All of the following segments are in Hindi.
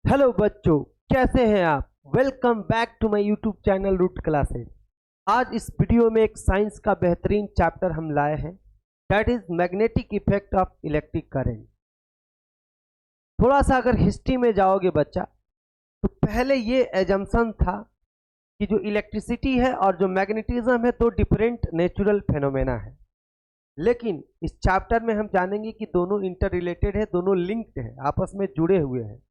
हेलो बच्चों, कैसे हैं आप। Welcome back to my YouTube channel root classes. आज इस वीडियो में एक साइंस का बेहतरीन चैप्टर हम लाए हैं, that is magnetic effect of electric current. थोड़ा सा अगर हिस्ट्री में जाओगे बच्चा, तो पहले ये एजम्पशन था कि जो इलेक्ट्रिसिटी है और जो मैग्नेटिज्म है दो डिफरेंट नेचुरल फेनोमेना है। लेकिन इस चैप्टर में हम जानेंगे कि दोनों इंटर रिलेटेड है, दोनों लिंक्ड है, आपस में जुड़े हुए हैं।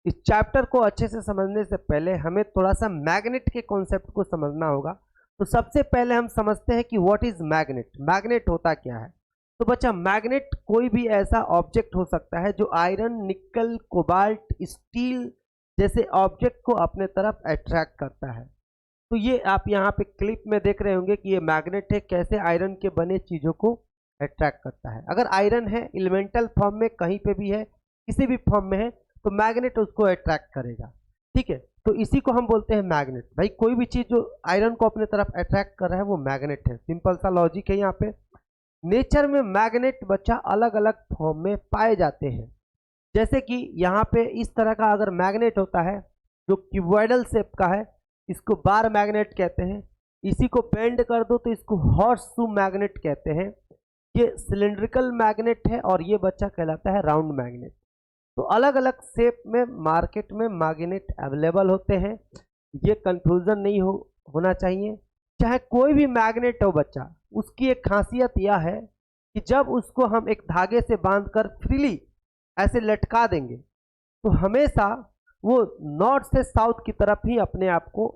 इस चैप्टर को अच्छे से समझने से पहले हमें थोड़ा सा मैग्नेट के कॉन्सेप्ट को समझना होगा। तो सबसे पहले हम समझते हैं कि व्हाट इज मैग्नेट। मैग्नेट होता क्या है। तो बच्चा, मैग्नेट कोई भी ऐसा ऑब्जेक्ट हो सकता है जो आयरन, निकल, कोबाल्ट, स्टील जैसे ऑब्जेक्ट को अपने तरफ अट्रैक्ट करता है। तो ये आप यहाँ पे क्लिप में देख रहे होंगे कि ये मैग्नेट है, कैसे आयरन के बने चीजों को अट्रैक्ट करता है। अगर आयरन है एलिमेंटल फॉर्म में, कहीं पे भी है, किसी भी फॉर्म में है, तो मैग्नेट उसको अट्रैक्ट करेगा। ठीक है, तो इसी को हम बोलते हैं मैग्नेट। भाई कोई भी चीज जो आयरन को अपने तरफ अट्रैक्ट कर रहा है वो मैग्नेट है। सिंपल सा लॉजिक है यहाँ पे। नेचर में मैग्नेट बच्चा अलग अलग फॉर्म में पाए जाते हैं। जैसे कि यहाँ पे इस तरह का अगर मैग्नेट होता है जो क्यूबॉइडल शेप का है, इसको बार मैग्नेट कहते हैं। इसी को बेंड कर दो तो इसको हॉर्स शू मैग्नेट कहते हैं। ये सिलिंड्रिकल मैग्नेट है और ये बच्चा कहलाता है राउंड मैग्नेट। तो अलग अलग शेप में मार्केट में मैग्नेट अवेलेबल होते हैं। ये कंफ्यूजन नहीं होना चाहिए। चाहे कोई भी मैग्नेट हो बच्चा, उसकी एक खासियत यह है कि जब उसको हम एक धागे से बांधकर फ्रीली ऐसे लटका देंगे तो हमेशा वो नॉर्थ से साउथ की तरफ ही अपने आप को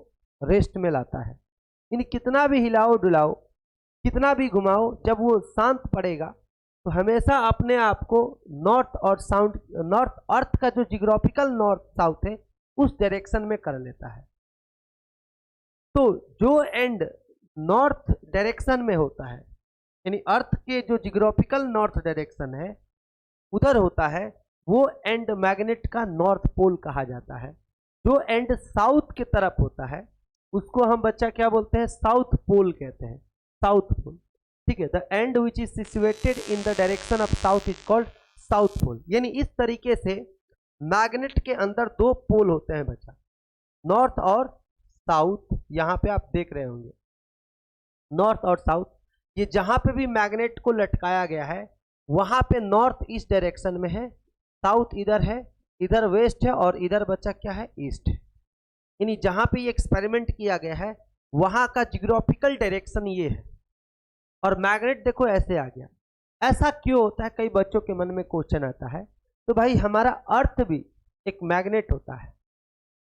रेस्ट में लाता है। यानी कितना भी हिलाओ डुलाओ, कितना भी घुमाओ, जब वो शांत पड़ेगा तो हमेशा अपने आप को नॉर्थ और साउथ, नॉर्थ अर्थ का जो जियोग्राफिकल नॉर्थ साउथ है उस डायरेक्शन में कर लेता है। तो जो एंड नॉर्थ डायरेक्शन में होता है, यानी अर्थ के जो जियोग्राफिकल नॉर्थ डायरेक्शन है उधर होता है, वो एंड मैग्नेट का नॉर्थ पोल कहा जाता है। जो एंड साउथ की तरफ होता है उसको हम बच्चा क्या बोलते हैं, साउथ पोल कहते हैं। साउथ पोल, ठीक है। The end which is situated in the direction of south is called south pole. यानी इस तरीके से मैग्नेट के अंदर दो पोल होते हैं बच्चा, नॉर्थ और साउथ। यहां पे आप देख रहे होंगे नॉर्थ और साउथ। ये जहां पे भी मैग्नेट को लटकाया गया है वहां पे नॉर्थ ईस्ट डायरेक्शन में है, साउथ इधर है, इधर वेस्ट है और इधर बच्चा क्या है, ईस्ट है। यानी जहां पे ये एक्सपेरिमेंट किया गया है वहां का जियोग्राफिकल डायरेक्शन ये है। और मैग्नेट देखो ऐसे आ गया। ऐसा क्यों होता है, कई बच्चों के मन में क्वेश्चन आता है। तो भाई हमारा अर्थ भी एक मैग्नेट होता है।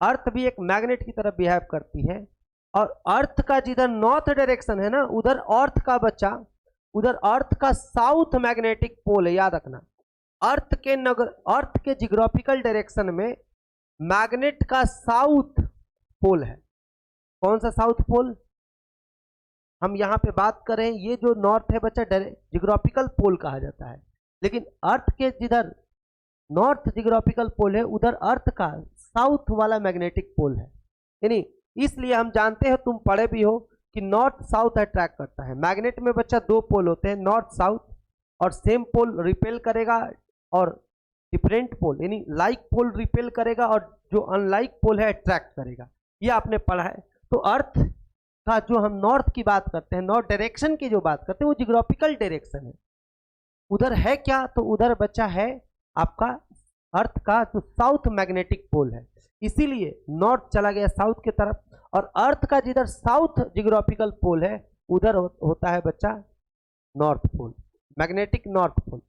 अर्थ भी एक मैग्नेट की तरह बिहेव करती है। और अर्थ का जिधर नॉर्थ डायरेक्शन है ना, उधर अर्थ का बच्चा, उधर अर्थ का साउथ मैग्नेटिक पोल है। याद रखना, अर्थ के जियोग्राफिकल डायरेक्शन में मैग्नेट का साउथ पोल है। कौन सा साउथ पोल हम यहां पे बात करें, ये जो नॉर्थ है बच्चा जियोग्राफिकल पोल कहा जाता है। लेकिन अर्थ के जिधर नॉर्थ जियोग्राफिकल पोल है उधर अर्थ का साउथ वाला मैग्नेटिक पोल है। यानी इसलिए हम जानते हैं, तुम पढ़े भी हो कि नॉर्थ साउथ अट्रैक्ट करता है। मैग्नेट में बच्चा दो पोल होते हैं, नॉर्थ साउथ, और सेम पोल रिपेल करेगा और डिफरेंट पोल यानी लाइक पोल रिपेल करेगा और जो अनलाइक पोल है अट्रैक्ट करेगा। ये आपने पढ़ा है। तो अर्थ का जो हम नॉर्थ की बात करते हैं, नॉर्थ डायरेक्शन की जो बात करते हैं, वो जियोग्राफिकल डायरेक्शन है। उधर है क्या, तो उधर बच्चा है आपका अर्थ का जो साउथ मैग्नेटिक पोल है। इसीलिए नॉर्थ चला गया साउथ की तरफ, और अर्थ का जिधर साउथ जियोग्राफिकल पोल है उधर होता है बच्चा north pole, magnetic north pole.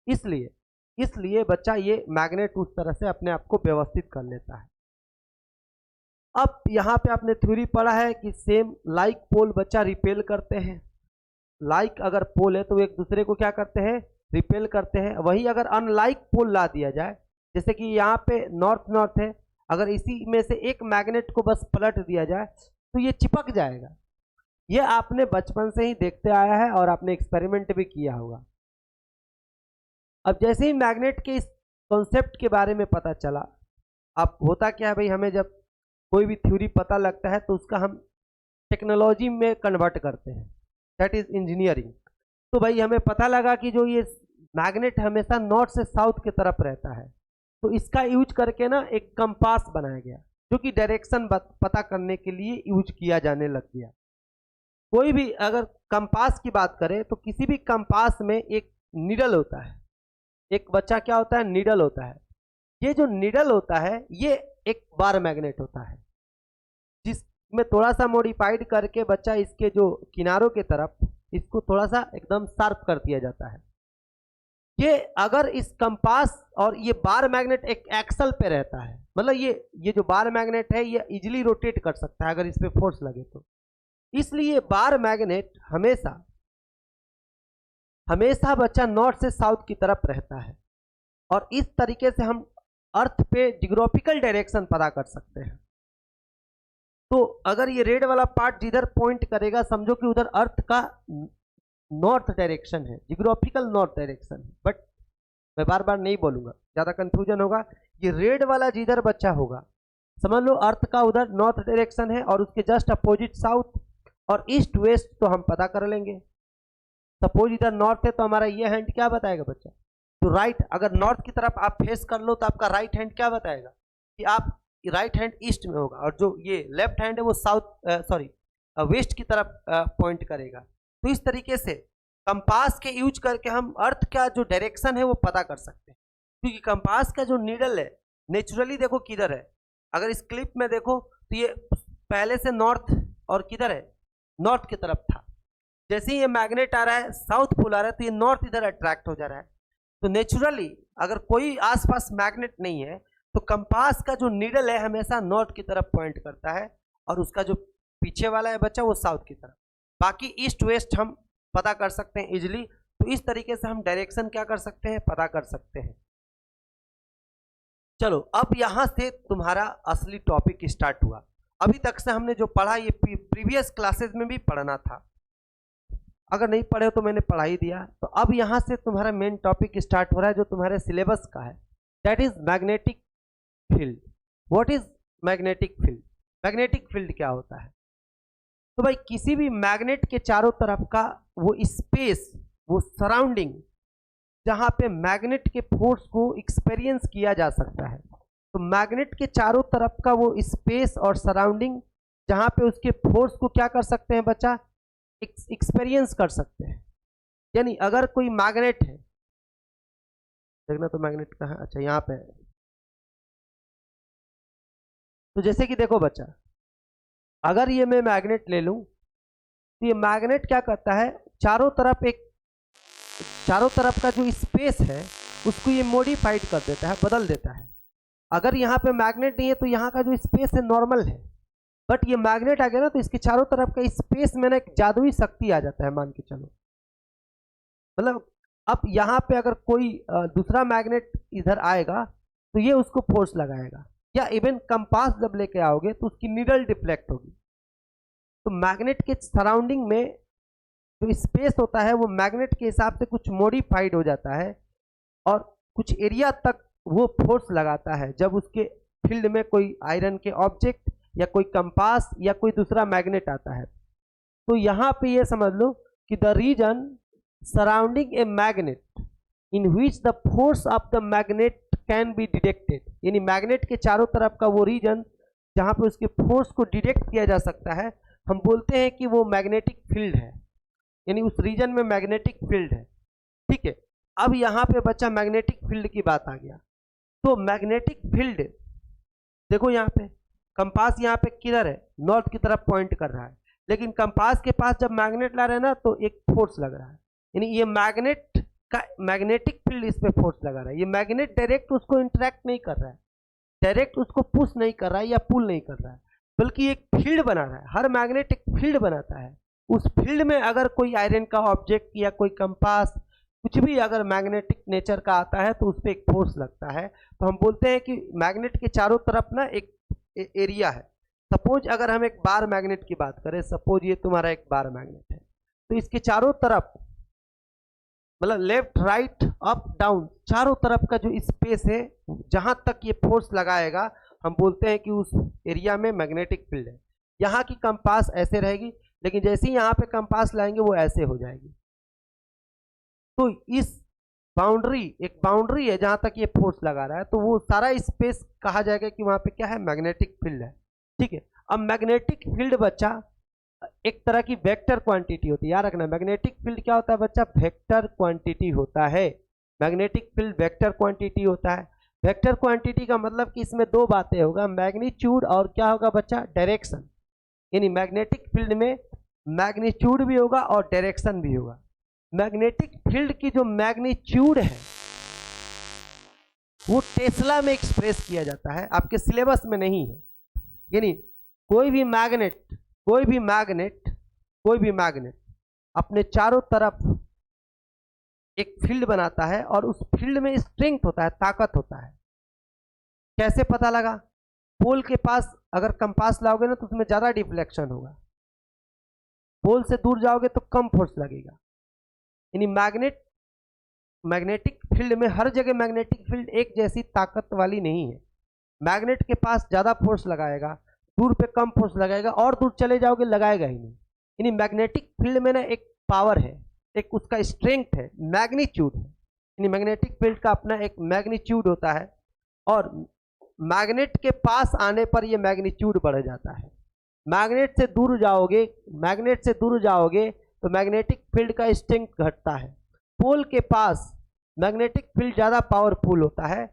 इसलिए इसलिए बच्चा ये मैग्नेट उस तरह से अपने आप को व्यवस्थित कर लेता है। अब यहाँ पे आपने थ्योरी पढ़ा है कि सेम लाइक पोल बच्चा रिपेल करते हैं। लाइक अगर पोल है तो एक दूसरे को क्या करते हैं, रिपेल करते हैं। वही अगर अनलाइक पोल ला दिया जाए, जैसे कि यहाँ पे नॉर्थ नॉर्थ है, अगर इसी में से एक मैग्नेट को बस पलट दिया जाए तो ये चिपक जाएगा। ये आपने बचपन से ही देखते आया है और आपने एक्सपेरिमेंट भी किया होगा। अब जैसे ही मैग्नेट के इस कॉन्सेप्ट के बारे में पता चला, अब होता क्या है भाई, हमें जब कोई भी थ्योरी पता लगता है तो उसका हम टेक्नोलॉजी में कन्वर्ट करते हैं, दैट इज इंजीनियरिंग। तो भाई हमें पता लगा कि जो ये मैग्नेट हमेशा नॉर्थ से साउथ की तरफ रहता है। तो इसका यूज करके ना एक कंपास बनाया गया, जो कि डायरेक्शन पता करने के लिए यूज किया जाने लग गया। कोई भी अगर कंपास की बात करें तो किसी भी कंपास में एक नीडल होता है, एक बच्चा क्या होता है, नीडल होता है। ये जो नीडल होता है ये एक बार मैग्नेट होता है, जिसमें थोड़ा सा मॉडिफाइड करके बच्चा इसके जो किनारों के तरफ इसको थोड़ा सा एकदम शार्प कर दिया जाता है। ये अगर इस कंपास और ये बार मैग्नेट एक एक्सल पे रहता है, मतलब ये जो बार मैग्नेट है ये इजीली रोटेट कर सकता है अगर इस पे फोर्स लगे तो। इसलिए बार मैग्नेट हमेशा बच्चा नॉर्थ से साउथ की तरफ रहता है, और इस तरीके से हम अर्थ पे जियोग्राफिकल डायरेक्शन पता कर सकते हैं। तो अगर ये रेड वाला पार्ट जिधर पॉइंट करेगा समझो कि उधर अर्थ का नॉर्थ डायरेक्शन है, जियोग्राफिकल नॉर्थ डायरेक्शन है। बट मैं बार बार नहीं बोलूंगा, ज़्यादा कंफ्यूजन होगा। ये रेड वाला जिधर बच्चा होगा समझ लो अर्थ का उधर नॉर्थ डायरेक्शन है, और उसके जस्ट अपोजिट साउथ, और ईस्ट वेस्ट तो हम पता कर लेंगे। सपोज इधर नॉर्थ है तो हमारा ये हैंड क्या बताएगा बच्चा, तो राइट। अगर नॉर्थ की तरफ आप फेस कर लो तो आपका राइट हैंड क्या बताएगा कि आप राइट हैंड ईस्ट में होगा, और जो ये लेफ्ट हैंड है वो साउथ वेस्ट की तरफ पॉइंट करेगा। तो इस तरीके से कंपास के यूज करके हम अर्थ का जो डायरेक्शन है वो पता कर सकते हैं, क्योंकि कंपास का जो नीडल है नेचुरली देखो किधर है। अगर इस क्लिप में देखो तो ये पहले से नॉर्थ और किधर है, नॉर्थ की तरफ था। जैसे ही ये मैग्नेट आ रहा है साउथ पोल आ रहा है तो ये नॉर्थ इधर अट्रैक्ट हो जा रहा है। तो नेचुरली अगर कोई आसपास मैग्नेट नहीं है तो कंपास का जो नीडल है हमेशा नॉर्थ की तरफ पॉइंट करता है, और उसका जो पीछे वाला है बच्चा वो साउथ की तरफ। बाकी ईस्ट वेस्ट हम पता कर सकते हैं इजिली। तो इस तरीके से हम डायरेक्शन क्या कर सकते हैं, पता कर सकते हैं। चलो अब यहां से तुम्हारा असली टॉपिक स्टार्ट हुआ। अभी तक से हमने जो पढ़ा ये प्रीवियस क्लासेस में भी पढ़ना था, अगर नहीं पढ़े तो मैंने पढ़ा ही दिया। तो अब यहां से तुम्हारा मेन टॉपिक स्टार्ट हो रहा है जो तुम्हारे सिलेबस का है, that is magnetic field. What is magnetic field? Magnetic field क्या होता है? तो भाई किसी भी मैग्नेट के चारों तरफ का वो स्पेस, वो सराउंडिंग जहां पे मैग्नेट के फोर्स को एक्सपीरियंस किया जा सकता है, तो मैग्नेट के चारों तरफ का वो स्पेस और सराउंडिंग जहां पे उसके फोर्स को क्या कर सकते हैं बच्चा, एक्सपीरियंस कर सकते हैं। यानी अगर कोई मैग्नेट है, देखना तो मैग्नेट कहाँ, अच्छा यहाँ पे है। तो जैसे कि देखो बच्चा, अगर ये मैं मैग्नेट ले लूं तो ये मैग्नेट क्या करता है, चारों तरफ का जो स्पेस है उसको ये मॉडिफाइड कर देता है, बदल देता है। अगर यहाँ पे मैग्नेट नहीं है तो यहाँ का जो स्पेस है नॉर्मल है, बट ये मैग्नेट आ गया ना तो इसके चारों तरफ का स्पेस में ना एक जादुई शक्ति आ जाता है, मान के चलो। मतलब अब यहाँ पे अगर कोई दूसरा मैग्नेट इधर आएगा तो ये उसको फोर्स लगाएगा, या इवन कंपास जब लेके आओगे तो उसकी नीडल डिफ्लेक्ट होगी। तो मैग्नेट के सराउंडिंग में जो स्पेस होता है वो मैग्नेट के हिसाब से कुछ मॉडिफाइड हो जाता है, और कुछ एरिया तक वो फोर्स लगाता है जब उसके फील्ड में कोई आयरन के ऑब्जेक्ट या कोई कंपास या कोई दूसरा मैग्नेट आता है। तो यहाँ पे ये समझ लो कि the region surrounding a magnet in which the force of the magnet can be detected, यानी मैग्नेट के चारों तरफ का वो रीजन जहाँ पे उसके फोर्स को डिटेक्ट किया जा सकता है, हम बोलते हैं कि वो मैग्नेटिक फील्ड है, यानी उस रीजन में मैग्नेटिक फील्ड है। ठीक है, अब यहाँ पे बच्चा मैग्नेटिक फील्ड की बात आ गया। तो मैग्नेटिक फील्ड देखो, यहाँ पे कंपास यहाँ पे किधर है, नॉर्थ की तरफ पॉइंट कर रहा है, लेकिन कंपास के पास जब मैग्नेट ला रहे हैं ना तो एक फोर्स लग रहा है, यानी ये मैग्नेट का मैग्नेटिक फील्ड इस पे फोर्स लगा रहा है। ये मैग्नेट डायरेक्ट उसको इंटरेक्ट नहीं कर रहा है, डायरेक्ट उसको पुश नहीं कर रहा है या पुल नहीं कर रहा है, बल्कि एक फील्ड बना रहा है। हर मैग्नेट एक फील्ड बनाता है, उस फील्ड में अगर कोई आयरन का ऑब्जेक्ट या कोई कंपास कुछ भी अगर मैग्नेटिक नेचर का आता है तो उस पर एक फोर्स लगता है। तो हम बोलते हैं कि मैग्नेट के चारों तरफ ना एक एरिया है। सपोज अगर हम एक बार मैग्नेट की बात करें, सपोज ये तुम्हारा एक बार मैग्नेट है, तो इसके चारों तरफ मतलब लेफ्ट राइट अप डाउन चारों तरफ का जो स्पेस है जहां तक ये फोर्स लगाएगा हम बोलते हैं कि उस एरिया में मैग्नेटिक फील्ड है। यहाँ की कंपास ऐसे रहेगी, लेकिन जैसे ही यहाँ पे कंपास लाएंगे वो ऐसे हो जाएगी। तो इस बाउंड्री, एक बाउंड्री है जहां तक ये फोर्स लगा रहा है, तो वो सारा स्पेस कहा जाएगा कि वहां पे क्या है, मैग्नेटिक फील्ड है। ठीक है, अब मैग्नेटिक फील्ड बच्चा एक तरह की वेक्टर क्वांटिटी होती है, याद रखना। मैग्नेटिक फील्ड क्या होता है बच्चा, वेक्टर क्वांटिटी होता है। मैग्नेटिक फील्ड वेक्टर क्वांटिटी होता है। वेक्टर क्वांटिटी का मतलब कि इसमें दो बातें होगा, मैग्नीट्यूड और क्या होगा बच्चा, डायरेक्शन। यानी मैग्नेटिक फील्ड में मैग्नीट्यूड भी होगा और डायरेक्शन भी होगा। मैग्नेटिक फील्ड की जो मैग्नीट्यूड है वो टेस्ला में एक्सप्रेस किया जाता है, आपके सिलेबस में नहीं है। यानी कोई भी मैग्नेट अपने चारों तरफ एक फील्ड बनाता है और उस फील्ड में स्ट्रेंथ होता है, ताकत होता है। कैसे पता लगा, पोल के पास अगर कंपास लाओगे ना तो उसमें ज्यादा डिफ्लेक्शन होगा, पोल से दूर जाओगे तो कम फोर्स लगेगा। यानी मैग्नेटिक फील्ड में हर जगह मैग्नेटिक फील्ड एक जैसी ताकत वाली नहीं है। मैग्नेट के पास ज्यादा फोर्स लगाएगा, दूर पे कम फोर्स लगाएगा, और दूर चले जाओगे लगाएगा ही नहीं। यानी मैग्नेटिक फील्ड में ना एक पावर है, एक उसका स्ट्रेंथ है, मैग्नीट्यूड है। यानी मैग्नेटिक फील्ड का अपना एक मैग्नीट्यूड होता है और मैग्नेट के पास आने पर यह मैग्नीट्यूड बढ़ जाता है। मैग्नेट से दूर जाओगे तो मैग्नेटिक फील्ड का स्ट्रेंथ घटता है। पोल के पास मैग्नेटिक फील्ड ज्यादा पावरफुल होता है।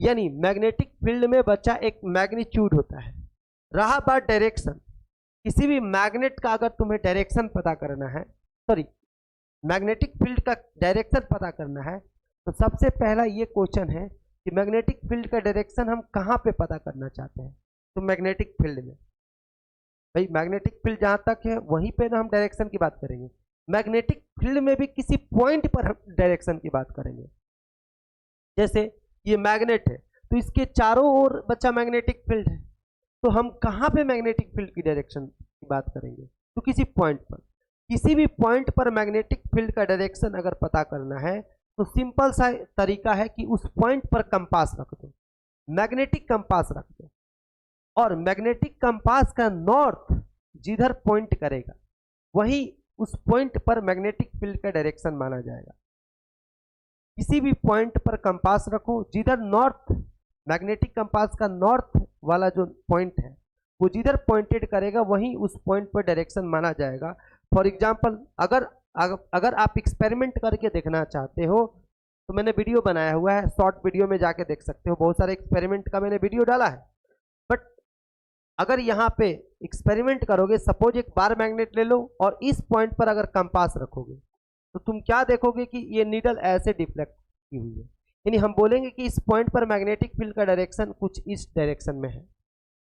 यानी मैग्नेटिक फील्ड में बच्चा एक मैग्नीट्यूड होता है। रहा बात डायरेक्शन, किसी भी मैग्नेट का अगर तुम्हें डायरेक्शन पता करना है, मैग्नेटिक फील्ड का डायरेक्शन पता करना है, तो सबसे पहला ये क्वेश्चन है कि मैग्नेटिक फील्ड का डायरेक्शन हम कहाँ पे पता करना चाहते हैं। तो मैग्नेटिक फील्ड में, भाई मैग्नेटिक फील्ड जहां तक है वहीं पे ना हम डायरेक्शन की बात करेंगे। मैग्नेटिक फील्ड में भी किसी पॉइंट पर हम डायरेक्शन की बात करेंगे। जैसे ये मैग्नेट है तो इसके चारों ओर बच्चा मैग्नेटिक फील्ड है, तो हम कहाँ पे मैग्नेटिक फील्ड की डायरेक्शन की बात करेंगे, तो किसी पॉइंट पर। किसी भी पॉइंट पर मैग्नेटिक फील्ड का डायरेक्शन अगर पता करना है तो सिंपल सा तरीका है कि उस पॉइंट पर कंपास रख दो, मैग्नेटिक कंपास रख दो, और मैग्नेटिक कंपास का नॉर्थ जिधर पॉइंट करेगा वही उस पॉइंट पर मैग्नेटिक फील्ड का डायरेक्शन माना जाएगा। किसी भी पॉइंट पर कंपास रखो, जिधर नॉर्थ, मैग्नेटिक कंपास का नॉर्थ वाला जो पॉइंट है वो जिधर पॉइंटेड करेगा वहीं उस पॉइंट पर डायरेक्शन माना जाएगा। फॉर एग्जांपल अगर आप एक्सपेरिमेंट करके देखना चाहते हो तो मैंने वीडियो बनाया हुआ है, शॉर्ट वीडियो में जाके देख सकते हो, बहुत सारे एक्सपेरिमेंट का मैंने वीडियो डाला है। बट अगर यहाँ पे एक्सपेरिमेंट करोगे, सपोज एक बार मैग्नेट ले लो और इस पॉइंट पर अगर कंपास रखोगे तो तुम क्या देखोगे कि ये नीडल ऐसे डिफ्लेक्ट की हुई है। यानी हम बोलेंगे कि इस पॉइंट पर मैग्नेटिक फील्ड का डायरेक्शन कुछ इस डायरेक्शन में है।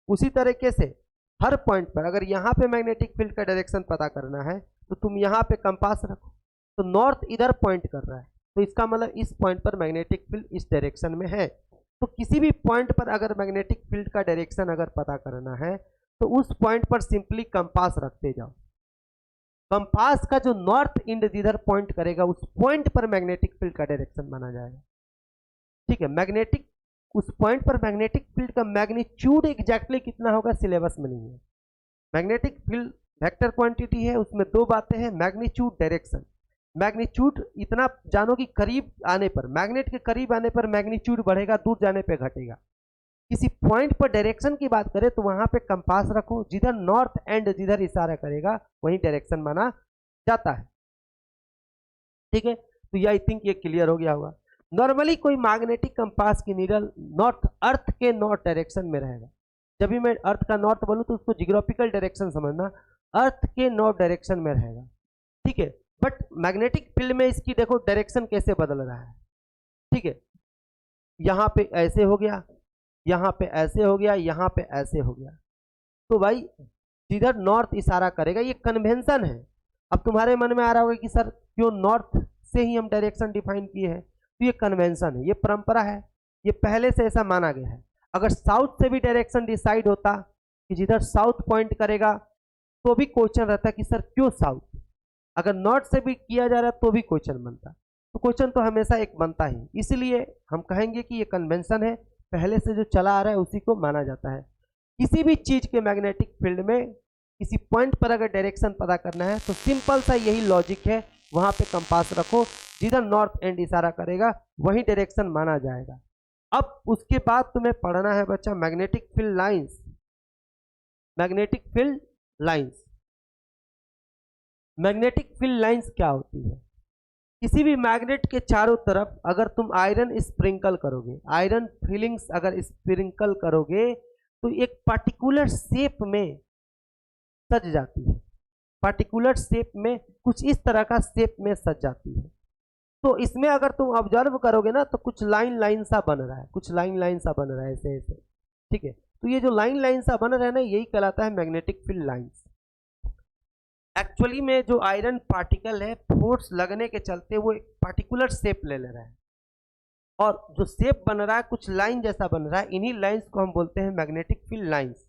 उसी तरीके से हर पॉइंट पर अगर यहाँ पे मैग्नेटिक फील्ड का डायरेक्शन पता करना है तो तुम यहाँ पे कंपास रखो, तो नॉर्थ इधर पॉइंट कर रहा है, तो इसका मतलब इस पॉइंट पर मैग्नेटिक फील्ड इस डायरेक्शन में है। तो किसी भी पॉइंट पर अगर मैग्नेटिक फील्ड का डायरेक्शन अगर पता करना है तो उस पॉइंट पर सिंपली कंपास रखते जाओ। कंपास का जो नॉर्थ एंड जिधर पॉइंट करेगा उस पॉइंट पर मैग्नेटिक फील्ड का डायरेक्शन माना जाएगा। ठीक है, मैग्नेटिक उस पॉइंट पर मैग्नेटिक फील्ड का मैग्नीट्यूड एग्जैक्टली कितना होगा सिलेबस में नहीं है। मैग्नेटिक फील्ड वेक्टर क्वांटिटी है, उसमें दो बातें हैं, मैग्नीट्यूड, डायरेक्शन। मैग्नीट्यूड इतना जानो कि करीब आने पर, मैग्नेट के करीब आने पर मैग्नीट्यूड बढ़ेगा, दूर जाने पर घटेगा। किसी पॉइंट पर डायरेक्शन की बात करें तो वहां पे कंपास रखो, जिधर नॉर्थ एंड जिधर इशारा करेगा वहीं डायरेक्शन माना जाता है। ठीक है, तो ये आई थिंक ये क्लियर हो गया होगा। नॉर्मली कोई मैग्नेटिक कंपास की नीडल नॉर्थ, अर्थ के नॉर्थ डायरेक्शन में रहेगा। जब भी मैं अर्थ का नॉर्थ बोलूं तो उसको जियोग्राफिकल डायरेक्शन समझना, अर्थ के नॉर्थ डायरेक्शन में रहेगा। ठीक है, बट मैग्नेटिक फील्ड में इसकी देखो डायरेक्शन कैसे बदल रहा है। ठीक है, यहां पे ऐसे हो गया, यहाँ पे ऐसे हो गया, यहाँ पे ऐसे हो गया, तो भाई जिधर नॉर्थ इशारा करेगा, ये कन्वेंशन है। अब तुम्हारे मन में आ रहा होगा कि सर क्यों नॉर्थ से ही हम डायरेक्शन डिफाइन किए हैं, तो ये कन्वेंशन है, ये परंपरा है, ये पहले से ऐसा माना गया है। अगर साउथ से भी डायरेक्शन डिसाइड होता कि जिधर साउथ पॉइंट करेगा तो भी क्वेश्चन रहता कि सर क्यों साउथ। अगर नॉर्थ से भी किया जा रहा तो भी क्वेश्चन बनता, तो क्वेश्चन तो हमेशा एक बनता ही। इसलिए हम कहेंगे कि ये कन्वेंशन है, पहले से जो चला आ रहा है उसी को माना जाता है। किसी भी चीज के मैग्नेटिक फील्ड में किसी पॉइंट पर अगर डायरेक्शन पता करना है तो सिंपल सा यही लॉजिक है, वहां पे कंपास रखो, जिधर नॉर्थ एंड इशारा करेगा वही डायरेक्शन माना जाएगा। अब उसके बाद तुम्हें पढ़ना है बच्चा magnetic field lines. Magnetic field lines, magnetic field lines क्या होती है? किसी भी मैग्नेट के चारों तरफ अगर तुम आयरन स्प्रिंकल करोगे, आयरन फिलिंग्स अगर स्प्रिंकल करोगे तो एक पर्टिकुलर शेप में सज जाती है, पर्टिकुलर शेप में कुछ इस तरह का शेप में सज जाती है। तो इसमें अगर तुम ऑब्जर्व करोगे ना तो कुछ लाइन लाइन सा बन रहा है, कुछ लाइन लाइन सा बन रहा है ऐसे ऐसे, ठीक है। तो ये जो लाइन लाइन सा बन रहा है ना यही कहलाता है मैग्नेटिक फील्ड लाइंस। एक्चुअली में जो आयरन पार्टिकल है फोर्स लगने के चलते वो एक पर्टिकुलर शेप ले रहा है और जो शेप बन रहा है कुछ लाइन जैसा बन रहा है, इन्हीं लाइंस को हम बोलते हैं मैग्नेटिक फील्ड लाइंस।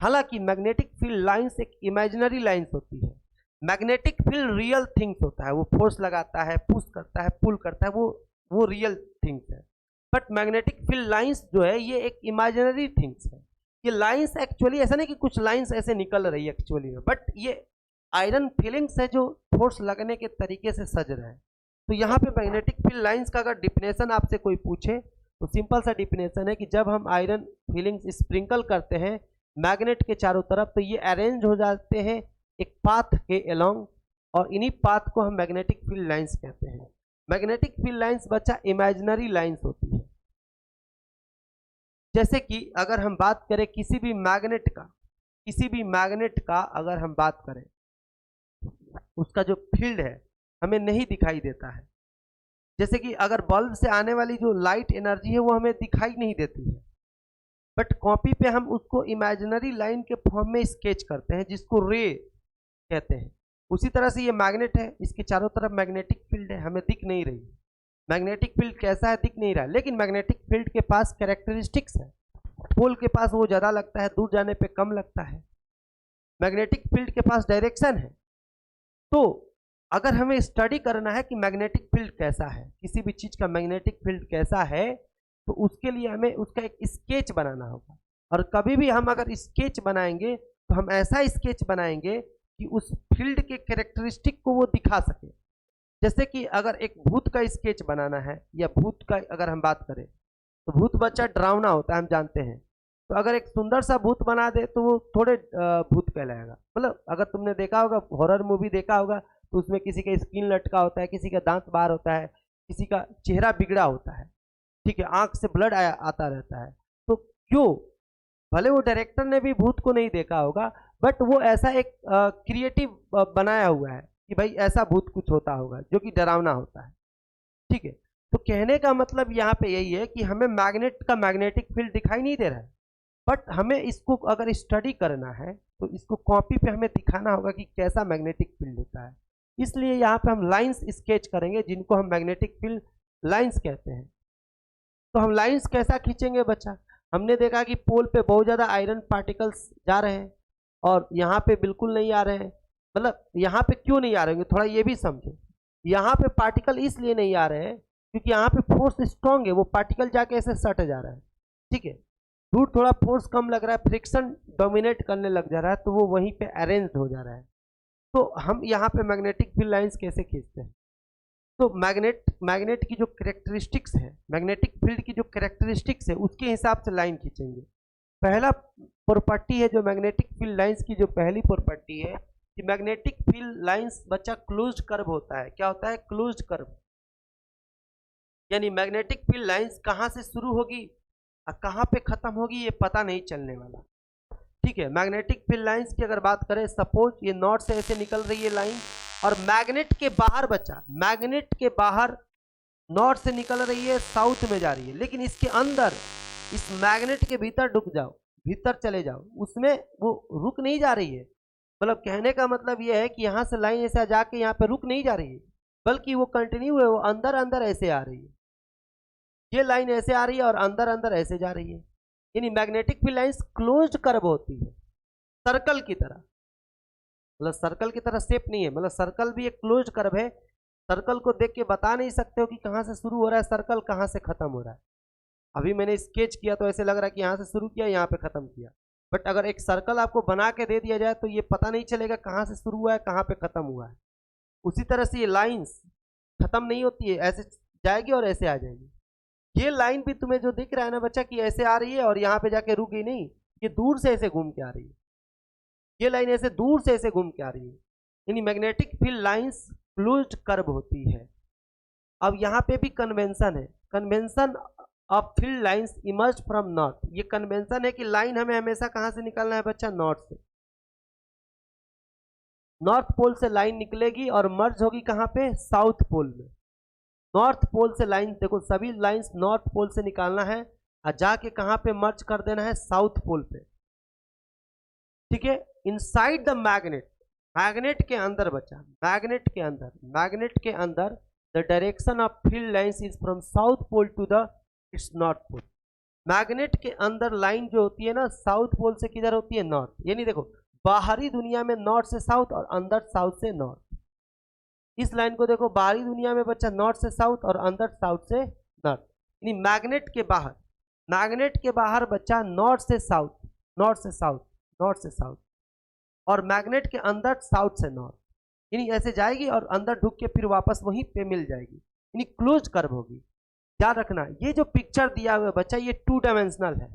हालांकि मैग्नेटिक फील्ड लाइंस एक इमेजिनरी लाइंस होती है, मैग्नेटिक फील्ड रियल थिंग्स होता है, वो फोर्स लगाता है, पुश करता है, पुल करता है, वो रियल थिंग्स है। बट मैग्नेटिक फील्ड लाइंस जो है ये एक इमेजिनरी थिंग्स है। ये लाइंस एक्चुअली ऐसा नहीं कि कुछ लाइंस ऐसे निकल रही है एक्चुअली में, बट ये आयरन फीलिंग्स है जो फोर्स लगने के तरीके से सज रहा है। तो यहाँ पे मैग्नेटिक फील्ड लाइंस का अगर डिफिनेशन आपसे कोई पूछे तो सिंपल सा डिफिनेशन है कि जब हम आयरन फीलिंग्स स्प्रिंकल करते हैं मैग्नेट के चारों तरफ तो ये अरेंज हो जाते हैं एक पाथ के अलोंग और इन्हीं पाथ को हम मैग्नेटिक फील्ड लाइंस कहते हैं। मैग्नेटिक फील्ड लाइंस बच्चा इमेजिनरी लाइंस होती है। जैसे कि अगर हम बात करें किसी भी मैग्नेट का अगर हम बात करें उसका जो फील्ड है हमें नहीं दिखाई देता है। जैसे कि अगर बल्ब से आने वाली जो लाइट एनर्जी है वो हमें दिखाई नहीं देती है, बट कॉपी पे हम उसको इमेजिनरी लाइन के फॉर्म में स्केच करते हैं जिसको रे कहते हैं। उसी तरह से ये मैग्नेट है, इसके चारों तरफ मैग्नेटिक फील्ड है, हमें दिख नहीं रही। मैग्नेटिक फील्ड कैसा है दिख नहीं रहा, लेकिन मैग्नेटिक फील्ड के पास कैरेक्टरिस्टिक्स है। पोल के पास वो ज़्यादा लगता है, दूर जाने पे कम लगता है। मैग्नेटिक फील्ड के पास डायरेक्शन है। तो अगर हमें स्टडी करना है कि मैग्नेटिक फील्ड कैसा है, किसी भी चीज़ का मैग्नेटिक फील्ड कैसा है, तो उसके लिए हमें उसका एक स्केच बनाना होगा। और कभी भी हम अगर स्केच बनाएंगे तो हम ऐसा स्केच बनाएंगे कि उस फील्ड के कैरेक्टरिस्टिक को वो दिखा सके। जैसे कि अगर एक भूत का स्केच बनाना है या भूत का अगर हम बात करें तो भूत बच्चा डरावना होता है, हम जानते हैं। तो अगर एक सुंदर सा भूत बना दे तो वो थोड़े भूत कहलाएगा। मतलब अगर तुमने देखा होगा, हॉरर मूवी देखा होगा, तो उसमें किसी का स्किन लटका होता है, किसी का दांत बाहर होता है, किसी का चेहरा बिगड़ा होता है, ठीक है, आंख से ब्लड आता रहता है। तो क्यों? भले वो डायरेक्टर ने भी भूत को नहीं देखा होगा, बट वो ऐसा एक क्रिएटिव बनाया हुआ है कि भाई ऐसा भूत कुछ होता होगा जो कि डरावना होता है, ठीक है। तो कहने का मतलब यहाँ पे यही है कि हमें मैग्नेट का मैग्नेटिक फील्ड दिखाई नहीं दे रहा है, बट हमें इसको अगर स्टडी करना है तो इसको कॉपी पे हमें दिखाना होगा कि कैसा मैग्नेटिक फील्ड होता है। इसलिए यहाँ पे हम लाइंस स्केच करेंगे जिनको हम मैग्नेटिक फील्ड लाइंस कहते हैं। तो हम लाइंस कैसा खींचेंगे बच्चा? हमने देखा कि पोल पे बहुत ज़्यादा आयरन पार्टिकल्स जा रहे हैं और यहाँ पे बिल्कुल नहीं आ रहे हैं। मतलब यहाँ पे क्यों नहीं आ रहे हैं, थोड़ा ये भी समझो। यहाँ पे पार्टिकल इसलिए नहीं आ रहे हैं क्योंकि यहाँ पे फोर्स स्ट्रॉन्ग है, वो पार्टिकल जाके ऐसे सट जा रहा है, ठीक है। दूर थोड़ा फोर्स कम लग रहा है, फ्रिक्शन डोमिनेट करने लग जा रहा है, तो वो वहीं पे अरेंज हो जा रहा है। तो हम यहाँ पे मैग्नेटिक फील्ड लाइंस कैसे खींचते हैं? तो मैग्नेट की जो कैरेक्टरिस्टिक्स है, मैग्नेटिक फील्ड की जो कैरेक्टरिस्टिक्स है उसके हिसाब से लाइन खींचेंगे। पहला प्रॉपर्टी है जो मैग्नेटिक फील्ड लाइंस की जो पहली प्रॉपर्टी है कि मैग्नेटिक फील्ड लाइंस बच्चा क्लोज्ड कर्व होता है। क्या होता है? Closed curve. यानी मैग्नेटिक फील्ड लाइंस कहाँ से शुरू होगी और कहाँ पे खत्म होगी ये पता नहीं चलने वाला, ठीक है। मैग्नेटिक फील्ड लाइंस की अगर बात करें, सपोज ये नॉर्थ से ऐसे निकल रही है लाइन और मैग्नेट के बाहर बच्चा, मैग्नेट के बाहर नॉर्थ से निकल रही है, साउथ में जा रही है, लेकिन इसके अंदर इस मैग्नेट के भीतर डुक जाओ, भीतर चले जाओ, उसमें वो रुक नहीं जा रही है। मतलब कहने का मतलब ये है कि यहाँ से लाइन ऐसा जाके यहाँ पे रुक नहीं जा रही है, बल्कि वो कंटिन्यू है, वो अंदर अंदर ऐसे आ रही है। ये लाइन ऐसे आ रही है और अंदर अंदर ऐसे जा रही है। यानी magnetic field lines closed curve होती है, सर्कल की तरह। मतलब सर्कल की तरह शेप नहीं है, मतलब सर्कल भी एक क्लोज्ड कर्व है। सर्कल को देख के बता नहीं सकते हो कि कहाँ से शुरू हो रहा है सर्कल, कहाँ से खत्म हो रहा है। अभी मैंने स्केच किया तो ऐसे लग रहा है कि यहाँ से शुरू किया, यहाँ पे खत्म किया, बट अगर एक सर्कल आपको बना के दे दिया जाए तो ये पता नहीं चलेगा कहाँ से शुरू हुआ है, कहाँ पे खत्म हुआ है। उसी तरह से ये लाइंस खत्म नहीं होती है, ऐसे जाएगी और ऐसे आ जाएगी। ये लाइन भी तुम्हें जो दिख रहा है ना बच्चा कि ऐसे आ रही है और यहाँ पे जाके रुक गई नहीं, ये दूर से ऐसे घूम के आ रही है, ये लाइन ऐसे दूर से ऐसे घूम के आ रही है, यानी magnetic field lines closed curve होती है। अब यहाँ पे भी कन्वेंशन है, convention of field lines emerge from north. ये कन्वेंशन है कि लाइन हमें हमेशा कहाँ से निकालना है बच्चा, नॉर्थ से। नॉर्थ पोल से लाइन निकलेगी और मर्ज होगी कहाँ पे, साउथ पोल में। नॉर्थ पोल से लाइन, देखो सभी लाइंस नॉर्थ पोल से निकालना है और जाके कहाँ पे मर्ज कर देना है, साउथ पोल पे। ठीक है, इनसाइड द मैग्नेट, मैग्नेट के अंदर बच्चा, मैग्नेट के अंदर, मैग्नेट के अंदर the direction of field lines is from south pole to the its north pole. Magnet के अंदर लाइन जो होती है ना, साउथ पोल से किधर होती है, नॉर्थ। यानी देखो बाहरी दुनिया में नॉर्थ से साउथ और अंदर साउथ से नॉर्थ। इस लाइन को देखो, बाहरी दुनिया में बच्चा नॉर्थ से साउथ और अंदर साउथ से नॉर्थ। यानी मैग्नेट के बाहर, मैग्नेट के बाहर बच्चा नॉर्थ से साउथ, नॉर्थ से साउथ, नॉर्थ से साउथ, और मैग्नेट के अंदर साउथ से नॉर्थ। यानी ऐसे जाएगी और अंदर ढुक के फिर वापस वहीं पे मिल जाएगी, यानी क्लोज कर्व होगी। याद रखना, ये जो पिक्चर दिया हुआ है बच्चा, ये 2 डायमेंशनल है।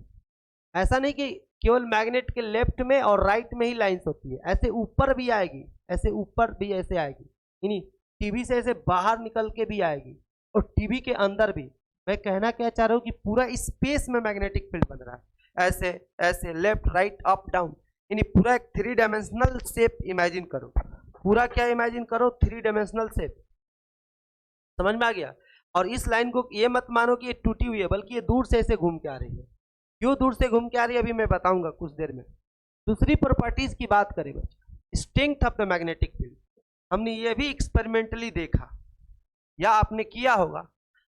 ऐसा नहीं कि केवल मैग्नेट के लेफ्ट में और राइट में ही लाइंस होती है, ऐसे ऊपर भी आएगी, ऐसे ऊपर भी ऐसे आएगी, यानी टीवी से ऐसे बाहर निकल के भी आएगी और टीवी के अंदर भी। मैं कहना क्या चाह रहा हूँ कि पूरा स्पेस में मैग्नेटिक फील्ड बन रहा है, ऐसे ऐसे लेफ्ट राइट अप डाउन, यानी पूरा एक 3 डायमेंशनल शेप इमेजिन करो। पूरा क्या इमेजिन करो, 3 डायमेंशनल शेप। समझ में आ गया। और इस लाइन को ये मत मानो कि ये टूटी हुई है, बल्कि ये दूर से ऐसे घूम के आ रही है। क्यों दूर से घूम के आ रही है अभी मैं बताऊंगा कुछ देर में। दूसरी प्रॉपर्टीज की बात करें बच्चा, strength of the magnetic field, हमने ये भी एक्सपेरिमेंटली देखा या आपने किया होगा।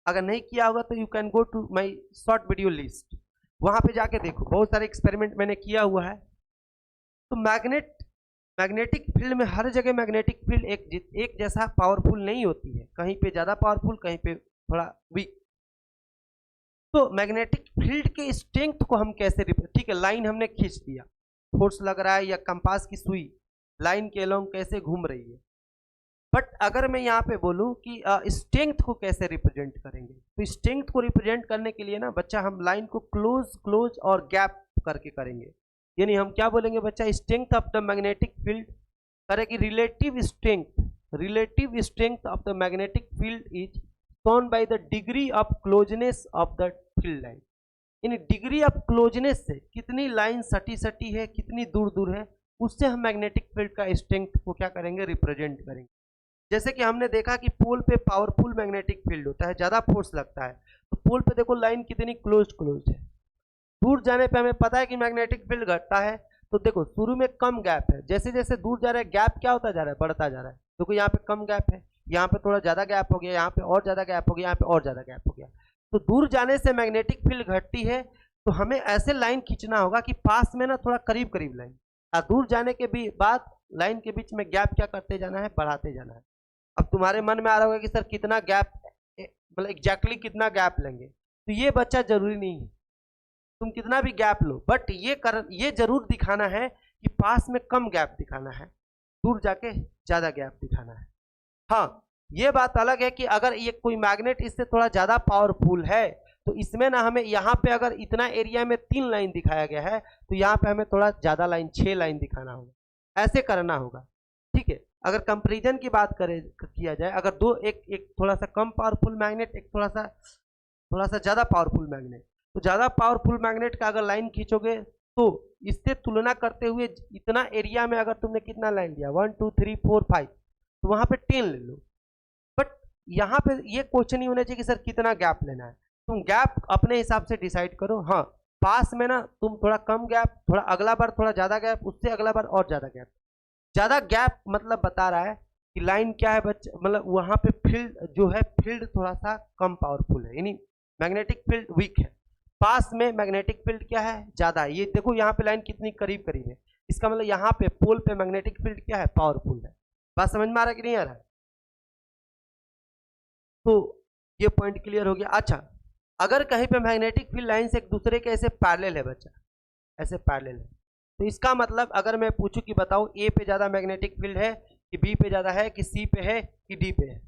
अगर नहीं किया होगा तो you can go to my short video list, वहां पे जाके देखो, बहुत सारे एक्सपेरिमेंट मैंने किया हुआ है। तो मैग्नेटिक फील्ड में हर जगह मैग्नेटिक फील्ड एक जैसा पावरफुल नहीं होती है, कहीं पे ज्यादा पावरफुल, कहीं पे थोड़ा वीक। तो मैग्नेटिक फील्ड के स्ट्रेंथ को हम कैसे, ठीक है लाइन हमने खींच दिया, फोर्स लग रहा है या कंपास की सुई लाइन के अलोंग कैसे घूम रही है, बट अगर मैं यहाँ पे बोलूँ कि स्ट्रेंथ को कैसे रिप्रेजेंट करेंगे, तो स्ट्रेंथ को रिप्रेजेंट करने के लिए ना बच्चा हम लाइन को क्लोज और गैप करके करेंगे। यानी हम क्या बोलेंगे बच्चा, strength of the magnetic field करेगी relative strength of the magnetic field is shown by the degree of closeness of the field line। यानी डिग्री ऑफ क्लोजनेस से कितनी लाइन सटी है, कितनी दूर दूर है, उससे हम मैग्नेटिक फील्ड का स्ट्रेंथ को क्या करेंगे, रिप्रेजेंट करेंगे। जैसे कि हमने देखा कि पोल पे पावरफुल मैग्नेटिक फील्ड होता है, ज्यादा फोर्स लगता है, तो पोल पे देखो लाइन कितनी क्लोज है। दूर जाने पे हमें पता है कि मैग्नेटिक फील्ड घटता है। तो देखो शुरू में कम गैप है, जैसे जैसे दूर जा रहा है गैप क्या होता जा रहा है, बढ़ता जा रहा है। देखो यहाँ पे कम गैप है, यहाँ पे थोड़ा ज्यादा गैप हो गया, यहाँ पे और ज्यादा गैप हो गया, यहाँ पे और ज्यादा गैप हो गया। तो दूर जाने से मैग्नेटिक फील्ड घटती है, तो हमें ऐसे लाइन खींचना होगा कि पास में ना थोड़ा करीब करीब लाइन, और दूर जाने के भी बाद लाइन के बीच में गैप क्या करते जाना है, बढ़ाते जाना है। अब तुम्हारे मन में आ रहा होगा कि सर कितना गैप, मतलब एग्जैक्टली कितना गैप लेंगे, तो ये बच्चा जरूरी नहीं है तुम कितना भी गैप लो, बट ये जरूर दिखाना है कि पास में कम गैप दिखाना है, दूर जाके ज्यादा गैप दिखाना है। हाँ, ये बात अलग है कि अगर ये कोई मैग्नेट इससे थोड़ा ज्यादा पावरफुल है, तो इसमें ना हमें यहाँ पे अगर इतना एरिया में 3 लाइन दिखाया गया है, तो यहाँ पे हमें थोड़ा ज्यादा लाइन 6 लाइन दिखाना होगा, ऐसे करना होगा। ठीक है, अगर कंपेरिजन की बात करें किया जाए, अगर दो एक थोड़ा सा कम पावरफुल मैग्नेट, एक थोड़ा सा ज्यादा पावरफुल मैग्नेट, तो ज्यादा पावरफुल मैग्नेट का अगर लाइन खींचोगे तो इससे तुलना करते हुए इतना एरिया में अगर तुमने कितना लाइन लिया, 1 2 3 4 5, तो वहां पे 10 ले लो। बट यहाँ पे ये क्वेश्चन नहीं होना चाहिए कि सर कितना गैप लेना है, तुम गैप अपने हिसाब से डिसाइड करो। हाँ, पास में ना तुम थोड़ा कम गैप, थोड़ा अगला बार थोड़ा ज्यादा गैप, उससे अगला बार और ज्यादा गैप। ज्यादा गैप मतलब बता रहा है कि लाइन क्या है बच्चे, मतलब वहां पे फील्ड जो है, फील्ड थोड़ा सा कम पावरफुल है, यानी मैग्नेटिक फील्ड वीक है। पास में मैग्नेटिक फील्ड क्या है, ज्यादा है। ये देखो यहाँ पे लाइन कितनी करीब करीब है, इसका मतलब यहाँ पे पोल पे मैग्नेटिक फील्ड क्या है, पावरफुल है। बात समझ में आ रहा है कि नहीं आ रहा है? तो ये पॉइंट क्लियर हो गया। अच्छा, अगर कहीं पे मैग्नेटिक फील्ड लाइन्स एक दूसरे के ऐसे पैरेलल है बच्चा, ऐसे पैरेलल है, तो इसका मतलब अगर मैं पूछूं कि बताओ ए पे ज्यादा मैग्नेटिक फील्ड है कि बी पे ज्यादा है कि सी पे है कि डी पे है,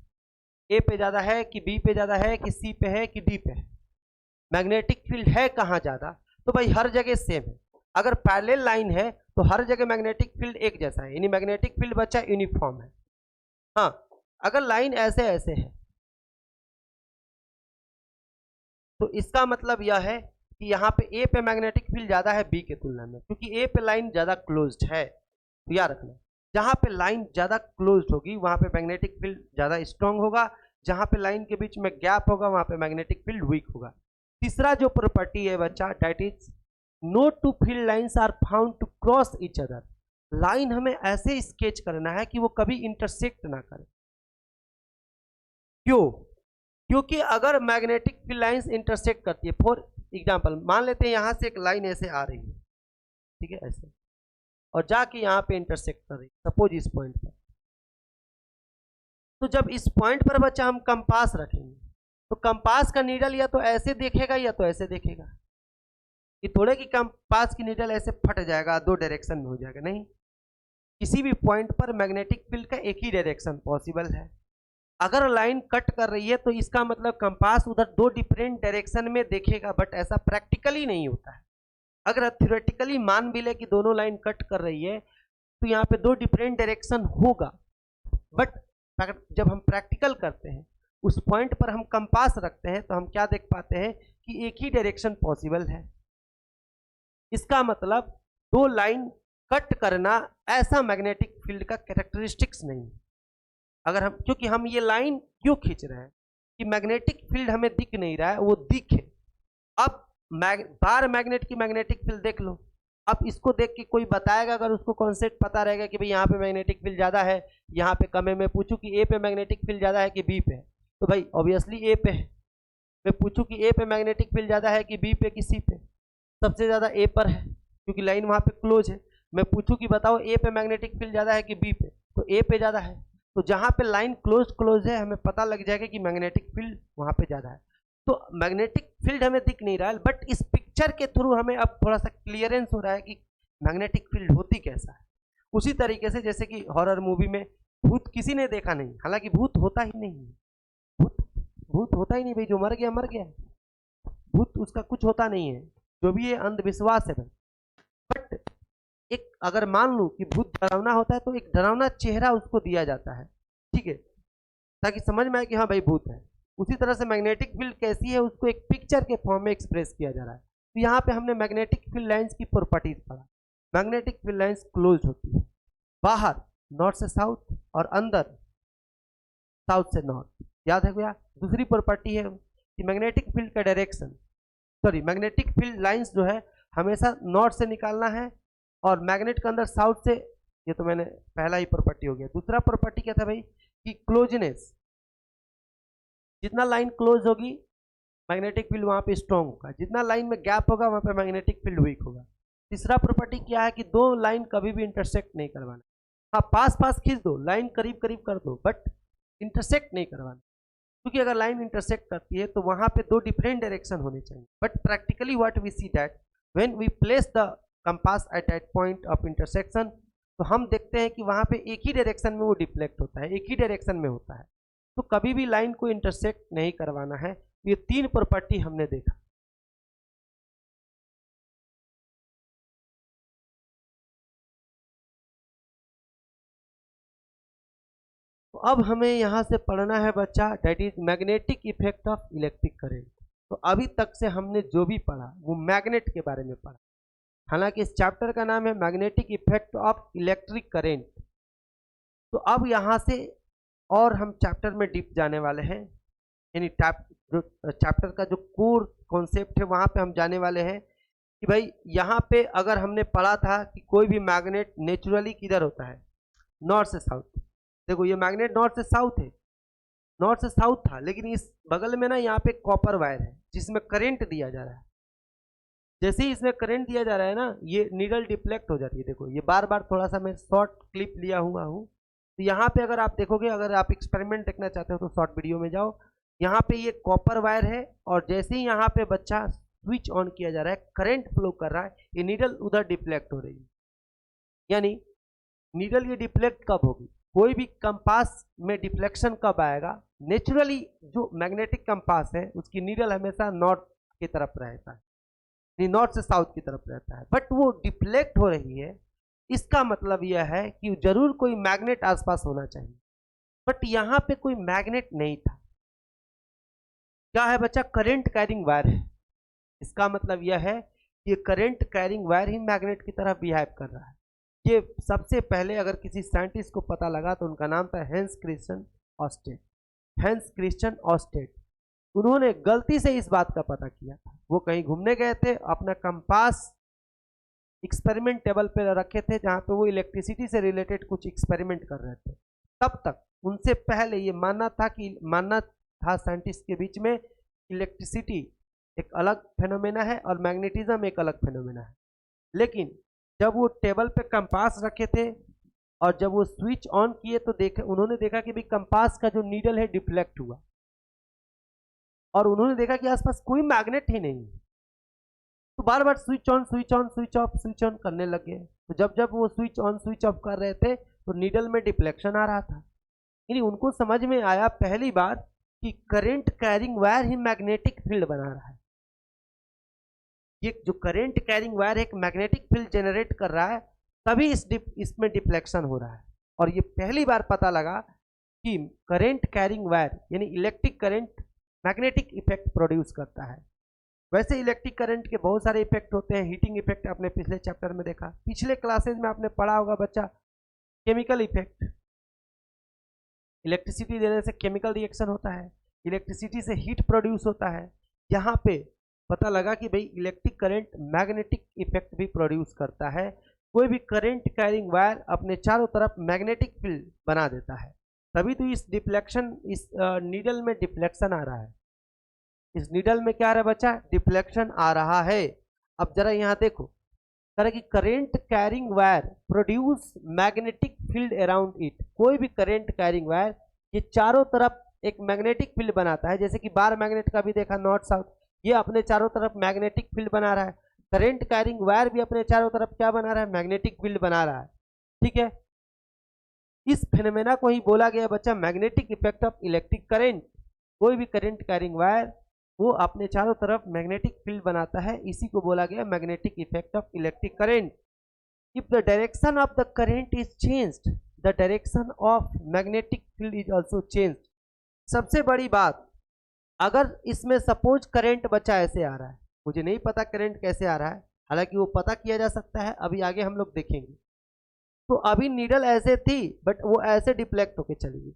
ए पे ज़्यादा है कि बी पे ज़्यादा है कि सी पे है कि डी पे है। मैग्नेटिक फील्ड है कहाँ ज़्यादा, तो भाई हर जगह सेम है। अगर पैरेलल लाइन है तो हर जगह मैग्नेटिक फील्ड एक जैसा है, यानी मैग्नेटिक फील्ड बच्चा यूनिफॉर्म है। हाँ, अगर लाइन ऐसे ऐसे है तो इसका मतलब यह है कि यहाँ पे ए पे मैग्नेटिक फील्ड ज़्यादा है बी के तुलना में, क्योंकि ए पे लाइन ज़्यादा क्लोज्ड है। तो याद रखना, जहाँ पे लाइन ज़्यादा क्लोज्ड होगी वहाँ पे मैग्नेटिक फील्ड ज़्यादा स्ट्रांग होगा, जहाँ पे लाइन के बीच में गैप होगा वहाँ पे मैग्नेटिक फील्ड वीक होगा। तीसरा जो प्रॉपर्टी है बच्चा, that is no two field lines are found to cross each other. Line हमें ऐसे स्केच करना है कि वो कभी इंटरसेक्ट ना करे। क्यों? क्योंकि अगर मैग्नेटिक फील्ड लाइंस इंटरसेक्ट करती है, फॉर एग्जांपल मान लेते हैं यहां से एक लाइन ऐसे आ रही है, ठीक है, ऐसे, और जाके यहां पे इंटरसेक्ट कर रही है सपोज इस पॉइंट पर, तो जब इस पॉइंट पर बच्चा हम कंपास रखेंगे तो कंपास का नीडल या तो ऐसे देखेगा या तो ऐसे देखेगा। ये थोड़े कि कंपास की नीडल ऐसे फट जाएगा, दो डायरेक्शन में हो जाएगा, नहीं, किसी भी पॉइंट पर मैग्नेटिक फील्ड का एक ही डायरेक्शन पॉसिबल है। अगर लाइन कट कर रही है तो इसका मतलब कंपास उधर दो डिफरेंट डायरेक्शन में देखेगा, बट ऐसा प्रैक्टिकली नहीं होता है। अगर थ्योरेटिकली मान भी ले कि दोनों लाइन कट कर रही है तो यहाँ पे दो डिफरेंट डायरेक्शन होगा, बट जब हम प्रैक्टिकल करते हैं उस पॉइंट पर हम कंपास रखते हैं तो हम क्या देख पाते हैं कि एक ही डायरेक्शन पॉसिबल है। इसका मतलब दो लाइन कट करना ऐसा मैग्नेटिक फील्ड का कैरेक्टरिस्टिक्स नहीं है। अगर हम, क्योंकि हम ये लाइन क्यों खींच रहे हैं कि मैग्नेटिक फील्ड हमें दिख नहीं रहा है, वो दिखे। अब बार मैग्नेट की मैग्नेटिक फील्ड देख लो, अब इसको देख के कोई बताएगा, अगर उसको कॉन्सेप्ट पता रहेगा कि भाई यहाँ पे मैग्नेटिक फील्ड ज़्यादा है, यहाँ पे कम है, मैं पूछूं कि ए पे मैग्नेटिक फील्ड ज़्यादा है कि बी पे है, तो भाई ऑब्वियसली ए पे है। मैं पूछूं कि ए पे मैग्नेटिक फील्ड ज़्यादा है कि बी पे कि सी पे, सबसे ज़्यादा ए पर है क्योंकि लाइन वहाँ पे क्लोज है। मैं पूछूं कि बताओ ए पे मैग्नेटिक फील्ड ज़्यादा है कि बी पे, तो ए पे ज़्यादा है। तो जहाँ पे लाइन क्लोज है हमें पता लग जाएगा कि मैग्नेटिक फील्ड वहाँ पे ज़्यादा है। तो मैग्नेटिक फील्ड हमें दिख नहीं रहा है, बट इस पिक्चर के थ्रू हमें अब थोड़ा सा क्लियरेंस हो रहा है कि मैग्नेटिक फील्ड होती कैसा है। उसी तरीके से जैसे कि हॉरर मूवी में भूत किसी ने देखा नहीं, हालांकि भूत होता ही नहीं, भूत होता ही नहीं भाई, जो मर गया मर गया, भूत उसका कुछ होता नहीं है, जो भी ये अंधविश्वास है भाई। बट एक अगर मान लूं कि भूत डरावना होता है तो एक डरावना चेहरा उसको दिया जाता है, ठीक है, ताकि समझ में आए कि हाँ भाई भूत है। उसी तरह से मैग्नेटिक फील्ड कैसी है उसको एक पिक्चर के फॉर्म में एक्सप्रेस किया जा रहा है। तो यहाँ पे हमने मैग्नेटिक फील्ड लाइंस की प्रॉपर्टीज पढ़ा। मैग्नेटिक फील्ड लाइंस क्लोज होती है, बाहर नॉर्थ से साउथ और अंदर साउथ से नॉर्थ, याद है भैया। दूसरी प्रॉपर्टी है कि मैग्नेटिक फील्ड का direction, sorry magnetic field lines जो है हमेशा नॉर्थ से निकालना है और मैग्नेट के अंदर साउथ से, ये तो मैंने पहला ही प्रॉपर्टी हो गया। दूसरा प्रॉपर्टी क्या था भाई कि क्लोजनेस, जितना लाइन क्लोज होगी मैग्नेटिक फील्ड वहाँ पे स्ट्रांग होगा, जितना लाइन में गैप होगा वहाँ पे मैग्नेटिक फील्ड वीक होगा। तीसरा प्रॉपर्टी क्या है कि दो लाइन कभी भी इंटरसेक्ट नहीं करवाना। हाँ, पास पास खींच दो, लाइन करीब करीब कर दो, बट इंटरसेक्ट नहीं करवाना, क्योंकि अगर लाइन इंटरसेक्ट करती है तो वहाँ पे दो डिफरेंट डायरेक्शन होने चाहिए। But practically what we see that when we place the compass at that point of intersection, तो हम देखते हैं कि वहाँ पे एक ही डायरेक्शन में वो डिफ्लेक्ट होता है, एक ही डायरेक्शन में होता है। तो कभी भी लाइन को इंटरसेक्ट नहीं करवाना है। ये तीन प्रॉपर्टी हमने देखा। तो अब हमें यहाँ से पढ़ना है बच्चा, that is magnetic effect of electric current. तो अभी तक से हमने जो भी पढ़ा वो मैग्नेट के बारे में पढ़ा, हालांकि इस चैप्टर का नाम है magnetic effect of electric current. तो अब यहाँ से और हम चैप्टर में डीप जाने वाले हैं, यानी जो चैप्टर का जो कोर कॉन्सेप्ट है वहाँ पे हम जाने वाले हैं कि भाई यहाँ पे अगर हमने पढ़ा था कि कोई भी मैग्नेट नेचुरली किधर होता है, नॉर्थ से साउथ। देखो ये मैग्नेट नॉर्थ से साउथ है, नॉर्थ से साउथ था, लेकिन इस बगल में ना यहाँ पे कॉपर वायर है जिसमें करंट दिया जा रहा है। जैसे ही इसमें करंट दिया जा रहा है ना, ये नीडल डिफ्लेक्ट हो जाती है। देखो ये बार बार थोड़ा सा मैं शॉर्ट क्लिप लिया हुआ हूँ, तो यहाँ पे अगर आप देखोगे, अगर आप एक्सपेरिमेंट देखना चाहते हो तो शॉर्ट वीडियो में जाओ। यहाँ पे ये कॉपर वायर है और जैसे ही यहाँ पे बच्चा स्विच ऑन किया जा रहा है, करंट फ्लो कर रहा है, ये नीडल उधर डिफ्लेक्ट हो रही है। यानी नीडल ये डिफ्लेक्ट कब होगी, कोई भी कंपास में डिफ्लेक्शन कब आएगा, नेचुरली जो मैग्नेटिक कंपास है उसकी नीडल हमेशा नॉर्थ की तरफ रहता है, नॉर्थ से साउथ की तरफ रहता है, बट वो डिफ्लेक्ट हो रही है। इसका मतलब यह है कि जरूर कोई मैग्नेट आसपास होना चाहिए, बट यहाँ पे कोई मैग्नेट नहीं था। क्या है बच्चा? करंट कैरिंग वायर है। इसका मतलब यह है कि करंट कैरिंग वायर ही मैग्नेट की तरह बिहेव कर रहा है। ये सबसे पहले अगर किसी साइंटिस्ट को पता लगा तो उनका नाम था hence Christian Oersted. Hence Christian Oersted, उन्होंने गलती से इस बात का पता किया था। वो कहीं घूमने गए थे, अपना कंपास एक्सपेरिमेंट टेबल पे रखे थे जहाँ पे वो इलेक्ट्रिसिटी से रिलेटेड कुछ एक्सपेरिमेंट कर रहे थे। तब तक उनसे पहले ये मानना था साइंटिस्ट के बीच में, इलेक्ट्रिसिटी एक अलग फेनोमेना है और मैग्नेटिज्म एक अलग फेनोमेना है। लेकिन जब वो टेबल पे कंपास रखे थे और जब वो स्विच ऑन किए तो उन्होंने देखा कि भाई कंपास का जो नीडल है डिफ्लेक्ट हुआ, और उन्होंने देखा कि आसपास कोई मैग्नेट ही नहीं है। तो बार बार switch on switch on switch off switch on करने लगे। तो जब जब वो स्विच ऑन स्विच ऑफ कर रहे थे तो नीडल में डिफ्लेक्शन आ रहा था। यानी उनको समझ में आया पहली बार कि करंट कैरिंग वायर ही मैग्नेटिक फील्ड बना रहा है। ये जो करंट कैरिंग वायर एक मैग्नेटिक फील्ड जनरेट कर रहा है, तभी इसमें डिफ्लेक्शन हो रहा है। और ये पहली बार पता लगा कि करंट कैरिंग वायर यानी electric current magnetic effect produce करता है। वैसे इलेक्ट्रिक करंट के बहुत सारे इफेक्ट होते हैं। हीटिंग इफेक्ट आपने पिछले चैप्टर में देखा, पिछले क्लासेज में आपने पढ़ा होगा बच्चा, केमिकल इफेक्ट। इलेक्ट्रिसिटी देने से केमिकल रिएक्शन होता है, इलेक्ट्रिसिटी से हीट प्रोड्यूस होता है। यहाँ पे पता लगा कि भाई इलेक्ट्रिक करंट मैग्नेटिक इफेक्ट भी प्रोड्यूस करता है। कोई भी करंट कैरिंग वायर अपने चारों तरफ मैग्नेटिक फील्ड बना देता है, तभी तो इस नीडल में डिफ्लेक्शन आ रहा है। इस नीडल में क्या आ रहा है बच्चा? डिफ्लेक्शन आ रहा है। अब जरा यहाँ देखो, कह कि current carrying wire produce magnetic field around it. कोई भी करंट कैरिंग वायर ये चारों तरफ एक मैग्नेटिक फील्ड बनाता है। जैसे कि बार मैग्नेट का भी देखा, नॉर्थ साउथ, ये अपने चारों तरफ मैग्नेटिक फील्ड बना रहा है। करंट कैरिंग वायर भी अपने चारों तरफ क्या बना रहा है? मैग्नेटिक फील्ड बना रहा है। ठीक है, इस फेनोमेना को ही बोला गया बच्चा magnetic effect of electric current. कोई भी करंट कैरिंग वायर वो अपने चारों तरफ मैग्नेटिक फील्ड बनाता है, इसी को बोला गया magnetic effect of electric current. If the direction of the current is changed, the direction of magnetic field is also changed. सबसे बड़ी बात, अगर इसमें सपोज करंट बच्चा ऐसे आ रहा है, मुझे नहीं पता करंट कैसे आ रहा है, हालांकि वो पता किया जा सकता है, अभी आगे हम लोग देखेंगे। तो अभी नीडल ऐसे थी बट वो ऐसे डिफ्लेक्ट होके चली गई।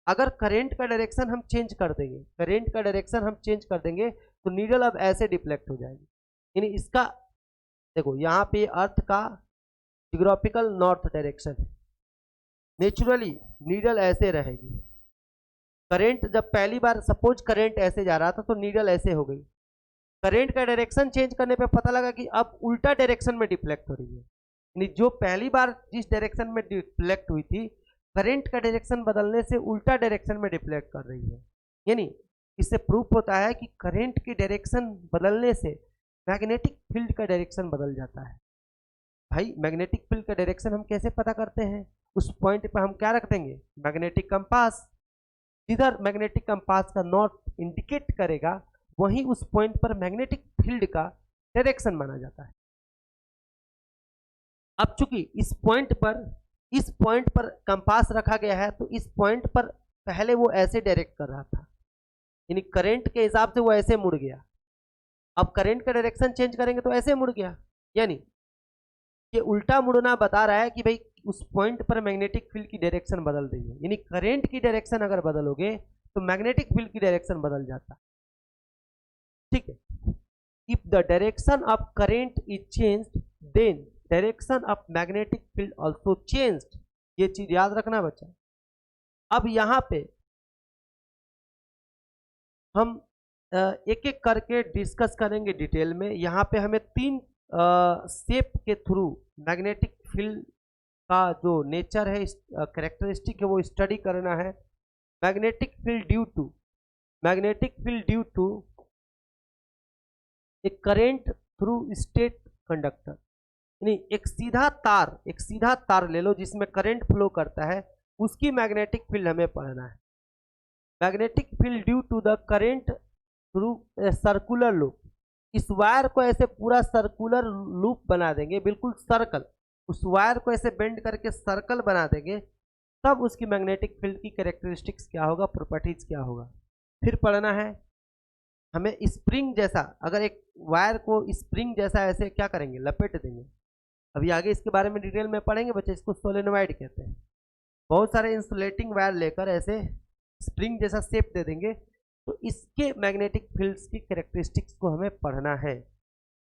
अगर करंट का डायरेक्शन हम चेंज कर देंगे, करंट का डायरेक्शन हम चेंज कर देंगे तो नीडल अब ऐसे डिफ्लेक्ट हो जाएगी। यानी इसका देखो, यहाँ पे अर्थ का जियोग्राफिकल नॉर्थ डायरेक्शन है, नेचुरली नीडल ऐसे रहेगी। करंट जब पहली बार सपोज करंट ऐसे जा रहा था तो नीडल ऐसे हो गई। करंट का डायरेक्शन चेंज करने पे पता लगा कि अब उल्टा डायरेक्शन में डिफ्लेक्ट हो रही है। यानी जो पहली बार जिस डायरेक्शन में डिफ्लेक्ट हुई थी, करंट का डायरेक्शन बदलने से उल्टा डायरेक्शन में डिफ्लेक्ट कर रही है। यानी इससे प्रूफ होता है कि करंट की डायरेक्शन बदलने से मैग्नेटिक फील्ड का डायरेक्शन बदल जाता है। भाई मैग्नेटिक फील्ड का डायरेक्शन हम कैसे पता करते हैं? उस पॉइंट पर हम क्या रख देंगे? Magnetic compass. जिधर मैग्नेटिक कंपास का नॉर्थ इंडिकेट करेगा वहीं उस पॉइंट पर मैग्नेटिक फील्ड का डायरेक्शन माना जाता है। अब चूंकि इस पॉइंट पर कंपास रखा गया है तो इस पॉइंट पर पहले वो ऐसे डायरेक्ट कर रहा था, यानी करंट के हिसाब से वो ऐसे मुड़ गया। अब करंट का डायरेक्शन चेंज करेंगे तो ऐसे मुड़ गया, यानी ये उल्टा मुड़ना बता रहा है कि भाई उस पॉइंट पर मैग्नेटिक फील्ड की डायरेक्शन बदल रही है। यानी करंट की डायरेक्शन अगर बदलोगे तो मैग्नेटिक फील्ड की डायरेक्शन बदल जाता। ठीक है, if the direction of current is changed then direction of magnetic field also changed. ये चीज याद रखना बच्चा। अब यहां पे हम एक एक करके डिस्कस करेंगे डिटेल में। यहाँ पे हमें 3 शेप के थ्रू मैग्नेटिक फील्ड का जो नेचर है, कैरेक्टरिस्टिक है, वो स्टडी करना है। Magnetic field due to a current through straight conductor. यानी एक सीधा तार ले लो जिसमें करंट फ्लो करता है, उसकी मैग्नेटिक फील्ड हमें पढ़ना है। Magnetic field due to the current through circular loop. इस वायर को ऐसे पूरा सर्कुलर लूप बना देंगे, बिल्कुल सर्कल, उस वायर को ऐसे बेंड करके सर्कल बना देंगे, तब उसकी मैग्नेटिक फील्ड की कैरेक्टरिस्टिक्स क्या होगा, प्रॉपर्टीज क्या होगा। फिर पढ़ना है हमें स्प्रिंग जैसा, अगर एक वायर को स्प्रिंग जैसा ऐसे क्या करेंगे, लपेट देंगे। अभी आगे इसके बारे में डिटेल में पढ़ेंगे बच्चे, इसको सोलेनोइड कहते हैं। बहुत सारे इंसुलेटिंग वायर लेकर ऐसे स्प्रिंग जैसा शेप दे देंगे, तो इसके मैग्नेटिक फील्ड्स की कैरेक्टरिस्टिक्स को हमें पढ़ना है।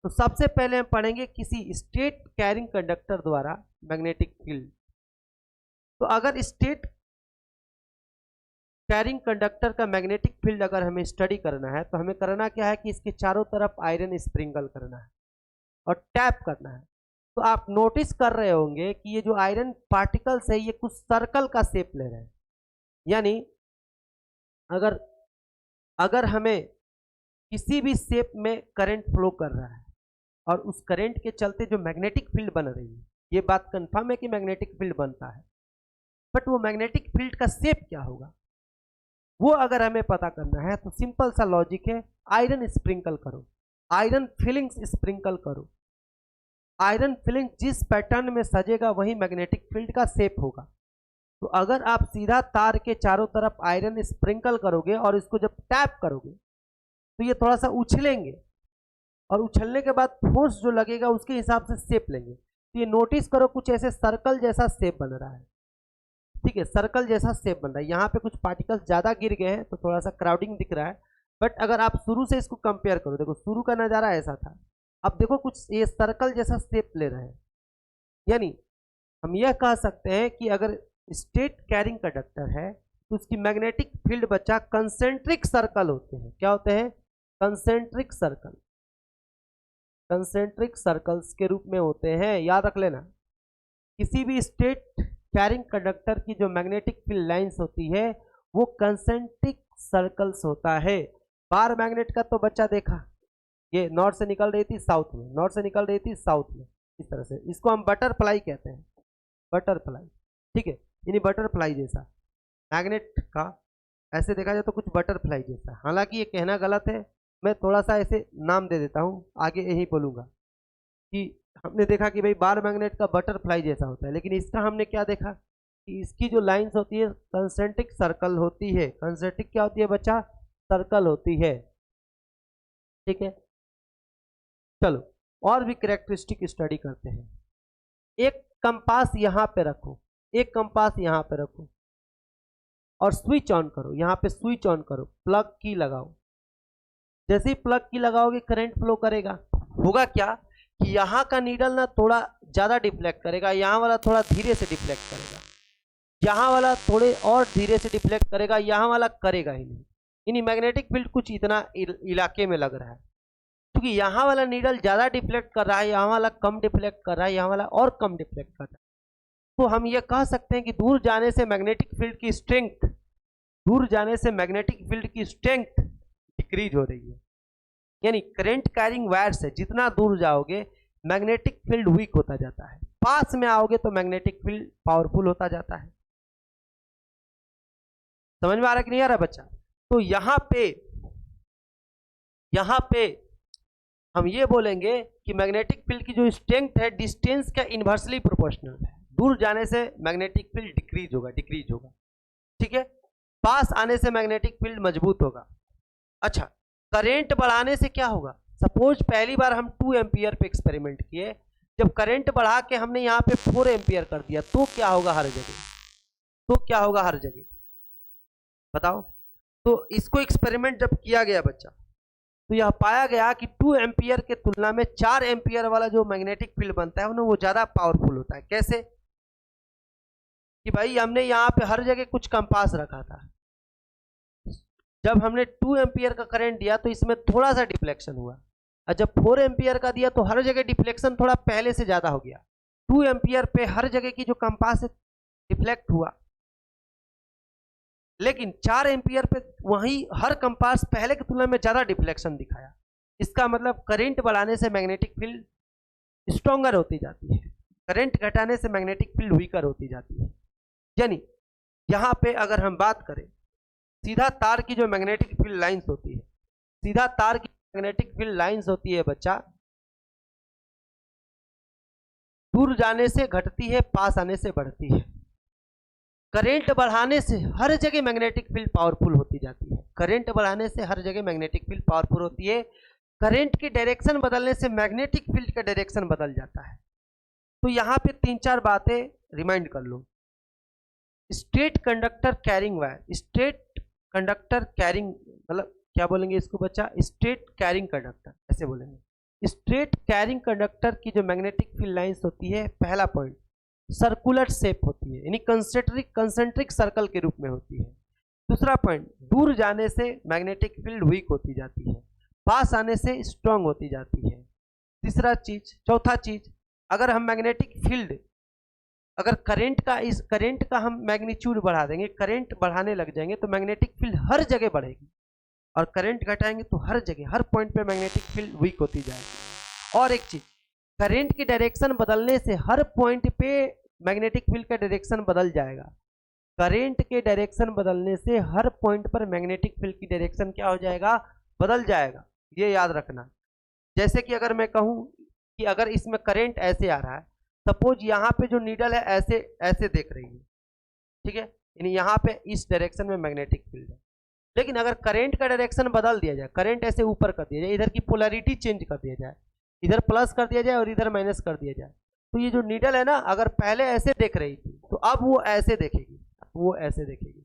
तो सबसे पहले हम पढ़ेंगे किसी स्टेट कैरिंग कंडक्टर द्वारा मैग्नेटिक फील्ड। तो अगर स्टेट कैरिंग कंडक्टर का मैग्नेटिक फील्ड अगर हमें स्टडी करना है, तो हमें करना क्या है कि इसके चारों तरफ आयरन स्प्रिंकल करना है और टैप करना है। तो आप नोटिस कर रहे होंगे कि ये जो आयरन पार्टिकल्स है ये कुछ सर्कल का शेप ले रहे हैं। यानी अगर हमें किसी भी शेप में करंट फ्लो कर रहा है और उस करंट के चलते जो मैग्नेटिक फील्ड बन रही है, ये बात कंफर्म है कि मैग्नेटिक फील्ड बनता है, बट वो मैग्नेटिक फील्ड का शेप क्या होगा वो अगर हमें पता करना है, तो सिंपल सा लॉजिक है, आयरन स्प्रिंकल करो, आयरन फिलिंग्स स्प्रिंकल करो। आयरन फिलिंग जिस पैटर्न में सजेगा वही मैग्नेटिक फील्ड का शेप होगा। तो अगर आप सीधा तार के चारों तरफ आयरन स्प्रिंकल करोगे और इसको जब टैप करोगे तो ये थोड़ा सा उछलेंगे, और उछलने के बाद फोर्स जो लगेगा उसके हिसाब से शेप लेंगे। तो ये नोटिस करो कुछ ऐसे सर्कल जैसा शेप बन रहा है, ठीक है, सर्कल जैसा शेप बन रहा है। यहाँ पे कुछ पार्टिकल्स ज़्यादा गिर गए हैं तो थोड़ा सा क्राउडिंग दिख रहा है, बट अगर आप शुरू से इसको कंपेयर करो, देखो शुरू का नज़ारा ऐसा था, अब देखो कुछ ये सर्कल जैसा शेप ले रहे हैं। यानी हम यह कह सकते हैं कि अगर स्टेट कैरिंग कंडक्टर है तो उसकी मैग्नेटिक फील्ड बच्चा कंसेंट्रिक सर्कल होते हैं। क्या होते हैं? कंसेंट्रिक सर्कल, कंसेंट्रिक सर्कल्स के रूप में होते हैं, याद रख लेना। किसी भी स्टेट कैरिंग कंडक्टर की जो मैग्नेटिक फील्ड लाइंस होती है वो कंसेंट्रिक सर्कल्स होता है। बार मैग्नेट का तो बच्चा देखा, ये नॉर्थ से निकल रही थी साउथ में, नॉर्थ से निकल रही थी साउथ में, इस तरह से, इसको हम बटरफ्लाई कहते हैं, बटरफ्लाई, ठीक है, यानी बटरफ्लाई जैसा मैग्नेट का, ऐसे देखा जाए तो कुछ बटरफ्लाई जैसा। हालांकि ये कहना गलत है, मैं थोड़ा सा ऐसे नाम दे देता हूँ, आगे यही बोलूँगा कि हमने देखा कि भाई बार मैग्नेट का बटरफ्लाई जैसा होता है, लेकिन इसका हमने क्या देखा कि इसकी जो लाइंस होती है कंसेंट्रिक सर्कल होती है। कंसेंट्रिक क्या होती है बच्चा? सर्कल होती है, ठीक है। चलो और भी कैरेक्टरिस्टिक स्टडी करते हैं। एक कंपास यहाँ पे रखो, एक कंपास यहाँ पे रखो और स्विच ऑन करो, यहाँ पे स्विच ऑन करो, प्लग की लगाओ। जैसे ही प्लग की लगाओगे करंट फ्लो करेगा। होगा क्या कि यहाँ का नीडल ना थोड़ा ज़्यादा डिफ्लेक्ट करेगा, यहाँ वाला थोड़ा धीरे से डिफ्लेक्ट करेगा, यहाँ वाला थोड़े और धीरे से डिफ्लेक्ट करेगा, यहाँ वाला करेगा ही नहीं। यानी मैग्नेटिक फील्ड कुछ इतना इलाके में लग रहा है, क्योंकि यहाँ वाला नीडल ज़्यादा डिफ्लेक्ट कर रहा है, यहाँ वाला कम डिफ्लेक्ट कर रहा है, यहाँ वाला और कम डिफ्लेक्ट कर रहा है। तो हम ये कह सकते हैं कि दूर जाने से मैग्नेटिक फील्ड की स्ट्रेंथ, दूर जाने से मैग्नेटिक फील्ड की स्ट्रेंथ डिक्रीज हो रही है। यानी करंट कैरिंग वायर से जितना दूर जाओगे मैग्नेटिक फील्ड वीक होता जाता है, पास में आओगे तो मैग्नेटिक फील्ड पावरफुल होता जाता है। समझ में आ रहा कि नहीं आ रहा बच्चा? तो यहाँ पे हम ये बोलेंगे कि मैग्नेटिक फील्ड की जो स्ट्रेंथ है डिस्टेंस का इन्वर्सली प्रोपोर्शनल है। दूर जाने से मैग्नेटिक फील्ड डिक्रीज होगा, ठीक है। पास आने से मैग्नेटिक फील्ड मजबूत होगा। अच्छा, करंट बढ़ाने से क्या होगा? सपोज पहली बार हम 2 एम्पियर पे एक्सपेरिमेंट किए, जब करंट बढ़ा के हमने यहाँ पे 4 एम्पियर कर दिया तो क्या होगा हर जगह? तो क्या होगा हर जगह बताओ? तो इसको एक्सपेरिमेंट जब किया गया बच्चा, तो यह पाया गया कि 2 एम्पियर के तुलना में 4 एम्पियर वाला जो मैग्नेटिक फील्ड बनता है वो ज़्यादा पावरफुल होता है। कैसे? कि भाई हमने यहाँ पे हर जगह कुछ कंपास रखा था, जब हमने 2 एम्पियर का करंट दिया तो इसमें थोड़ा सा डिफ्लेक्शन हुआ, और जब 4 एम्पियर का दिया तो हर जगह डिफ्लेक्शन थोड़ा पहले से ज़्यादा हो गया। 2 एम्पियर पे हर जगह की जो कंपास है डिफ्लेक्ट हुआ, लेकिन 4 एम्पियर पे वहीं हर कंपास पहले की तुलना में ज़्यादा डिफ्लेक्शन दिखाया। इसका मतलब करंट बढ़ाने से मैग्नेटिक फील्ड स्ट्रॉन्गर होती जाती है, करंट घटाने से मैग्नेटिक फील्ड वीकर होती जाती है। यानी यहाँ पे अगर हम बात करें सीधा तार की जो मैग्नेटिक फील्ड लाइंस होती है, सीधा तार की मैग्नेटिक फील्ड लाइंस होती है बच्चा, दूर जाने से घटती है, पास आने से बढ़ती है। करंट बढ़ाने से हर जगह मैग्नेटिक फील्ड पावरफुल होती जाती है। करंट बढ़ाने से हर जगह मैग्नेटिक फील्ड पावरफुल होती है। करंट की डायरेक्शन बदलने से मैग्नेटिक फील्ड का डायरेक्शन बदल जाता है। तो यहाँ पे 3-4 बातें रिमाइंड कर लो। Straight conductor carrying wire, straight conductor carrying मतलब क्या बोलेंगे इसको बच्चा, स्ट्रेट कैरिंग कंडक्टर ऐसे बोलेंगे। स्ट्रेट कैरिंग कंडक्टर की जो मैग्नेटिक फील्ड लाइंस होती है, पहला पॉइंट सर्कुलर शेप होती है, यानी कंसेंट्रिक सर्कल के रूप में होती है। दूसरा पॉइंट, दूर जाने से मैग्नेटिक फील्ड वीक होती जाती है, पास आने से स्ट्रांग होती जाती है। चौथा चीज, अगर हम मैग्नेटिक फील्ड, अगर करंट का हम मैग्नीट्यूड बढ़ा देंगे, करंट बढ़ाने लग जाएंगे तो मैग्नेटिक फील्ड हर जगह बढ़ेगी, और करंट घटाएंगे तो हर जगह हर पॉइंट पे मैग्नेटिक फील्ड वीक होती जाएगी। और एक चीज, करंट की डायरेक्शन बदलने से हर पॉइंट पे मैग्नेटिक फील्ड का डायरेक्शन बदल जाएगा। करंट के डायरेक्शन बदलने से हर पॉइंट पर मैग्नेटिक फील्ड की डायरेक्शन क्या हो जाएगा, बदल जाएगा। ये याद रखना। जैसे कि अगर मैं कहूं कि अगर इसमें करंट ऐसे आ रहा है, सपोज यहाँ पे जो नीडल है ऐसे ऐसे देख रही है, ठीक है, यानी यहाँ पे इस डायरेक्शन में मैग्नेटिक फील्ड है। लेकिन अगर करंट का डायरेक्शन बदल दिया जाए, करंट ऐसे ऊपर कर दिया जाए, इधर की पोलैरिटी चेंज कर दिया जाए, इधर प्लस कर दिया जाए और इधर माइनस कर दिया जाए, तो ये जो नीडल है ना, अगर पहले ऐसे देख रही थी तो अब वो ऐसे देखेगी, वो ऐसे देखेगी,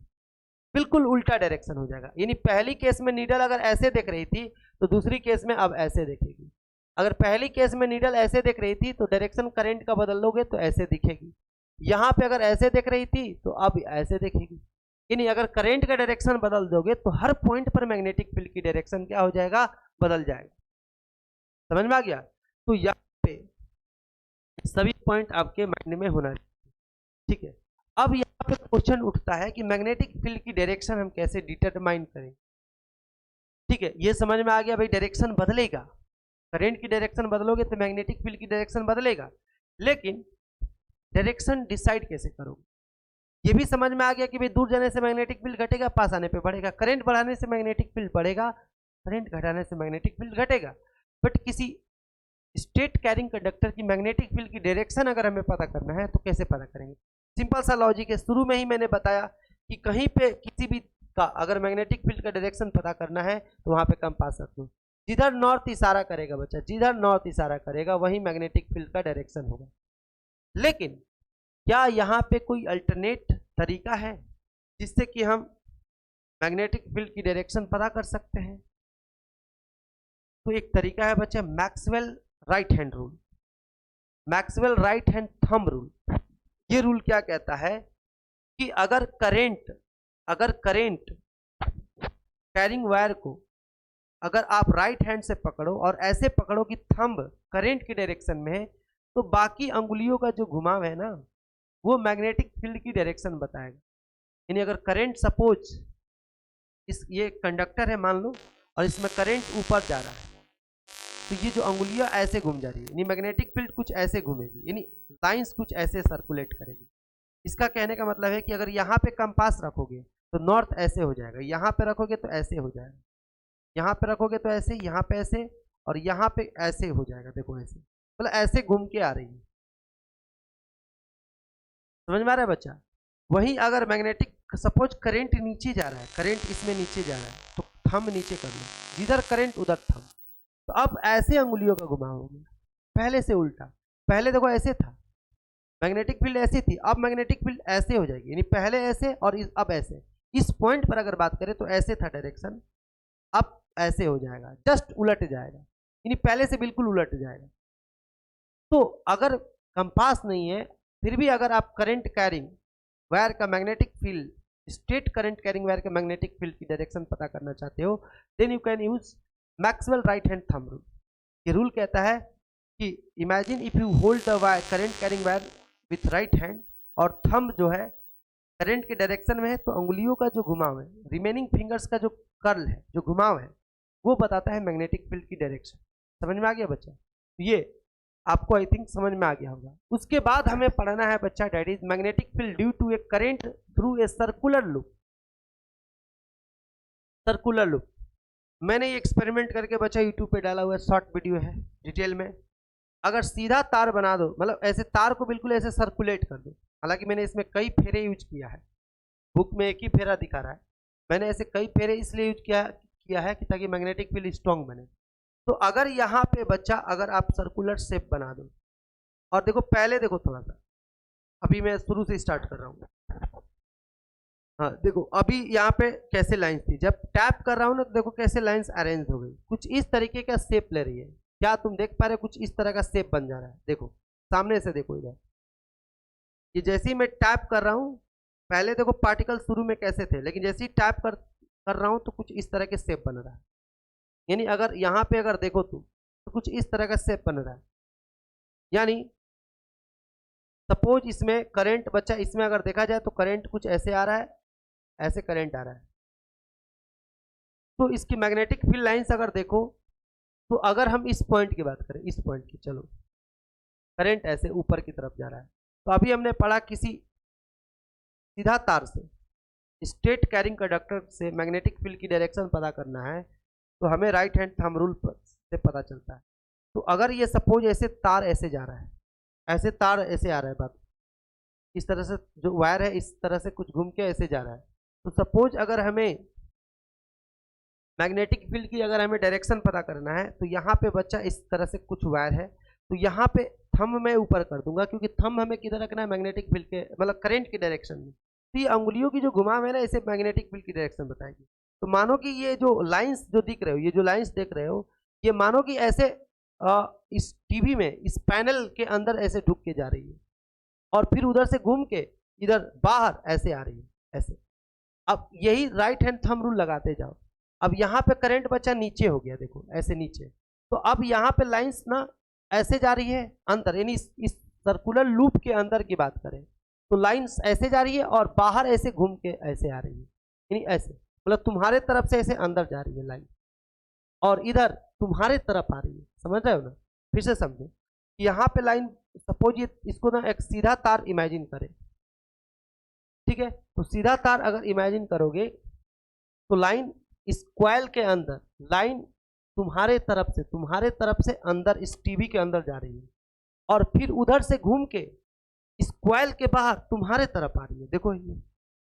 बिल्कुल उल्टा डायरेक्शन हो जाएगा। यानी पहली केस में नीडल अगर ऐसे देख रही थी तो दूसरी केस में अब ऐसे देखेगी। अगर पहली केस में नीडल ऐसे देख रही थी तो डायरेक्शन करंट का बदल लोगे तो ऐसे दिखेगी। यहाँ पे अगर ऐसे देख रही थी तो अब ऐसे देखेगी। यानी अगर करंट का डायरेक्शन बदल दोगे तो हर पॉइंट पर मैग्नेटिक फील्ड की डायरेक्शन क्या हो जाएगा, बदल जाएगा। समझ में आ गया? तो यहाँ पे सभी पॉइंट आपके माइंड में होना चाहिए, ठीक है। अब यहाँ पे क्वेश्चन उठता है कि मैग्नेटिक फील्ड की डायरेक्शन हम कैसे डिटरमाइन करें, ठीक है। ये समझ में आ गया भाई, डायरेक्शन बदलेगा, करंट की डायरेक्शन बदलोगे तो मैग्नेटिक फील्ड की डायरेक्शन बदलेगा, लेकिन डायरेक्शन डिसाइड कैसे करोगे, ये भी समझ में आ गया कि भाई दूर जाने से मैग्नेटिक फील्ड घटेगा, पास आने पे बढ़ेगा, करंट बढ़ाने से मैग्नेटिक फील्ड बढ़ेगा, करंट घटाने से मैग्नेटिक फील्ड घटेगा। बट किसी स्ट्रेट कैरिंग कंडक्टर की मैग्नेटिक फील्ड की डायरेक्शन अगर हमें पता करना है तो कैसे पता करेंगे? सिंपल सा लॉजिक है, शुरू में ही मैंने बताया कि कहीं पे किसी भी का अगर मैग्नेटिक फील्ड का डायरेक्शन पता करना है तो वहां पे कंपास रख दो, जिधर नॉर्थ इशारा करेगा बच्चा, जिधर नॉर्थ इशारा करेगा वही मैग्नेटिक फील्ड का डायरेक्शन होगा। लेकिन क्या यहाँ पे कोई अल्टरनेट तरीका है जिससे कि हम मैग्नेटिक फील्ड की डायरेक्शन पता कर सकते हैं? तो एक तरीका है बच्चा, Maxwell right hand rule, Maxwell right hand thumb rule. ये रूल क्या कहता है कि अगर करंट कैरिंग वायर को अगर आप राइट हैंड से पकड़ो और ऐसे पकड़ो कि थंब करंट की डायरेक्शन में है, तो बाकी अंगुलियों का जो घुमाव है ना, वो मैग्नेटिक फील्ड की डायरेक्शन बताएगा। यानी अगर करंट सपोज ये कंडक्टर है मान लो, और इसमें करंट ऊपर जा रहा है, तो ये जो अंगुलियां ऐसे घूम जा रही है, यानी मैग्नेटिक फील्ड कुछ ऐसे घूमेगी, यानी लाइंस कुछ ऐसे सर्कुलेट करेगी। इसका कहने का मतलब है कि अगर यहाँ पे कंपास रखोगे तो नॉर्थ ऐसे हो जाएगा, यहाँ पे रखोगे तो ऐसे हो जाएगा, यहाँ पे रखोगे तो ऐसे, यहाँ पे ऐसे, और यहाँ पे ऐसे हो जाएगा। देखो ऐसे, मतलब ऐसे घूम के आ रही है। समझ में आ रहा है बच्चा? वहीं अगर मैग्नेटिक सपोज करंट नीचे जा रहा है, करंट इसमें नीचे जा रहा है, तो थंब नीचे कर लो, जिधर करंट उधर थंब। तो अब ऐसे अंगुलियों का घुमाव हो गया, पहले से उल्टा। पहले देखो ऐसे था, मैग्नेटिक फील्ड ऐसी थी, अब मैग्नेटिक फील्ड ऐसे हो जाएगी, यानी पहले ऐसे और अब ऐसे। इस पॉइंट पर अगर बात करें तो ऐसे था डायरेक्शन, अब ऐसे हो जाएगा, जस्ट उलट जाएगा, यानी पहले से बिल्कुल उलट जाएगा। तो अगर कंपास नहीं है, फिर भी अगर आप करंट कैरिंग वायर का magnetic field, straight current carrying wire का मैग्नेटिक फील्ड की डायरेक्शन पता करना चाहते हो, then you can use Maxwell right hand thumb rule. ये रूल कहता है कि imagine if you hold the wire, current carrying wire with right hand, और थंब जो है करंट के डायरेक्शन में है, तो अंगुलियों का जो घुमाव है, रिमेनिंग फिंगर्स का जो कर्ल है, जो घुमाव है, वो बताता है मैग्नेटिक फील्ड की डायरेक्शन। समझ में आ गया बच्चा? ये आपको आई थिंक समझ में आ गया होगा। उसके बाद हमें पढ़ना है बच्चा, that is magnetic field due to a current through a circular loop. Circular loop. मैंने ये एक्सपेरिमेंट करके बच्चा यूट्यूब पे डाला हुआ है, शॉर्ट वीडियो है डिटेल में। अगर सीधा तार बना दो, मतलब ऐसे तार को बिल्कुल ऐसे सर्कुलेट कर दो, हालांकि मैंने इसमें कई फेरे यूज किया है, बुक में एक ही फेरा दिखा रहा है, मैंने ऐसे कई फेरे इसलिए यूज किया है कि ताकि मैग्नेटिक फील्ड स्ट्रॉन्ग बने। तो अगर यहाँ पे बच्चा अगर आप सर्कुलर शेप बना दो, और देखो पहले देखो थोड़ा सा, अभी मैं शुरू से स्टार्ट कर रहा हूँ। हाँ देखो अभी यहाँ पे कैसे लाइंस थी, जब टैप कर रहा हूँ ना तो देखो कैसे लाइंस अरेंज हो गई, कुछ इस तरीके का शेप ले रही है। क्या तुम देख पा रहे हो? कुछ इस तरह का शेप बन जा रहा है। देखो सामने से देखो इधर, ये जैसे ही मैं टैप कर रहा हूँ, पहले देखो पार्टिकल शुरू में कैसे थे, लेकिन जैसे ही टैप कर रहा हूँ तो कुछ इस तरह के शेप बन रहा है। यानी अगर यहाँ पे अगर देखो तुम तो कुछ इस तरह का शेप बन रहा है। यानी सपोज इसमें करंट बच्चा, इसमें अगर देखा जाए तो करंट कुछ ऐसे आ रहा है, ऐसे करंट आ रहा है। तो इसकी मैग्नेटिक फील्ड लाइंस अगर देखो तो अगर हम इस पॉइंट की बात करें, इस पॉइंट की, चलो करंट ऐसे ऊपर की तरफ जा रहा है, तो अभी हमने पढ़ा किसी सीधा तार से स्ट्रेट कैरिंग कंडक्टर से मैग्नेटिक फील्ड की डायरेक्शन पता करना है, तो हमें राइट हैंड थंब रूल से पता चलता है। तो अगर ये सपोज ऐसे तार ऐसे जा रहा है, ऐसे तार ऐसे आ रहा है, बात इस तरह से जो वायर है इस तरह से कुछ घूम के ऐसे जा रहा है, तो सपोज अगर हमें मैग्नेटिक फील्ड की अगर हमें डायरेक्शन पता करना है, तो यहाँ पे बच्चा इस तरह से कुछ वायर है, तो यहाँ पे थंब मैं ऊपर कर दूंगा, क्योंकि थंब हमें किधर रखना है? मैग्नेटिक फील्ड के, मतलब करंट की डायरेक्शन में। तो ये अंगुलियों की जो घुमाव है ना, इसे मैग्नेटिक फील्ड की डायरेक्शन बताएगी। तो मानो कि ये जो लाइंस जो दिख रहे हो, ये जो लाइंस देख रहे हो, ये मानो कि ऐसे इस टीवी में इस पैनल के अंदर ऐसे ढुक के जा रही है, और फिर उधर से घूम के इधर बाहर ऐसे आ रही है, ऐसे। अब यही राइट हैंड थंब रूल लगाते जाओ। अब यहाँ पे करंट बच्चा नीचे हो गया, देखो ऐसे नीचे, तो अब यहाँ पे लाइंस ना ऐसे जा रही है अंदर, यानी इस सर्कुलर लूप के अंदर की बात करें तो लाइंस ऐसे जा रही है और बाहर ऐसे घूम के ऐसे आ रही है, यानी ऐसे, मतलब तुम्हारे तरफ से ऐसे अंदर जा रही है लाइन, और इधर तुम्हारे तरफ आ रही है। समझ रहे हो ना? फिर से समझो, यहाँ पे लाइन, सपोज ये इसको ना एक सीधा तार इमेजिन करें, ठीक है? तो सीधा तार अगर इमेजिन करोगे तो लाइन इस कॉइल के अंदर, लाइन तुम्हारे तरफ से अंदर इस टीवी के अंदर जा रही है, और फिर उधर से घूम के इस कॉइल के बाहर तुम्हारे तरफ आ रही है। देखो ये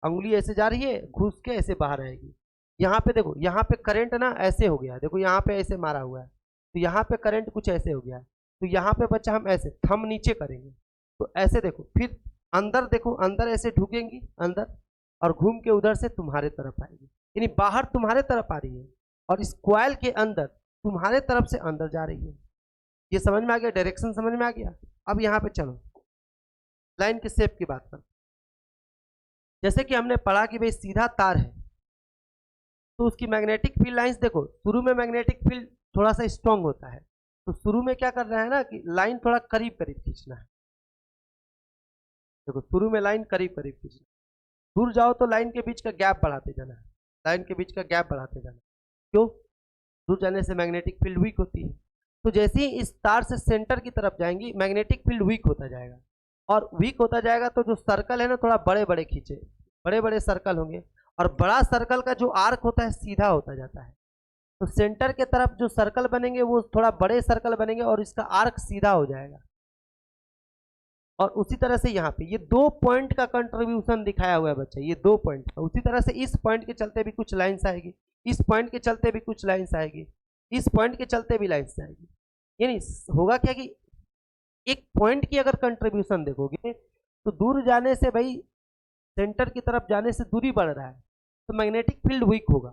अंगुली ऐसे जा रही है, घुस के ऐसे बाहर आएगी। यहाँ पे देखो, यहाँ पे करंट ना ऐसे हो गया है, देखो यहाँ पे ऐसे मारा हुआ है, तो यहाँ पे करंट कुछ ऐसे हो गया है, तो यहाँ पे बच्चा हम ऐसे थंब नीचे करेंगे, तो ऐसे देखो, फिर अंदर देखो, अंदर ऐसे ढुकेंगी अंदर, और घूम के उधर से तुम्हारे तरफ आएगी, यानी बाहर तुम्हारे तरफ आ रही है, और इस कॉइल के अंदर तुम्हारे तरफ से अंदर जा रही है। ये समझ में आ गया? डायरेक्शन समझ में आ गया? अब यहाँ पे चलो लाइन के शेप की बात कर। जैसे कि हमने पढ़ा कि भाई सीधा तार है, तो उसकी मैग्नेटिक फील्ड लाइंस देखो, शुरू में मैग्नेटिक फील्ड थोड़ा सा स्ट्रॉन्ग होता है, तो शुरू में क्या करना है ना कि लाइन थोड़ा करीब करीब खींचना है। देखो शुरू में लाइन करीब करीब खींचना, दूर जाओ तो लाइन के बीच का गैप बढ़ाते जाना है, लाइन के बीच का गैप बढ़ाते जाना। क्यों? दूर जाने से मैग्नेटिक फील्ड वीक होती है। तो जैसे ही इस तार से सेंटर की तरफ जाएंगी, मैग्नेटिक फील्ड वीक होता जाएगा, और वीक होता जाएगा तो जो सर्कल है ना, थोड़ा बड़े बड़े खींचे, बड़े बड़े सर्कल होंगे, और बड़ा सर्कल का जो आर्क होता है सीधा होता जाता है। तो सेंटर के तरफ जो सर्कल बनेंगे वो थोड़ा बड़े सर्कल बनेंगे, और इसका आर्क सीधा हो जाएगा। और उसी तरह से यहाँ पे ये 2 पॉइंट का कंट्रीब्यूशन दिखाया हुआ है बच्चा, ये 2 पॉइंट का। उसी तरह से इस पॉइंट के चलते भी कुछ लाइंस आएगी, इस पॉइंट के चलते भी कुछ लाइंस आएगी, इस पॉइंट के चलते भी लाइंस आएगी। यानी होगा क्या कि एक पॉइंट की अगर कंट्रीब्यूशन देखोगे तो दूर जाने से, भाई सेंटर की तरफ जाने से दूरी बढ़ रहा है, तो मैग्नेटिक फील्ड वीक होगा।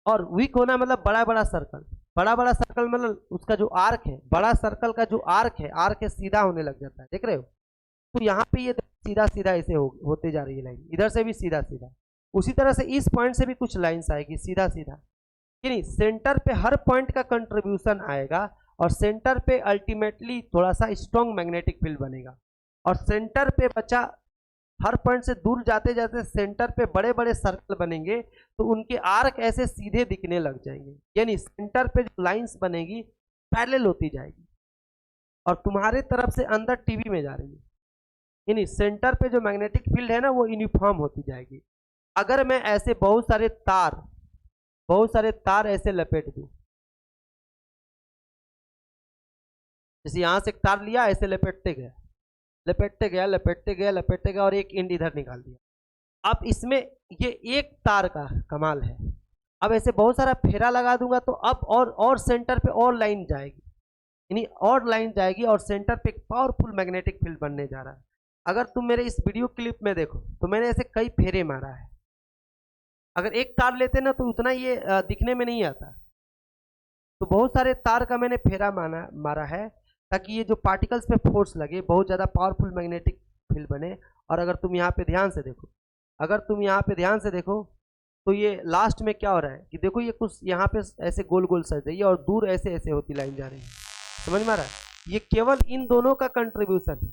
और वीक होना मतलब बड़ा बड़ा सर्कल, बड़ा बड़ा सर्कल मतलब उसका जो आर्क है, बड़ा सर्कल का जो आर्क है सीधा होने लग जाता है। देख रहे हो? तो यहाँ पे ये सीधा सीधा ऐसे होते जा रही है लाइन, इधर से भी सीधा सीधा। उसी तरह से इस पॉइंट से भी कुछ लाइंस आएगी सीधा सीधा, यानी सेंटर पे हर पॉइंट का कंट्रीब्यूशन आएगा, और सेंटर पे अल्टीमेटली थोड़ा सा स्ट्रॉन्ग मैग्नेटिक फील्ड बनेगा। और सेंटर पे बच्चा हर पॉइंट से दूर जाते जाते सेंटर पे बड़े बड़े सर्कल बनेंगे, तो उनके आर्क ऐसे सीधे दिखने लग जाएंगे, यानी सेंटर पे जो लाइंस बनेगी पैरेलल होती जाएगी, और तुम्हारे तरफ से अंदर टीवी में जा रही है, यानी सेंटर पे जो मैग्नेटिक फील्ड है ना वो यूनिफॉर्म होती जाएगी। अगर मैं ऐसे बहुत सारे तार बहुत सारे तार ऐसे लपेट दूं, जैसे यहां से एक तार लिया, ऐसे लपेटते गया लपेटते गया लपेटते गया लपेटते गया और एक एंड इधर निकाल दिया। अब इसमें ये एक तार का कमाल है, अब ऐसे बहुत सारा फेरा लगा दूंगा तो अब और सेंटर पे और लाइन जाएगी, यानी और लाइन जाएगी और सेंटर पे एक पावरफुल मैग्नेटिक फील्ड बनने जा रहा है। अगर तुम मेरे इस वीडियो क्लिप में देखो तो मैंने ऐसे कई फेरे मारा है, अगर एक तार लेते ना तो उतना ये दिखने में नहीं आता, तो बहुत सारे तार का मैंने फेरा मारा है ताकि ये जो पार्टिकल्स पे फोर्स लगे, बहुत ज़्यादा पावरफुल मैग्नेटिक फील्ड बने। और अगर तुम यहाँ पे ध्यान से देखो, अगर तुम यहाँ पे ध्यान से देखो तो ये लास्ट में क्या हो रहा है कि देखो ये कुछ यहाँ पे ऐसे गोल गोल सज रही है और दूर ऐसे ऐसे होती लाइन जा रही है, समझ में आ रहा है? ये केवल इन दोनों का कंट्रीब्यूशन है,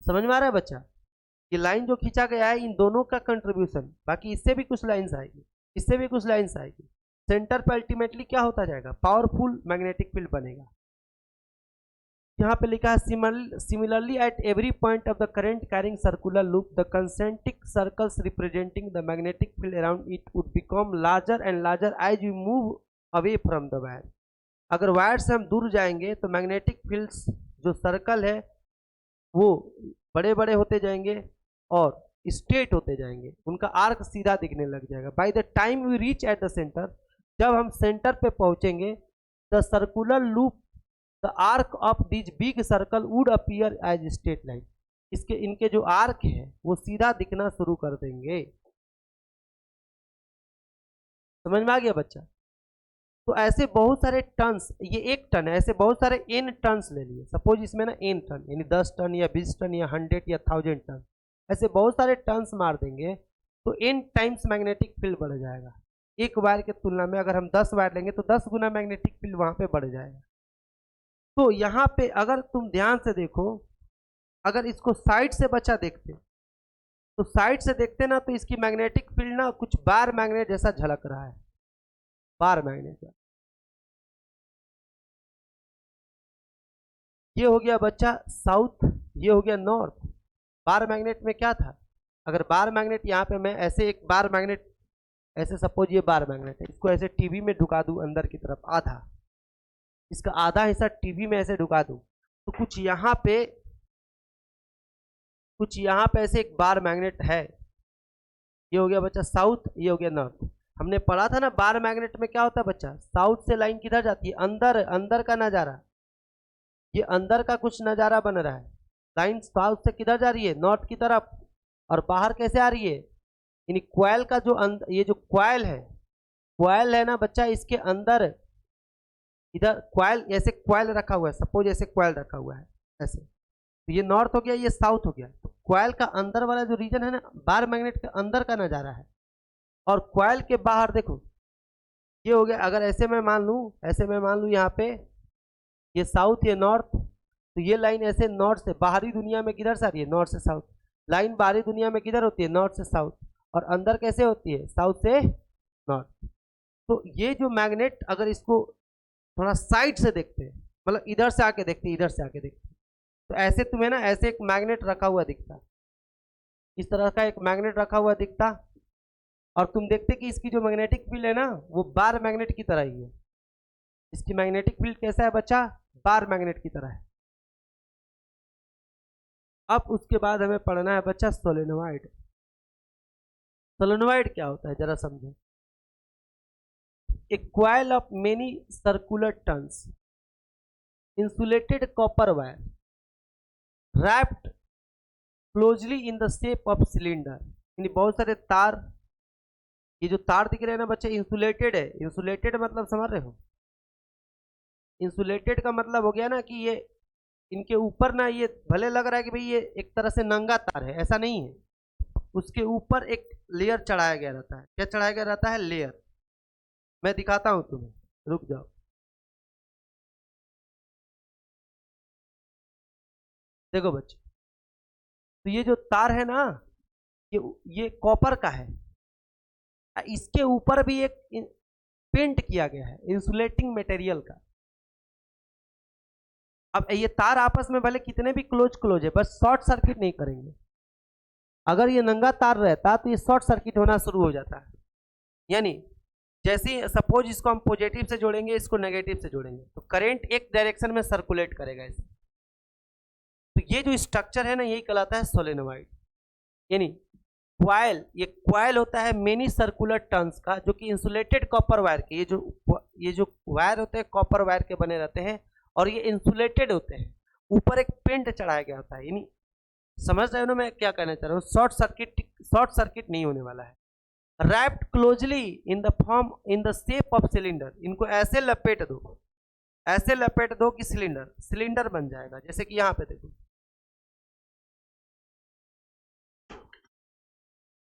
समझ में आ रहा है बच्चा? ये लाइन जो खींचा गया है इन दोनों का कंट्रीब्यूशन, बाकी इससे भी कुछ लाइन्स आएगी, इससे भी कुछ लाइन्स आएगी, सेंटर पे अल्टीमेटली क्या होता जाएगा, पावरफुल मैग्नेटिक फील्ड बनेगा। यहाँ पे लिखा है similarly at every point of the current carrying circular loop the concentric circles representing the magnetic field around it would become larger and larger as we move away from the wire. अगर वायर से हम दूर जाएंगे तो मैग्नेटिक फील्ड्स जो सर्कल है वो बड़े बड़े होते जाएंगे और स्ट्रेट होते जाएंगे, उनका आर्क सीधा दिखने लग जाएगा। By the time we reach at the centre, जब हम सेंटर पे पहुंचेंगे, the circular loop the arc of this big circle would appear as straight line. इसके इनके जो आर्क है वो सीधा दिखना शुरू कर देंगे, समझ में आ गया बच्चा? तो ऐसे बहुत सारे टन्स, ये एक टन है, ऐसे बहुत सारे एन टन्स ले लिए, सपोज इसमें ना एन टन यानी 10 टन या 20 टन या 100 या 1000 टन, ऐसे बहुत सारे टन्स मार देंगे तो एन टाइम्स मैग्नेटिक फील्ड बढ़ जाएगा। एक वायर के तुलना में अगर हम 10 वायर लेंगे तो 10 गुना मैग्नेटिक फील्ड वहां पे बढ़ जाएगा। तो यहाँ पे अगर तुम ध्यान से देखो, अगर इसको साइड से बच्चा देखते तो साइड से देखते ना तो इसकी मैग्नेटिक फील्ड ना कुछ बार मैग्नेट जैसा झलक रहा है, बार मैग्नेट। ये हो गया बच्चा साउथ, ये हो गया नॉर्थ। बार मैग्नेट में क्या था, अगर बार मैग्नेट यहाँ पे मैं ऐसे एक बार मैग्नेट, ऐसे सपोज ये बार मैग्नेट है, इसको ऐसे टीवी में ढुका दूं अंदर की तरफ, आधा इसका आधा हिस्सा टीवी में ऐसे ढुका दूं तो कुछ यहाँ पे ऐसे एक बार मैग्नेट है। ये हो गया बच्चा साउथ, ये हो गया नॉर्थ। हमने पढ़ा था ना बार मैग्नेट में क्या होता है बच्चा, साउथ से लाइन किधर जाती है, अंदर, अंदर का नजारा, ये अंदर का कुछ नजारा बन रहा है, लाइन साउथ से किधर जा रही है, नॉर्थ की तरफ, और बाहर कैसे आ रही है, यानी क्वाइल का जो ये जो क्वाइल है ना बच्चा, इसके अंदर इधर क्वाइल, ऐसे क्वाइल रखा हुआ है, सपोज ऐसे क्वाइल रखा हुआ है ऐसे, तो ये नॉर्थ हो गया, ये साउथ हो गया। तो क्वाइल का अंदर वाला जो रीजन है ना, बार मैग्नेट के अंदर का नजारा है, और क्वाइल के बाहर देखो ये हो गया। अगर ऐसे मैं मान लूँ यहाँ पे ये साउथ, ये नॉर्थ, तो ये लाइन ऐसे नॉर्थ से बाहरी दुनिया में किधर से आ रही है, नॉर्थ से साउथ। लाइन बाहरी दुनिया में किधर होती है, नॉर्थ से साउथ, और अंदर कैसे होती है, साउथ से नॉर्थ। तो ये जो मैग्नेट, अगर इसको थोड़ा साइड से देखते हैं, मतलब इधर से आके देखते हैं, इधर से आके देखते हैं, तो ऐसे तुम्हें ना ऐसे एक मैग्नेट रखा हुआ दिखता, इस तरह का एक मैग्नेट रखा हुआ दिखता, और तुम देखते कि इसकी जो मैग्नेटिक फील्ड है ना वो बार मैग्नेट की तरह ही है। इसकी मैग्नेटिक फील्ड कैसा है बच्चा, बार मैग्नेट की तरह है। अब उसके बाद हमें पढ़ना है बच्चा सोलेनोइड। सोलेनोइड क्या होता है जरा समझो। A coil of many circular turns, insulated copper wire wrapped closely in the shape of cylinder, यानी बहुत सारे तार, ये जो तार दिख रहे हैं ना बच्चे इंसुलेटेड है। इंसुलेटेड मतलब समझ रहे हो, इंसुलेटेड का मतलब हो गया ना कि ये इनके ऊपर ना, ये भले लग रहा है कि भाई ये एक तरह से नंगा तार है, ऐसा नहीं है, उसके ऊपर एक लेयर चढ़ाया गया रहता है। क्या चढ़ाया गया रहता है, लेयर। मैं दिखाता हूं तुम्हें, रुक जाओ। देखो बच्चे, तो ये जो तार है ना ये कॉपर का है, इसके ऊपर भी एक पेंट किया गया है इंसुलेटिंग मटेरियल का। अब ये तार आपस में भले कितने भी क्लोज है, बस शॉर्ट सर्किट नहीं करेंगे। अगर ये नंगा तार रहता तो ये शॉर्ट सर्किट होना शुरू हो जाता है, यानी जैसे ही सपोज इसको हम पॉजिटिव से जोड़ेंगे, इसको नेगेटिव से जोड़ेंगे, तो करंट एक डायरेक्शन में सर्कुलेट करेगा इसे। तो ये जो स्ट्रक्चर है ना, यही कहलाता है सोलेनोइड। यानी क्वाइल, ये क्वाइल होता है मेनी सर्कुलर टर्न्स का, जो कि इंसुलेटेड कॉपर वायर के, ये जो वायर होते हैं कॉपर वायर के बने रहते हैं, और ये इंसुलेटेड होते हैं, ऊपर एक पेंट चढ़ाया गया होता है। यानी समझ रहे हो ना मैं क्या कहना चाह रहा हूँ? शॉर्ट सर्किट नहीं होने वाला है। Wrapped closely in the form in the shape of cylinder, इनको ऐसे लपेट दो, ऐसे लपेट दो कि सिलेंडर बन जाएगा। जैसे कि यहाँ पे देखो,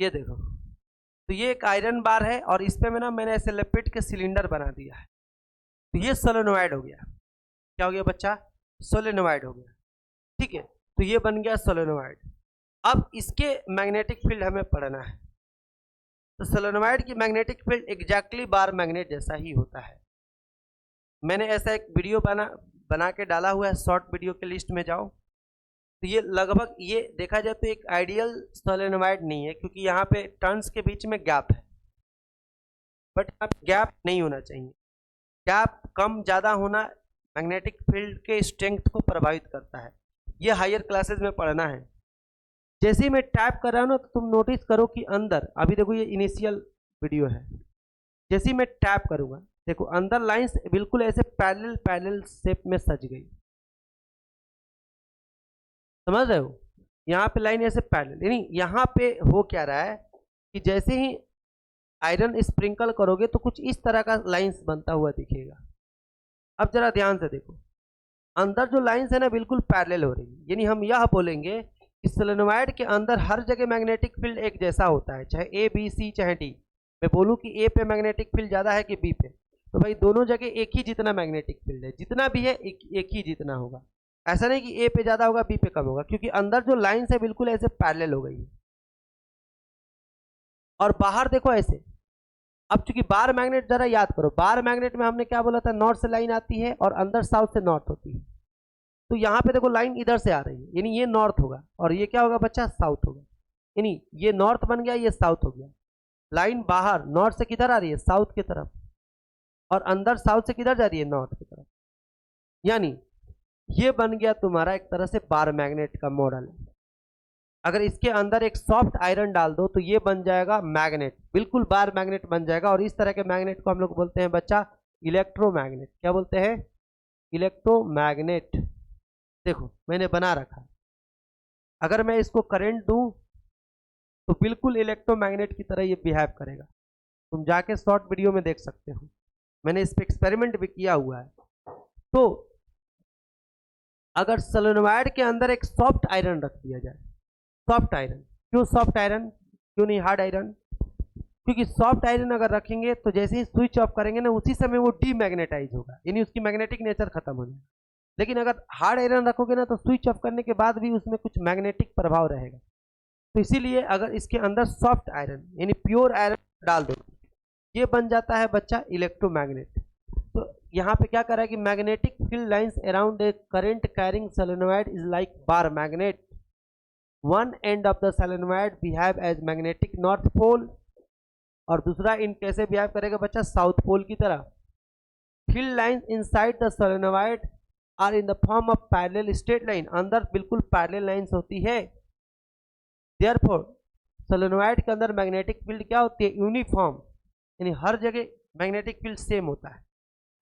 ये देखो, तो ये एक आयरन बार है और इस पे मैंने ऐसे लपेट के सिलेंडर बना दिया है। तो ये सोलेनोइड हो गया। क्या हो गया बच्चा? सोलेनोइड हो गया। ठीक है, तो ये बन गया सोलेनोइड। अब इसके मैग्नेटिक फील्ड हमें पढ़ना है। तो सोलेनोइड की magnetic field exactly bar magnet जैसा ही होता है। मैंने ऐसा एक वीडियो बना के डाला हुआ है, शॉर्ट वीडियो के लिस्ट में जाओ। तो ये लगभग, ये देखा जाए तो एक आइडियल सोलेनोइड नहीं है, क्योंकि यहाँ पे टर्न्स के बीच में गैप है, बट अब गैप नहीं होना चाहिए। गैप कम ज़्यादा होना मैग्नेटिक फील्ड के स्ट्रेंथ को प्रभावित करता है। ये हायर क्लासेस में पढ़ना है। जैसे ही मैं टैप कर रहा हूँ ना, तो तुम नोटिस करो कि अंदर, अभी देखो ये इनिशियल वीडियो है, जैसे ही मैं टैप करूँगा देखो अंदर लाइंस बिल्कुल ऐसे पैरेलल शेप में सज गई। समझ रहे हो? यहाँ पे लाइन ऐसे पैरेलल, यानी यहाँ पे हो क्या रहा है कि जैसे ही आयरन स्प्रिंकल करोगे तो कुछ इस तरह का लाइंस बनता हुआ दिखेगा। अब जरा ध्यान से देखो, अंदर जो लाइंस है ना बिल्कुल पैरेलल हो रही है। यानी हम यह बोलेंगे कि सोलेनोइड के अंदर हर जगह मैग्नेटिक फील्ड एक जैसा होता है, चाहे ए बी सी चाहे डी। मैं बोलूँ कि ए पे मैग्नेटिक फील्ड ज़्यादा है कि बी पे, तो भाई दोनों जगह एक ही जितना मैग्नेटिक फील्ड है, जितना भी है एक ही जितना होगा। ऐसा नहीं कि ए पे ज़्यादा होगा बी पे कम होगा, क्योंकि अंदर जो लाइंस है बिल्कुल ऐसे पैरेलल हो गई है। और बाहर देखो ऐसे। अब चूंकि बार मैग्नेट, जरा याद करो, बार मैग्नेट में हमने क्या बोला था? नॉर्थ से लाइन आती है और अंदर साउथ से नॉर्थ होती है। तो यहाँ पे देखो लाइन इधर से आ रही है, यानी ये नॉर्थ होगा और ये क्या होगा बच्चा? साउथ होगा। यानी ये नॉर्थ बन गया, ये साउथ हो गया। लाइन बाहर नॉर्थ से किधर आ रही है? साउथ की तरफ, और अंदर साउथ से किधर जा रही है? नॉर्थ की तरफ। यानी ये बन गया तुम्हारा एक तरह से बार मैग्नेट का मॉडल। अगर इसके अंदर एक सॉफ्ट आयरन डाल दो तो ये बन जाएगा मैग्नेट, बिल्कुल बार मैग्नेट बन जाएगा। और इस तरह के मैग्नेट को हम लोग बोलते हैं बच्चा इलेक्ट्रोमैग्नेट। क्या बोलते हैं? इलेक्ट्रोमैग्नेट। देखो मैंने बना रखा, अगर मैं इसको करंट दूं तो बिल्कुल इलेक्ट्रोमैग्नेट की तरह ये बिहेव करेगा। तुम जाके शॉर्ट वीडियो में देख सकते हो, मैंने इस पे एक्सपेरिमेंट भी किया हुआ है। तो अगर सोलेनोइड के अंदर एक सॉफ्ट आयरन रख दिया जाए, सॉफ्ट आयरन, क्यों सॉफ्ट आयरन, क्यों नहीं हार्ड आयरन? क्योंकि सॉफ्ट आयरन अगर रखेंगे तो जैसे ही स्विच ऑफ करेंगे ना, उसी समय वो डीमैग्नेटाइज होगा, यानी उसकी मैग्नेटिक नेचर खत्म हो जाएगा। लेकिन अगर हार्ड आयरन रखोगे ना, तो स्विच ऑफ करने के बाद भी उसमें कुछ मैग्नेटिक प्रभाव रहेगा। तो इसीलिए अगर इसके अंदर सॉफ्ट आयरन यानी प्योर आयरन डाल दो, ये बन जाता है बच्चा इलेक्ट्रोमैग्नेट। तो यहाँ पे क्या कर रहा है कि magnetic field lines around a current carrying solenoid is like bar magnet. One end of the solenoid behave as magnetic north pole, और दूसरा इन कैसे बिहेव करेगा बच्चा? साउथ पोल की तरह। Field lines inside the solenoid are in the form of parallel straight line, अंदर बिल्कुल पैरेलल लाइंस होती है। देयरफॉर सोलेनोइड के अंदर मैग्नेटिक फील्ड क्या होती है? यूनिफॉर्म, यानी हर जगह मैग्नेटिक फील्ड सेम होता है।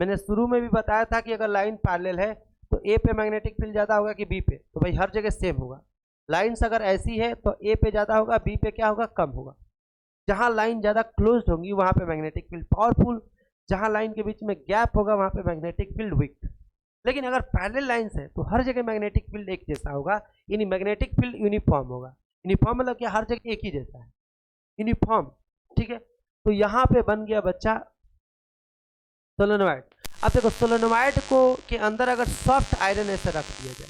मैंने शुरू में भी बताया था कि अगर लाइन पैरेलल है तो ए पे मैग्नेटिक फील्ड ज़्यादा होगा कि बी पे? तो भाई हर जगह सेम होगा। लाइन्स अगर ऐसी है तो ए पे ज़्यादा होगा, बी पे क्या होगा? कम होगा। जहाँ लाइन ज़्यादा क्लोज्ड होंगी वहाँ पे मैग्नेटिक फील्ड पावरफुल, जहाँ लाइन के बीच में गैप होगा वहाँ पे मैग्नेटिक फील्ड वीक। लेकिन अगर पैरेलल लाइन्स है तो हर जगह मैग्नेटिक फील्ड एक जैसा होगा, यानी मैग्नेटिक फील्ड यूनिफॉर्म होगा। यूनिफॉर्म मतलब कि हर जगह एक ही जैसा है, यूनिफॉर्म। ठीक है, तो यहाँ पे बन गया बच्चा सोलेनोइड। अब देखो सोलेनोइड को के अंदर अगर सॉफ्ट आयरन ऐसे रख दिया जाए,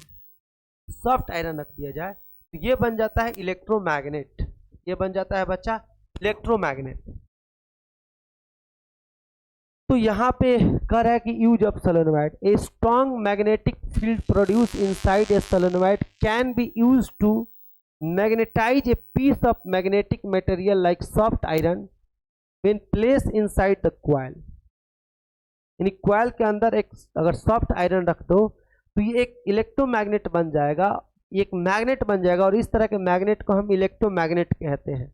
सॉफ्ट आयरन रख दिया जाए, तो ये बन जाता है इलेक्ट्रोमैग्नेट। ये बन जाता है बच्चा इलेक्ट्रोमैग्नेट। तो यहाँ पे कह रहा है कि use of solenoid, a strong magnetic field produce inside a solenoid can be use to magnetise a piece of magnetic material like soft iron when place inside the coil, यानी क्वाइल के अंदर एक अगर सॉफ्ट आयरन रख दो तो ये एक इलेक्ट्रोमैग्नेट बन जाएगा, एक मैग्नेट बन जाएगा, और इस तरह के मैग्नेट को हम इलेक्ट्रोमैग्नेट कहते हैं।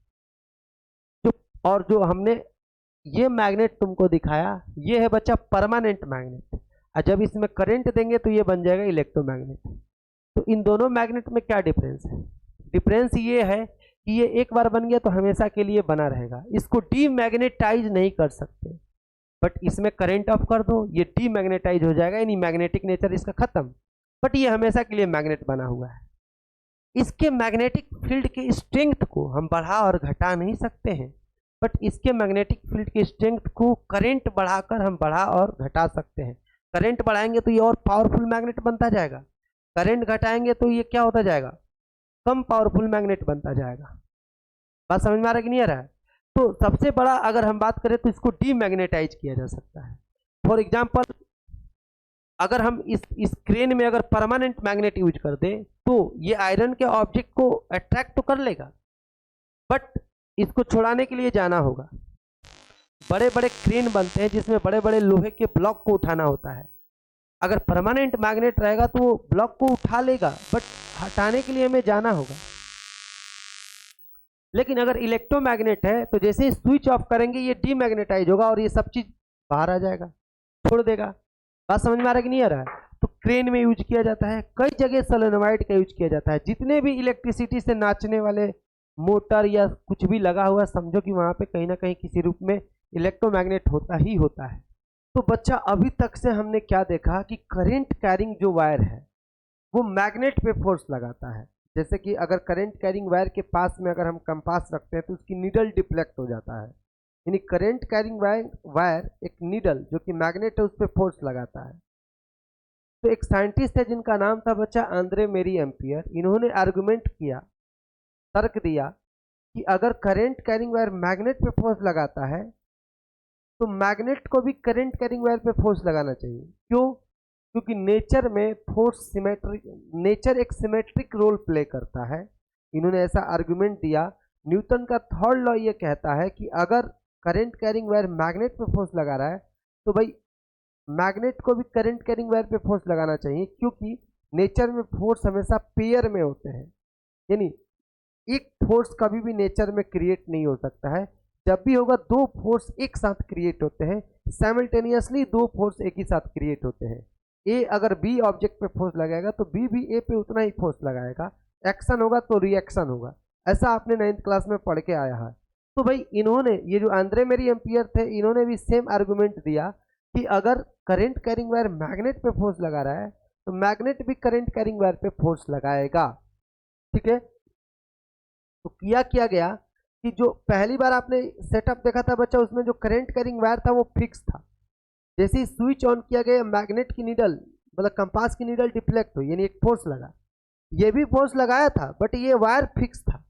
और जो हमने ये मैग्नेट तुमको दिखाया ये है बच्चा परमानेंट मैग्नेट, और जब इसमें करंट देंगे तो ये बन जाएगा इलेक्ट्रोमैग्नेट। तो इन दोनों मैग्नेट में क्या डिफरेंस है? डिफरेंस ये है कि ये एक बार बन गया तो हमेशा के लिए बना रहेगा, इसको डीमैग्नेटाइज नहीं कर सकते। बट इसमें करंट ऑफ कर दो ये डीमैग्नेटाइज हो जाएगा, यानी मैग्नेटिक नेचर इसका खत्म, बट ये हमेशा के लिए मैग्नेट बना हुआ है। इसके मैग्नेटिक फील्ड की स्ट्रेंथ को हम बढ़ा और घटा नहीं सकते हैं, बट इसके मैग्नेटिक फील्ड की स्ट्रेंथ को करंट बढ़ाकर हम बढ़ा और घटा सकते हैं। करंट बढ़ाएंगे तो ये और पावरफुल मैग्नेट बनता जाएगा, करंट घटाएंगे तो ये क्या होता जाएगा? कम पावरफुल मैग्नेट बनता जाएगा। बात समझ में आ रहा है कि नहीं आ रहा है? तो सबसे बड़ा अगर हम बात करें तो इसको डीमैग्नेटाइज किया जा सकता है। फॉर एग्जाम्पल अगर हम इस क्रेन में अगर परमानेंट मैग्नेट यूज कर दें तो ये आयरन के ऑब्जेक्ट को अट्रैक्ट तो कर लेगा, बट इसको छुड़ाने के लिए जाना होगा। बड़े बड़े क्रेन बनते हैं जिसमें बड़े बड़े लोहे के ब्लॉक को उठाना होता है। अगर परमानेंट मैग्नेट रहेगा तो वो ब्लॉक को उठा लेगा, बट हटाने के लिए हमें जाना होगा। लेकिन अगर इलेक्ट्रोमैग्नेट है तो जैसे ही स्विच ऑफ करेंगे ये डीमैग्नेटाइज होगा और ये सब चीज बाहर आ जाएगा, छोड़ देगा। बात समझ में आ रहा है कि नहीं आ रहा है? तो क्रेन में यूज किया जाता है, कई जगह सोलेनोइड का यूज किया जाता है। जितने भी इलेक्ट्रिसिटी से नाचने वाले मोटर या कुछ भी लगा हुआ, समझो कि वहां पे कहीं ना कहीं किसी रूप में इलेक्ट्रोमैग्नेट होता ही होता है। तो बच्चा अभी तक से हमने क्या देखा कि करंट कैरिंग जो वायर है वो मैग्नेट पे फोर्स लगाता है। जैसे कि अगर करंट कैरिंग वायर के पास में अगर हम कंपास रखते हैं तो उसकी नीडल डिफ्लेक्ट हो जाता है, यानी करंट कैरिंग वायर एक नीडल जो कि मैग्नेट है उस पर फोर्स लगाता है। तो एक साइंटिस्ट है जिनका नाम था बच्चा आंद्रे मेरी एम्पियर, इन्होंने आर्गुमेंट किया, तर्क दिया कि अगर करंट कैरिंग वायर मैग्नेट पे फोर्स लगाता है तो मैग्नेट को भी करंट कैरिंग वायर पे फोर्स लगाना चाहिए। क्यों? क्योंकि नेचर में फोर्स सिमेट्रिक, नेचर एक सिमेट्रिक रोल प्ले करता है। इन्होंने ऐसा आर्गुमेंट दिया। न्यूटन का थर्ड लॉ ये कहता है कि अगर करंट कैरिंग वायर मैग्नेट पे फोर्स लगा रहा है तो भाई मैग्नेट को भी करंट कैरिंग वायर पे फोर्स लगाना चाहिए, क्योंकि नेचर में फोर्स हमेशा पेयर में होते हैं, यानी एक फोर्स कभी भी नेचर में क्रिएट नहीं हो सकता है। जब भी होगा दो फोर्स एक साथ क्रिएट होते हैं, साइमल्टेनियसली दो फोर्स एक ही साथ क्रिएट होते हैं। ए अगर बी ऑब्जेक्ट पे फोर्स लगाएगा तो बी भी ए पे उतना ही फोर्स लगाएगा, एक्शन होगा तो रिएक्शन होगा। ऐसा आपने 9th क्लास में पढ़ के आया है। तो भाई इन्होंने, ये जो आंद्रे मेरी एम्पियर थे, इन्होंने भी सेम आर्गुमेंट दिया कि अगर करंट कैरिंग वायर मैग्नेट पे फोर्स लगा रहा है तो मैग्नेट भी करंट कैरिंग वायर पे फोर्स लगाएगा। ठीक है, तो किया गया कि जो पहली बार आपने सेटअप देखा था बच्चा, उसमें जो करंट कैरिंग वायर था वो फिक्स था। जैसे ही स्विच ऑन किया गया मैग्नेट की नीडल, मतलब कंपास की नीडल डिफ्लेक्ट हुई, यानी एक फोर्स लगा। ये भी फोर्स लगाया था बट ये वायर फिक्स था।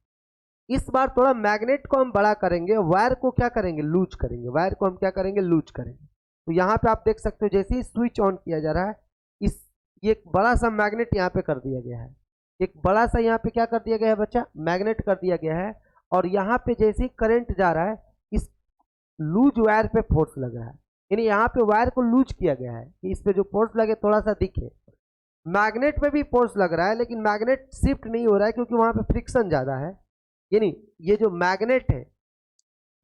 इस बार थोड़ा मैग्नेट को हम बड़ा करेंगे, वायर को क्या करेंगे? लूज करेंगे। वायर को हम क्या करेंगे? लूज करेंगे। तो यहाँ पे आप देख सकते हो जैसे ही स्विच ऑन किया जा रहा है, इस ये एक बड़ा सा मैग्नेट यहाँ पे कर दिया गया है, एक बड़ा सा यहाँ पे क्या कर दिया गया है बच्चा? मैग्नेट कर दिया गया है। और यहाँ पे जैसे ही करंट जा रहा है इस लूज वायर पे फोर्स लगा है, यानी यहाँ पे वायर को लूज किया गया है कि इस पे जो फोर्स लगे थोड़ा सा दिखे। मैग्नेट पे भी फोर्स लग रहा है लेकिन मैग्नेट शिफ्ट नहीं हो रहा है क्योंकि वहां पे फ्रिक्शन ज्यादा है, यानी ये जो मैग्नेट है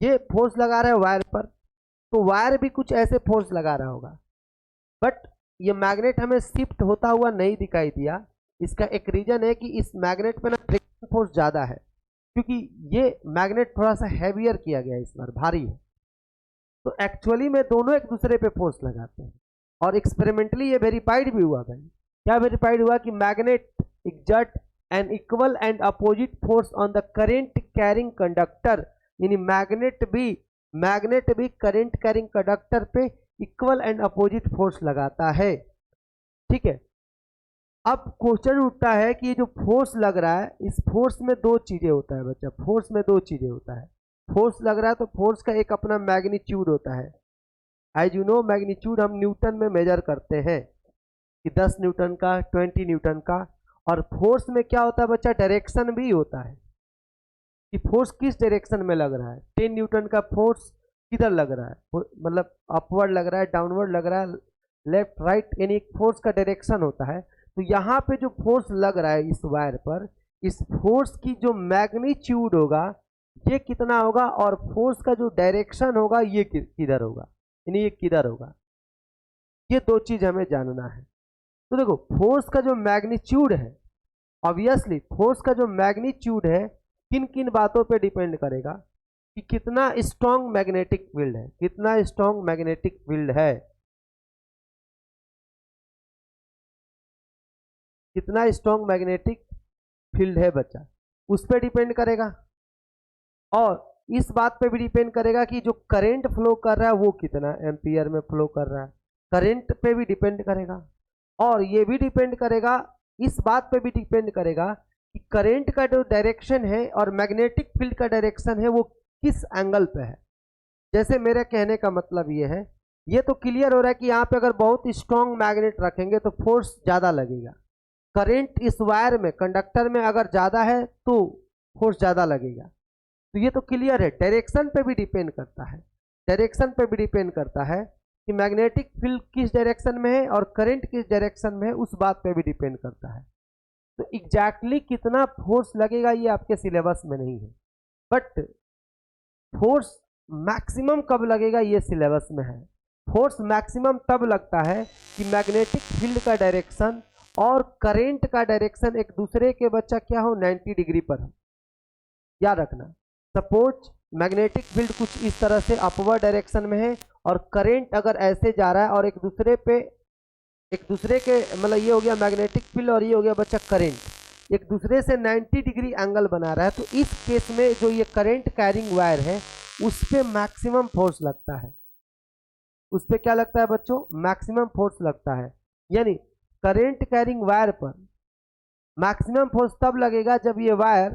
ये फोर्स लगा रहा है वायर पर, तो वायर भी कुछ ऐसे फोर्स लगा रहा होगा, बट ये मैग्नेट हमें शिफ्ट होता हुआ नहीं दिखाई दिया। इसका एक रीजन है कि इस मैग्नेट पे ना फ्रिक्शन फोर्स ज्यादा है, क्योंकि ये मैग्नेट थोड़ा सा हैवियर किया गया है, इस बार भारी है। तो एक्चुअली में दोनों एक दूसरे पे फोर्स लगाते हैं और एक्सपेरिमेंटली ये वेरीफाइड भी हुआ भाई। क्या वेरीफाइड हुआ? कि magnet exert an equal and opposite force on the current carrying conductor, यानी मैग्नेट भी करंट कैरिंग कंडक्टर पे इक्वल एंड अपोजिट फोर्स लगाता है। ठीक है, अब क्वेश्चन उठता है कि ये जो फोर्स लग रहा है, इस फोर्स में दो चीजें होता है बच्चा, फोर्स में दो चीजें होता है। फोर्स लग रहा है तो फोर्स का एक अपना मैग्नीट्यूड होता है। एज यू नो मैग्नीट्यूड हम न्यूटन में मेजर करते हैं कि 10 न्यूटन का, 20 न्यूटन का। और फोर्स में क्या होता है बच्चा? डायरेक्शन भी होता है कि फोर्स किस डायरेक्शन में लग रहा है। 10 न्यूटन का फोर्स किधर लग रहा है, मतलब अपवर्ड लग रहा है, डाउनवर्ड लग रहा है, लेफ्ट राइट, यानी एक फोर्स का डायरेक्शन होता है। तो यहाँ पे जो फोर्स लग रहा है इस वायर पर, इस फोर्स की जो मैग्नीट्यूड होगा ये कितना होगा, और फोर्स का जो डायरेक्शन होगा ये किधर होगा, यानी ये किधर होगा, ये दो चीज हमें जानना है। तो देखो फोर्स का जो मैग्नीट्यूड है, ऑब्वियसली फोर्स का जो मैग्नीट्यूड है किन किन बातों पे डिपेंड करेगा, कि कितना स्ट्रॉन्ग मैग्नेटिक फील्ड है, कितना स्ट्रॉन्ग मैग्नेटिक फील्ड है, कितना स्ट्रॉन्ग मैग्नेटिक फील्ड है बच्चा, उस पर डिपेंड करेगा। और इस बात पे भी डिपेंड करेगा कि जो करंट फ्लो कर रहा है वो कितना एम्पियर में फ्लो कर रहा है, करंट पे भी डिपेंड करेगा। और ये भी डिपेंड करेगा, इस बात पे भी डिपेंड करेगा कि करंट का जो डायरेक्शन है और मैग्नेटिक फील्ड का डायरेक्शन है वो किस एंगल पे है। जैसे मेरे कहने का मतलब ये है, ये तो क्लियर हो रहा है कि यहाँ पे अगर बहुत स्ट्रॉन्ग मैग्नेट रखेंगे तो फोर्स ज़्यादा लगेगा, करंट इस वायर में कंडक्टर में अगर ज़्यादा है तो फोर्स ज़्यादा लगेगा। तो ये तो क्लियर है, डायरेक्शन पे भी डिपेंड करता है, डायरेक्शन पे भी डिपेंड करता है कि मैग्नेटिक फील्ड किस डायरेक्शन में है और करंट किस डायरेक्शन में है, उस बात पे भी डिपेंड करता है। तो एग्जैक्टली कितना फोर्स लगेगा ये आपके सिलेबस में नहीं है, बट फोर्स मैक्सिमम कब लगेगा ये सिलेबस में है। फोर्स मैक्सिमम तब लगता है कि मैग्नेटिक फील्ड का डायरेक्शन और करंट का डायरेक्शन एक दूसरे के बच्चा क्या हो, 90 डिग्री पर हो। याद रखना, सपोज मैग्नेटिक फील्ड कुछ इस तरह से अपवर्ड डायरेक्शन में है और करंट अगर ऐसे जा रहा है और एक दूसरे के मतलब ये हो गया मैग्नेटिक फील्ड और ये हो गया बच्चा करंट, एक दूसरे से 90 डिग्री एंगल बना रहा है, तो इस केस में जो ये करंट कैरिंग वायर है उस पर मैक्सिमम फोर्स लगता है। उस पर क्या लगता है बच्चों, मैक्सिमम फोर्स लगता है। यानी करंट कैरिंग वायर पर मैक्सिमम फोर्स तब लगेगा जब ये वायर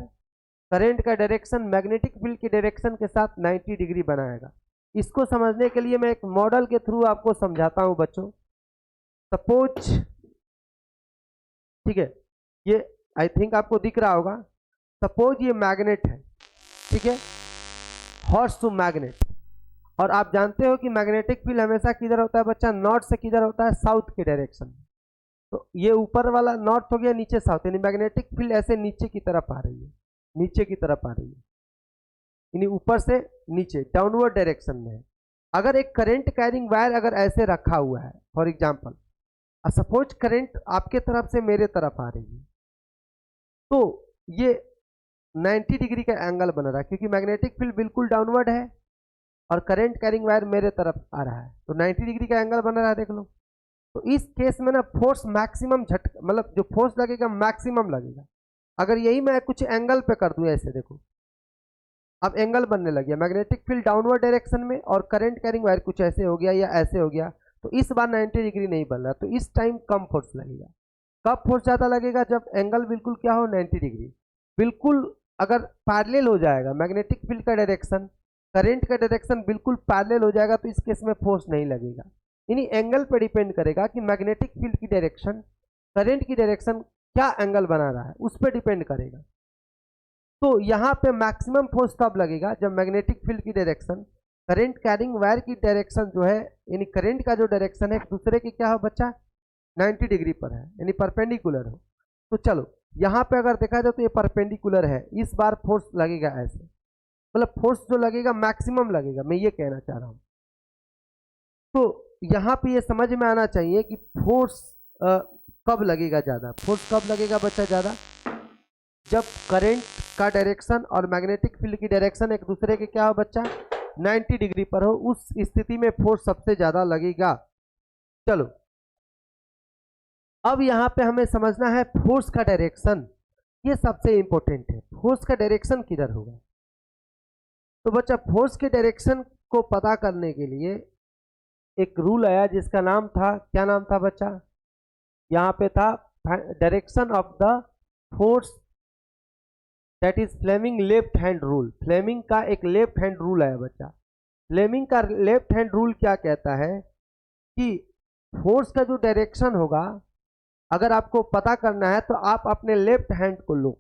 करंट का डायरेक्शन मैग्नेटिक फील्ड के डायरेक्शन के साथ 90 डिग्री बनाएगा। इसको समझने के लिए मैं एक मॉडल के थ्रू आपको समझाता हूं बच्चों। सपोज, ठीक है, ये आई थिंक आपको दिख रहा होगा, सपोज ये मैग्नेट है, ठीक है, हॉर्स मैग्नेट, और आप जानते हो कि मैग्नेटिक फील्ड हमेशा किधर होता है बच्चा, नॉर्थ से किधर होता है, साउथ के डायरेक्शन में। तो ये ऊपर वाला नॉर्थ हो गया, नीचे साउथ, यानी मैग्नेटिक फील्ड ऐसे नीचे की तरफ आ रही है, नीचे की तरफ आ रही है, यानी ऊपर से नीचे डाउनवर्ड डायरेक्शन में है। अगर एक करंट कैरिंग वायर अगर ऐसे रखा हुआ है, फॉर एग्जांपल सपोज करंट आपके तरफ से मेरे तरफ आ रही है, तो ये 90 डिग्री का एंगल बन रहा है क्योंकि मैग्नेटिक फील्ड बिल्कुल डाउनवर्ड है और करंट कैरिंग वायर मेरे तरफ आ रहा है, तो 90 डिग्री का एंगल बन रहा है, देख लो। तो इस केस में ना फोर्स मैक्सिमम झटका, मतलब जो फोर्स लगेगा मैक्सिमम लगेगा। अगर यही मैं कुछ एंगल पे कर दूं ऐसे, देखो अब एंगल बनने लग गया, मैग्नेटिक फील्ड डाउनवर्ड डायरेक्शन में और करंट कैरिंग वायर कुछ ऐसे हो गया या ऐसे हो गया, तो इस बार 90 डिग्री नहीं बन रहा, तो इस टाइम कम फोर्स लगेगा। कब फोर्स ज़्यादा लगेगा, जब एंगल बिल्कुल क्या हो, 90 डिग्री, बिल्कुल अगर पैरेलल हो जाएगा मैग्नेटिक फील्ड का डायरेक्शन करंट का डायरेक्शन बिल्कुल पैरेलल हो जाएगा, तो इस केस में फोर्स नहीं लगेगा। यानी एंगल पर डिपेंड करेगा कि मैग्नेटिक फील्ड की डायरेक्शन करंट की डायरेक्शन क्या एंगल बना रहा है, उस पर डिपेंड करेगा। तो यहाँ पे मैक्सिमम फोर्स तब लगेगा जब मैग्नेटिक फील्ड की डायरेक्शन करंट कैरिंग वायर की डायरेक्शन जो है, यानी करंट का जो डायरेक्शन है एक दूसरे की क्या हो बच्चा, 90 डिग्री पर है, यानी परपेंडिकुलर हो। तो चलो यहाँ पे अगर देखा जाए तो ये परपेंडिकुलर है, इस बार फोर्स लगेगा ऐसे, मतलब फोर्स जो लगेगा मैक्सिमम लगेगा, मैं ये कहना चाह रहा हूँ। तो यहाँ पे ये समझ में आना चाहिए कि फोर्स कब लगेगा ज़्यादा, फोर्स कब लगेगा बच्चा ज़्यादा, जब करंट का डायरेक्शन और मैग्नेटिक फील्ड की डायरेक्शन एक दूसरे के क्या हो बच्चा, 90 डिग्री पर हो, उस स्थिति में फोर्स सबसे ज़्यादा लगेगा। चलो अब यहाँ पे हमें समझना है फोर्स का डायरेक्शन, ये सबसे इंपॉर्टेंट है, फोर्स का डायरेक्शन किधर होगा। तो बच्चा फोर्स के डायरेक्शन को पता करने के लिए एक रूल आया जिसका नाम था, क्या नाम था बच्चा, यहाँ पे था direction of the force, that is Fleming left hand rule. Fleming का एक लेफ्ट हैंड रूल आया बच्चा। फ्लेमिंग का लेफ्ट हैंड रूल क्या कहता है कि फोर्स का जो डायरेक्शन होगा अगर आपको पता करना है तो आप अपने लेफ्ट हैंड को लो,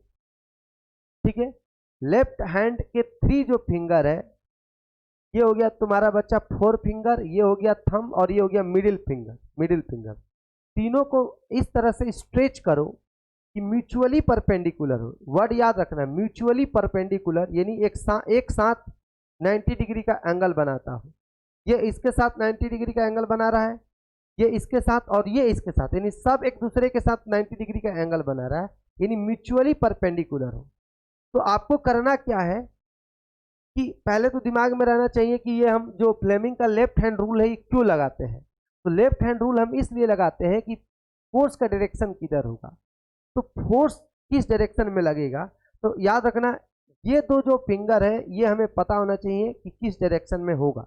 ठीक है, लेफ्ट हैंड के 3 जो फिंगर है ये हो गया तुम्हारा बच्चा फोर फिंगर, ये हो गया थंब और ये हो गया मिडिल फिंगर। मिडिल फिंगर तीनों को इस तरह से स्ट्रेच करो कि म्यूचुअली परपेंडिकुलर हो। वर्ड याद रखना, म्यूचुअली परपेंडिकुलर, यानी एक साथ 90 डिग्री का एंगल बनाता हो। ये इसके साथ 90 डिग्री का एंगल बना रहा है, ये इसके साथ और ये इसके साथ, यानी सब एक दूसरे के साथ 90 डिग्री का एंगल बना रहा है, यानी म्यूचुअली परपेंडिकुलर हो। तो आपको करना क्या है कि पहले तो दिमाग में रहना चाहिए कि ये हम जो फ्लेमिंग का लेफ्ट हैंड रूल है ये क्यों लगाते हैं। तो लेफ्ट हैंड रूल हम इसलिए लगाते हैं कि फोर्स का डायरेक्शन किधर होगा, तो फोर्स किस डायरेक्शन में लगेगा। तो याद रखना ये दो जो फिंगर है ये हमें पता होना चाहिए कि किस डायरेक्शन में होगा।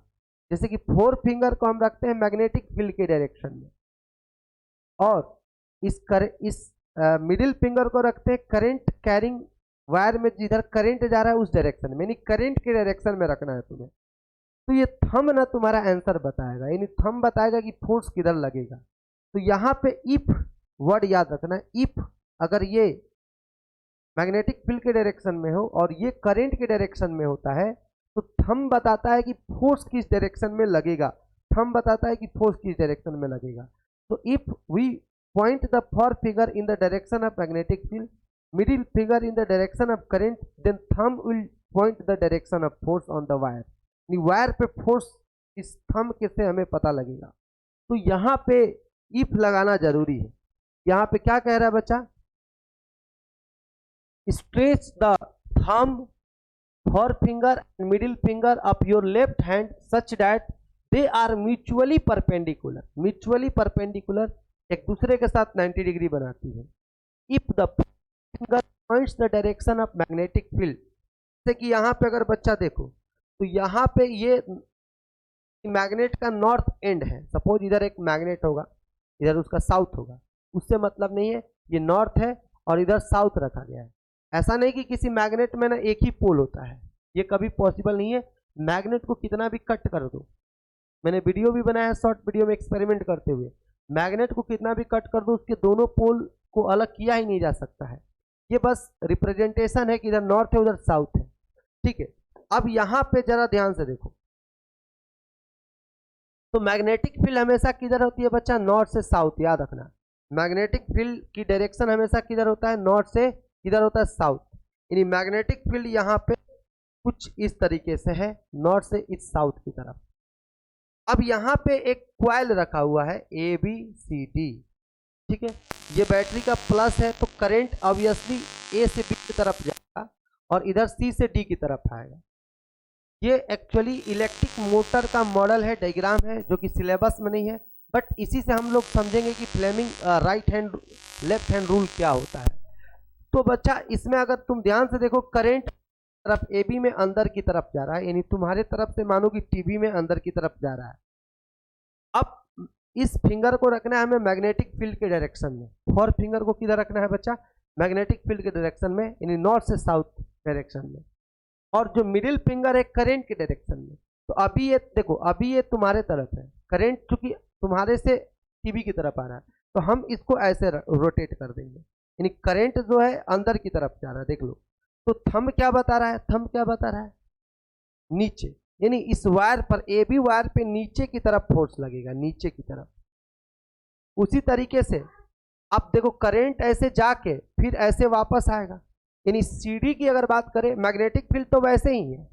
जैसे कि फोर फिंगर को हम रखते हैं मैग्नेटिक फील्ड के डायरेक्शन में, और इस मिडिल फिंगर को रखते हैं करंट कैरिंग वायर में, जिधर करंट जा रहा है उस डायरेक्शन में, यानी करंट के डायरेक्शन में रखना है तुम्हें। तो ये थंब ना तुम्हारा आंसर बताएगा, यानी थंब बताएगा कि फोर्स किधर लगेगा। तो यहाँ पे इफ वर्ड याद रखना, इफ अगर ये मैग्नेटिक फील्ड के डायरेक्शन में हो और ये करंट के डायरेक्शन में होता है तो थंब बताता है कि फोर्स किस डायरेक्शन में लगेगा। थंब बताता है कि फोर्स किस डायरेक्शन में लगेगा। तो if we point the forefinger in the direction of magnetic field, middle finger in the direction of current, then thumb will point the direction of force on the wire. Wire पे फोर्स इस थंब के से हमें पता लगेगा। तो यहाँ पे इफ लगाना जरूरी है। यहाँ पे क्या कह रहा है बच्चा, stretch the thumb, forefinger and middle finger of your left hand such that they are mutually perpendicular। mutually perpendicular एक दूसरे के साथ 90 डिग्री बनाती है। if the finger points the direction of magnetic field, जैसे कि यहाँ पे अगर बच्चा देखो तो यहाँ पे ये मैग्नेट का नॉर्थ एंड है। सपोज इधर एक मैग्नेट होगा, इधर उसका साउथ होगा, उससे मतलब नहीं है, ये नॉर्थ है और इधर साउथ रखा गया है। ऐसा नहीं कि किसी मैग्नेट में ना एक ही पोल होता है, ये कभी पॉसिबल नहीं है। मैग्नेट को कितना भी कट कर दो, मैंने वीडियो भी बनाया है शॉर्ट वीडियो में एक्सपेरिमेंट करते हुए, मैग्नेट को कितना भी कट कर दो उसके दोनों पोल को अलग किया ही नहीं जा सकता है। ये बस रिप्रेजेंटेशन है कि इधर नॉर्थ है उधर साउथ है, ठीक है। अब यहाँ पे जरा ध्यान से देखो, तो मैग्नेटिक फील्ड हमेशा किधर होती है बच्चा, नॉर्थ से साउथ। याद रखना मैग्नेटिक फील्ड की डायरेक्शन हमेशा किधर होता है, नॉर्थ से किधर होता है, साउथ। यानी मैग्नेटिक फील्ड यहाँ पे कुछ इस तरीके से है, नॉर्थ से इस साउथ की तरफ। अब यहाँ पे एक क्वाइल रखा हुआ है ए बी सी डी, ठीक है। ये बैटरी का प्लस है तो करंट ऑब्वियसली ए से बी की तरफ जाएगा और इधर सी से डी की तरफ आएगा। ये एक्चुअली इलेक्ट्रिक मोटर का मॉडल है, डायग्राम है, जो कि सिलेबस में नहीं है, बट इसी से हम लोग समझेंगे कि Fleming right hand left hand rule क्या होता है। तो बच्चा इसमें अगर तुम ध्यान से देखो, करंट तरफ ए बी में अंदर की तरफ जा रहा है, यानी तुम्हारे तरफ से मानो कि टीबी में अंदर की तरफ जा रहा है। अब इस फिंगर को रखना है हमें मैग्नेटिक फील्ड के डायरेक्शन में। फोर फिंगर को किधर रखना है बच्चा, मैग्नेटिक फील्ड के डायरेक्शन में, यानी नॉर्थ से साउथ डायरेक्शन में। और जो मिडिल फिंगर है करंट के डायरेक्शन में। तो अभी ये देखो, अभी ये तुम्हारे तरफ है, करंट चूंकि तुम्हारे से टीबी की तरफ आ रहा है तो हम इसको ऐसे रोटेट कर देंगे, यानी करंट जो है अंदर की तरफ जा रहा है। देख लो, तो थंब क्या बता रहा है, थंब क्या बता रहा है, नीचे, यानी इस वायर पर ए बी वायर पे नीचे की तरफ फोर्स लगेगा, नीचे की तरफ। उसी तरीके से अब देखो करंट ऐसे जाके फिर ऐसे वापस आएगा, यानी सीडी की अगर बात करें, मैग्नेटिक फील्ड तो वैसे ही है,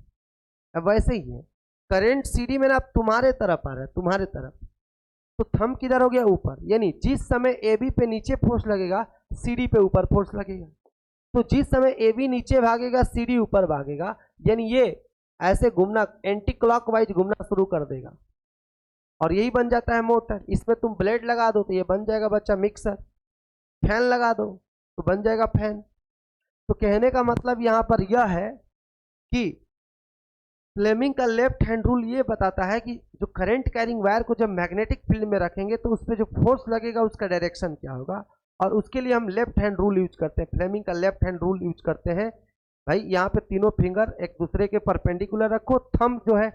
अब वैसे ही है, करंट सीडी में ना अब तुम्हारे तरफ आ रहा है, तुम्हारे तरफ। तो थंब किधर हो गया, ऊपर, यानी जिस समय ए बी पे नीचे फोर्स लगेगा सीडी पे ऊपर फोर्स लगेगा। तो जिस समय ए बी नीचे भागेगा सीडी ऊपर भागेगा, यानी ये ऐसे घूमना, एंटी क्लॉकवाइज घूमना शुरू कर देगा और यही बन जाता है मोटर। इसमें तुम ब्लेड लगा दो तो ये बन जाएगा बच्चा मिक्सर, फैन लगा दो तो बन जाएगा फैन। तो कहने का मतलब यहाँ पर यह है कि फ्लेमिंग का लेफ्ट हैंड रूल ये बताता है कि जो करंट कैरिंग वायर को जब मैग्नेटिक फील्ड में रखेंगे तो उस पर जो फोर्स लगेगा उसका डायरेक्शन क्या होगा, और उसके लिए हम लेफ्ट हैंड रूल यूज करते हैं, फ्लेमिंग का लेफ्ट हैंड रूल यूज करते हैं। भाई यहाँ पे तीनों फिंगर एक दूसरे के परपेंडिकुलर रखो, थंब जो है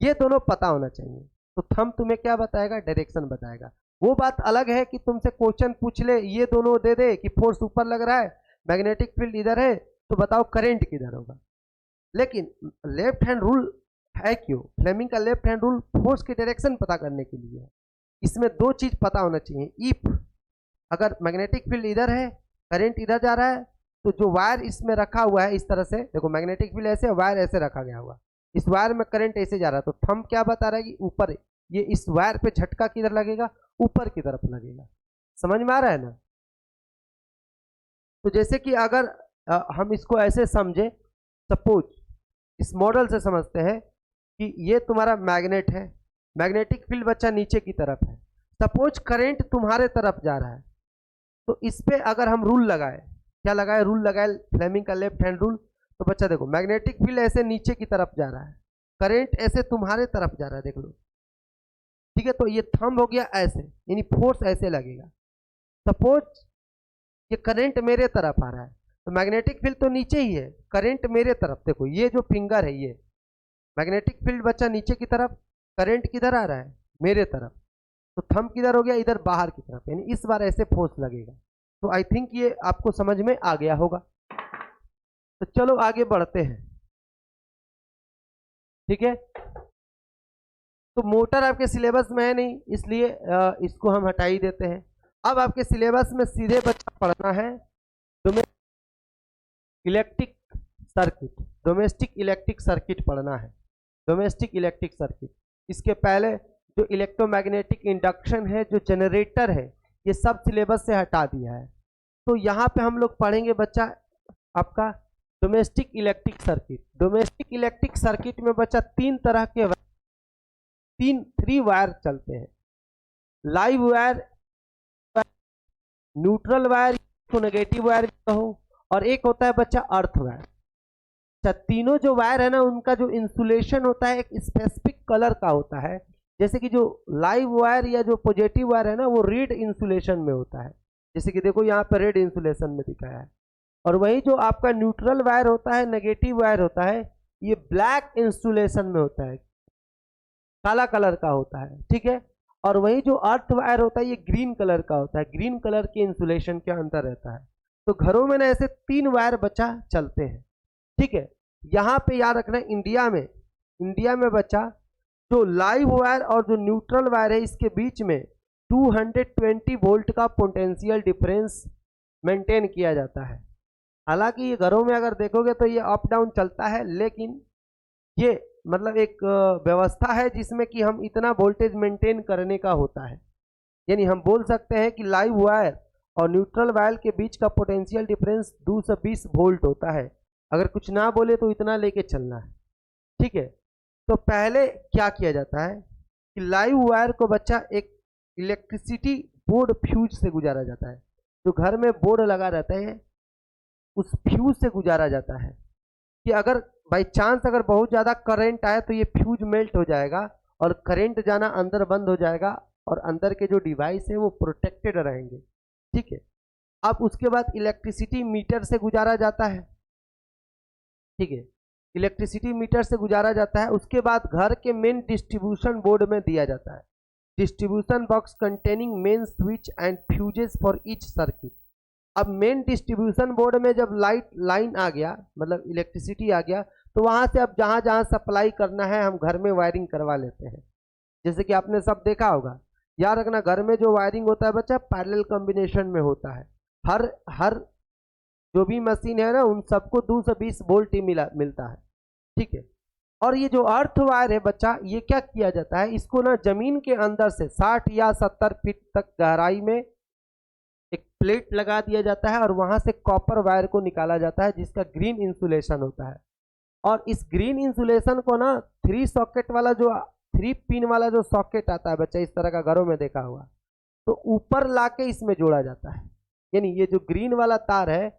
ये दोनों पता होना चाहिए। तो थंब तुम्हें क्या बताएगा, डायरेक्शन बताएगा। वो बात अलग है कि तुमसे क्वेश्चन पूछ ले, ये दोनों दे दे कि फोर्स ऊपर लग रहा है, मैग्नेटिक फील्ड इधर है, तो बताओ करंट किधर होगा। लेकिन लेफ्ट हैंड रूल है क्यों? फ्लेमिंग का लेफ्ट हैंड रूल फोर्स की डायरेक्शन पता करने के लिए है। इसमें दो चीज पता होना चाहिए। इफ अगर मैग्नेटिक फील्ड इधर है, करंट इधर जा रहा है, तो जो वायर इसमें रखा हुआ है इस तरह से, देखो मैग्नेटिक फील्ड ऐसे, वायर ऐसे रखा गया हुआ, इस वायर में करंट ऐसे जा रहा है, तो थंब क्या बता रहा है कि ऊपर, ये इस वायर पे झटका किधर लगेगा? ऊपर की तरफ लगेगा। समझ में आ रहा है ना? तो जैसे कि अगर हम इसको ऐसे समझे, सपोज इस मॉडल से समझते हैं कि ये तुम्हारा मैग्नेट है, मैग्नेटिक फील्ड बच्चा नीचे की तरफ है, सपोज करंट तुम्हारे तरफ जा रहा है, तो इस पे अगर हम रूल लगाए, क्या लगाए? रूल लगाए फ्लेमिंग का लेफ्ट हैंड रूल, तो बच्चा देखो मैग्नेटिक फील्ड ऐसे नीचे की तरफ जा रहा है, करंट ऐसे तुम्हारे तरफ जा रहा है, देख लो, ठीक है? तो ये थंब हो गया ऐसे, यानी फोर्स ऐसे लगेगा। सपोज ये करंट मेरे तरफ आ रहा है, तो मैग्नेटिक फील्ड तो नीचे ही है, करंट मेरे तरफ, देखो ये जो फिंगर है, ये मैग्नेटिक फील्ड बच्चा नीचे की तरफ, करंट किधर आ रहा है? मेरे तरफ, तो थंब किधर हो गया? इधर बाहर की तरफ, यानी इस बार ऐसे फोर्स लगेगा। तो आई थिंक ये आपको समझ में आ गया होगा। तो चलो आगे बढ़ते हैं, ठीक है? तो मोटर आपके सिलेबस में है नहीं, इसलिए इसको हम हटा ही देते हैं। अब आपके सिलेबस में सीधे बच्चा पढ़ना है electric circuit, domestic electric circuit पढ़ना है, डोमेस्टिक इलेक्ट्रिक सर्किट। इसके पहले जो इलेक्ट्रोमैग्नेटिक इंडक्शन है, जो जनरेटर है, ये सब सिलेबस से हटा दिया है। तो यहाँ पे हम लोग पढ़ेंगे बच्चा आपका domestic electric circuit. Domestic electric circuit में बच्चा तीन तरह के थ्री वायर चलते हैं, लाइव वायर, न्यूट्रल वायर को नेगेटिव वायर भी कहो, और एक होता है बच्चा अर्थ वायर। अच्छा, तीनों जो वायर है ना, उनका जो इंसुलेशन होता है एक स्पेसिफिक कलर का होता है। जैसे कि जो लाइव वायर या जो पॉजिटिव वायर है ना, वो रेड इंसुलेशन में होता है, जैसे कि देखो यहाँ पे रेड इंसुलेशन में दिखाया है। और वही जो आपका न्यूट्रल वायर होता है, नेगेटिव वायर होता है, ये ब्लैक इंसुलेशन में होता है, काला कलर का होता है, ठीक है? और वही जो अर्थ वायर होता है, ये ग्रीन कलर का होता है, ग्रीन कलर के इंसुलेशन के अंदर रहता है। तो घरों में ना ऐसे तीन वायर बच्चा चलते हैं, ठीक है? यहाँ पे याद रखना, इंडिया में बच्चा जो लाइव वायर और जो न्यूट्रल वायर है, इसके बीच में 220 वोल्ट का पोटेंशियल डिफरेंस मेंटेन किया जाता है। हालांकि ये घरों में अगर देखोगे तो ये अप डाउन चलता है, लेकिन ये मतलब एक व्यवस्था है जिसमें कि हम इतना वोल्टेज मेंटेन करने का होता है। यानी हम बोल सकते हैं कि लाइव वायर और न्यूट्रल वायर के बीच का पोटेंशियल डिफरेंस 220 वोल्ट होता है। अगर कुछ ना बोले तो इतना लेके चलना है, ठीक है? तो पहले क्या किया जाता है कि लाइव वायर को बच्चा एक इलेक्ट्रिसिटी बोर्ड फ्यूज से गुजारा जाता है, जो घर में बोर्ड लगा रहता है उस फ्यूज से गुजारा जाता है, कि अगर बाई चांस अगर बहुत ज़्यादा करंट आए तो ये फ्यूज मेल्ट हो जाएगा और करंट जाना अंदर बंद हो जाएगा, और अंदर के जो डिवाइस है वो प्रोटेक्टेड रहेंगे, ठीक है? अब उसके बाद इलेक्ट्रिसिटी मीटर से गुजारा जाता है, ठीक है? इलेक्ट्रिसिटी मीटर से गुजारा जाता है। उसके बाद घर के मेन डिस्ट्रीब्यूशन बोर्ड में दिया जाता है, distribution box containing main switch and fuses for each circuit. अब मेन डिस्ट्रीब्यूशन बोर्ड में जब लाइन आ गया, मतलब इलेक्ट्रिसिटी आ गया, तो वहां से अब जहां जहां सप्लाई करना है हम घर में वायरिंग करवा लेते हैं। जैसे कि आपने सब देखा होगा, याद रखना घर में जो वायरिंग होता है बच्चा पैरेलल कॉम्बिनेशन में होता है। हर जो भी मशीन है ना, उन सबको 220 वोल्ट ही मिलता है, ठीक है? और ये जो अर्थ वायर है बच्चा, ये क्या किया जाता है, इसको ना जमीन के अंदर से 60 या 70 फीट तक गहराई में एक प्लेट लगा दिया जाता है, और वहां से कॉपर वायर को निकाला जाता है जिसका ग्रीन इंसुलेशन होता है। और इस ग्रीन इंसुलेशन को ना 3 पिन वाला जो सॉकेट आता है बच्चा, इस तरह का घरों में देखा हुआ, तो ऊपर लाके इसमें जोड़ा जाता है। यानी ये जो ग्रीन वाला तार है,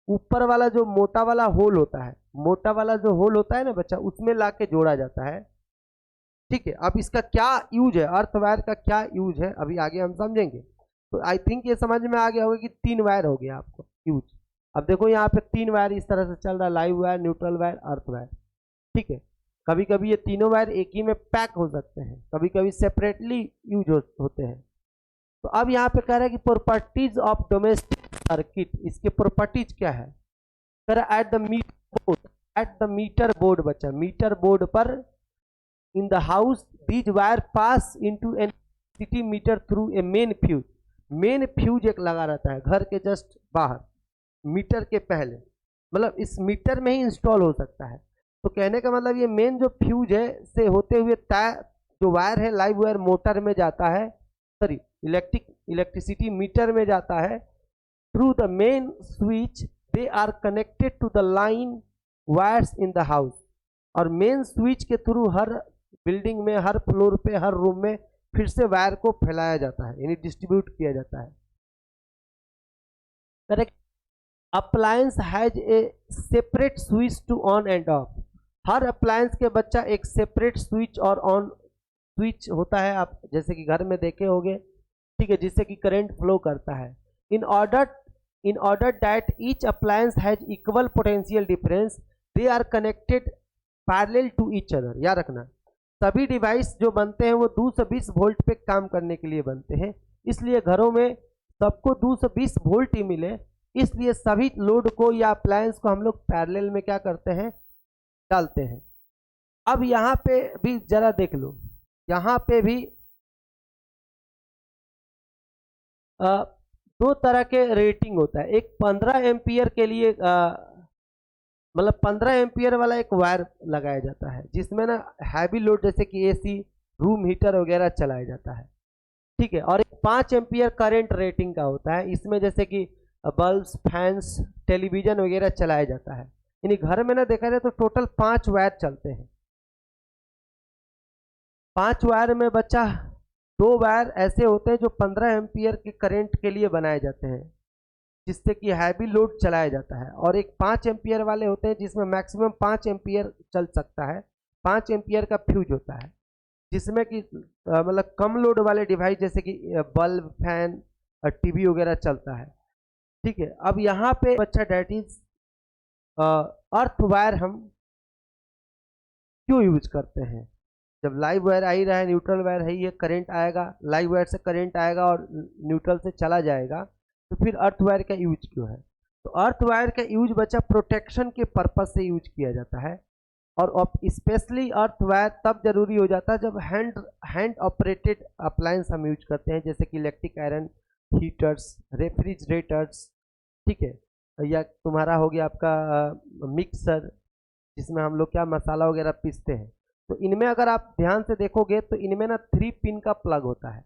ऊपर वाला जो मोटा वाला होल होता है, मोटा वाला जो होल होता है ना बच्चा, उसमें लाके जोड़ा जाता है, ठीक है? अब इसका क्या यूज है, अर्थ वायर का क्या यूज है, अभी आगे हम समझेंगे। तो आई थिंक ये समझ में आ गया होगा कि 3 वायर हो गया आपको यूज। अब देखो यहाँ पे 3 वायर इस तरह से चल रहा है, live wire, neutral wire, earth wire, ठीक है? कभी कभी ये तीनों वायर एक ही में पैक हो सकते हैं, कभी कभी सेपरेटली यूज होते हैं। तो अब यहाँ पे कह रहा है कि प्रॉपर्टीज ऑफ डोमेस्टिक सर्किट, इसके प्रॉपर्टीज क्या है? कह रहा at the meter board, at the meter board बच्चा, मीटर बोर्ड पर in the house, these wire pass into an electricity meter through a main fuse. Main fuse एक लगा रहता है घर के जस्ट बाहर, मीटर के पहले, मतलब इस मीटर में ही इंस्टॉल हो सकता है। तो कहने का मतलब ये मेन जो फ्यूज है से होते हुए जो वायर है लाइव वायर मोटर में जाता है, सॉरी इलेक्ट्रिसिटी मीटर में जाता है। Through the main switch they are connected to the line wires in the house. और मेन स्विच के थ्रू हर बिल्डिंग में, हर फ्लोर पे, हर रूम में फिर से वायर को फैलाया जाता है, यानी डिस्ट्रीब्यूट किया जाता है। Correct. Appliance has a separate switch to on and off. हर अप्लायंस के बच्चा एक सेपरेट स्विच और ऑन स्विच होता है, आप जैसे कि घर में देखे होंगे, ठीक है, जिससे कि करंट फ्लो करता है। In order that each appliance has equal potential difference, they are connected parallel to each other. याद रखना, सभी डिवाइस जो बनते हैं वो 220 वोल्ट पे काम करने के लिए बनते हैं, इसलिए घरों में सबको 220 वोल्ट ही मिले, इसलिए सभी लोड को या अप्लायंस को हम लोग पैरेलल में क्या करते हैं, डालते हैं। अब यहाँ पे भी जरा देख लो, यहाँ पे भी दो तरह के रेटिंग होता है। एक 15 एम्पियर के लिए मतलब 15 एम्पियर वाला एक वायर लगाया जाता है, जिसमें ना हैवी लोड जैसे कि एसी, रूम हीटर वगैरह चलाया जाता है, ठीक है। और एक 5 एम्पियर करंट रेटिंग का होता है, इसमें जैसे कि बल्ब्स, फैंस, टेलीविजन वगैरह चलाया जाता है। यानी घर में ना देखा जाए तो टोटल 5 वायर चलते हैं। 5 वायर में बच्चा 2 वायर ऐसे होते हैं जो 15 एम्पियर के करंट के लिए बनाए जाते हैं, जिससे कि हैवी लोड चलाया जाता है। और एक 5 एम्पियर वाले होते हैं जिसमें मैक्सिमम 5 एम्पियर चल सकता है। 5 एम्पियर का फ्यूज होता है, जिसमें कि मतलब कम लोड वाले डिवाइस जैसे कि बल्ब, फैन, टीवी वगैरह चलता है, ठीक है। अब यहाँ पे बच्चा डेट इज अर्थ वायर हम क्यों यूज करते हैं। जब लाइव वायर आ ही रहा है, न्यूट्रल वायर है, ये करंट आएगा, लाइव वायर से करंट आएगा और न्यूट्रल से चला जाएगा, तो फिर अर्थ वायर का यूज क्यों है। तो अर्थ वायर का यूज बच्चा प्रोटेक्शन के पर्पज से यूज किया जाता है। और स्पेशली अर्थ वायर तब जरूरी हो जाता है जब हैंड ऑपरेटेड अप्लायंस हम यूज करते हैं, जैसे कि इलेक्ट्रिक आयरन, हीटर्स, रेफ्रिजरेटर्स, ठीक है, या तुम्हारा हो गया आपका मिक्सर, जिसमें हम लोग क्या मसाला वगैरह पीसते हैं। तो इनमें अगर आप ध्यान से देखोगे तो इनमें ना 3 पिन का प्लग होता है,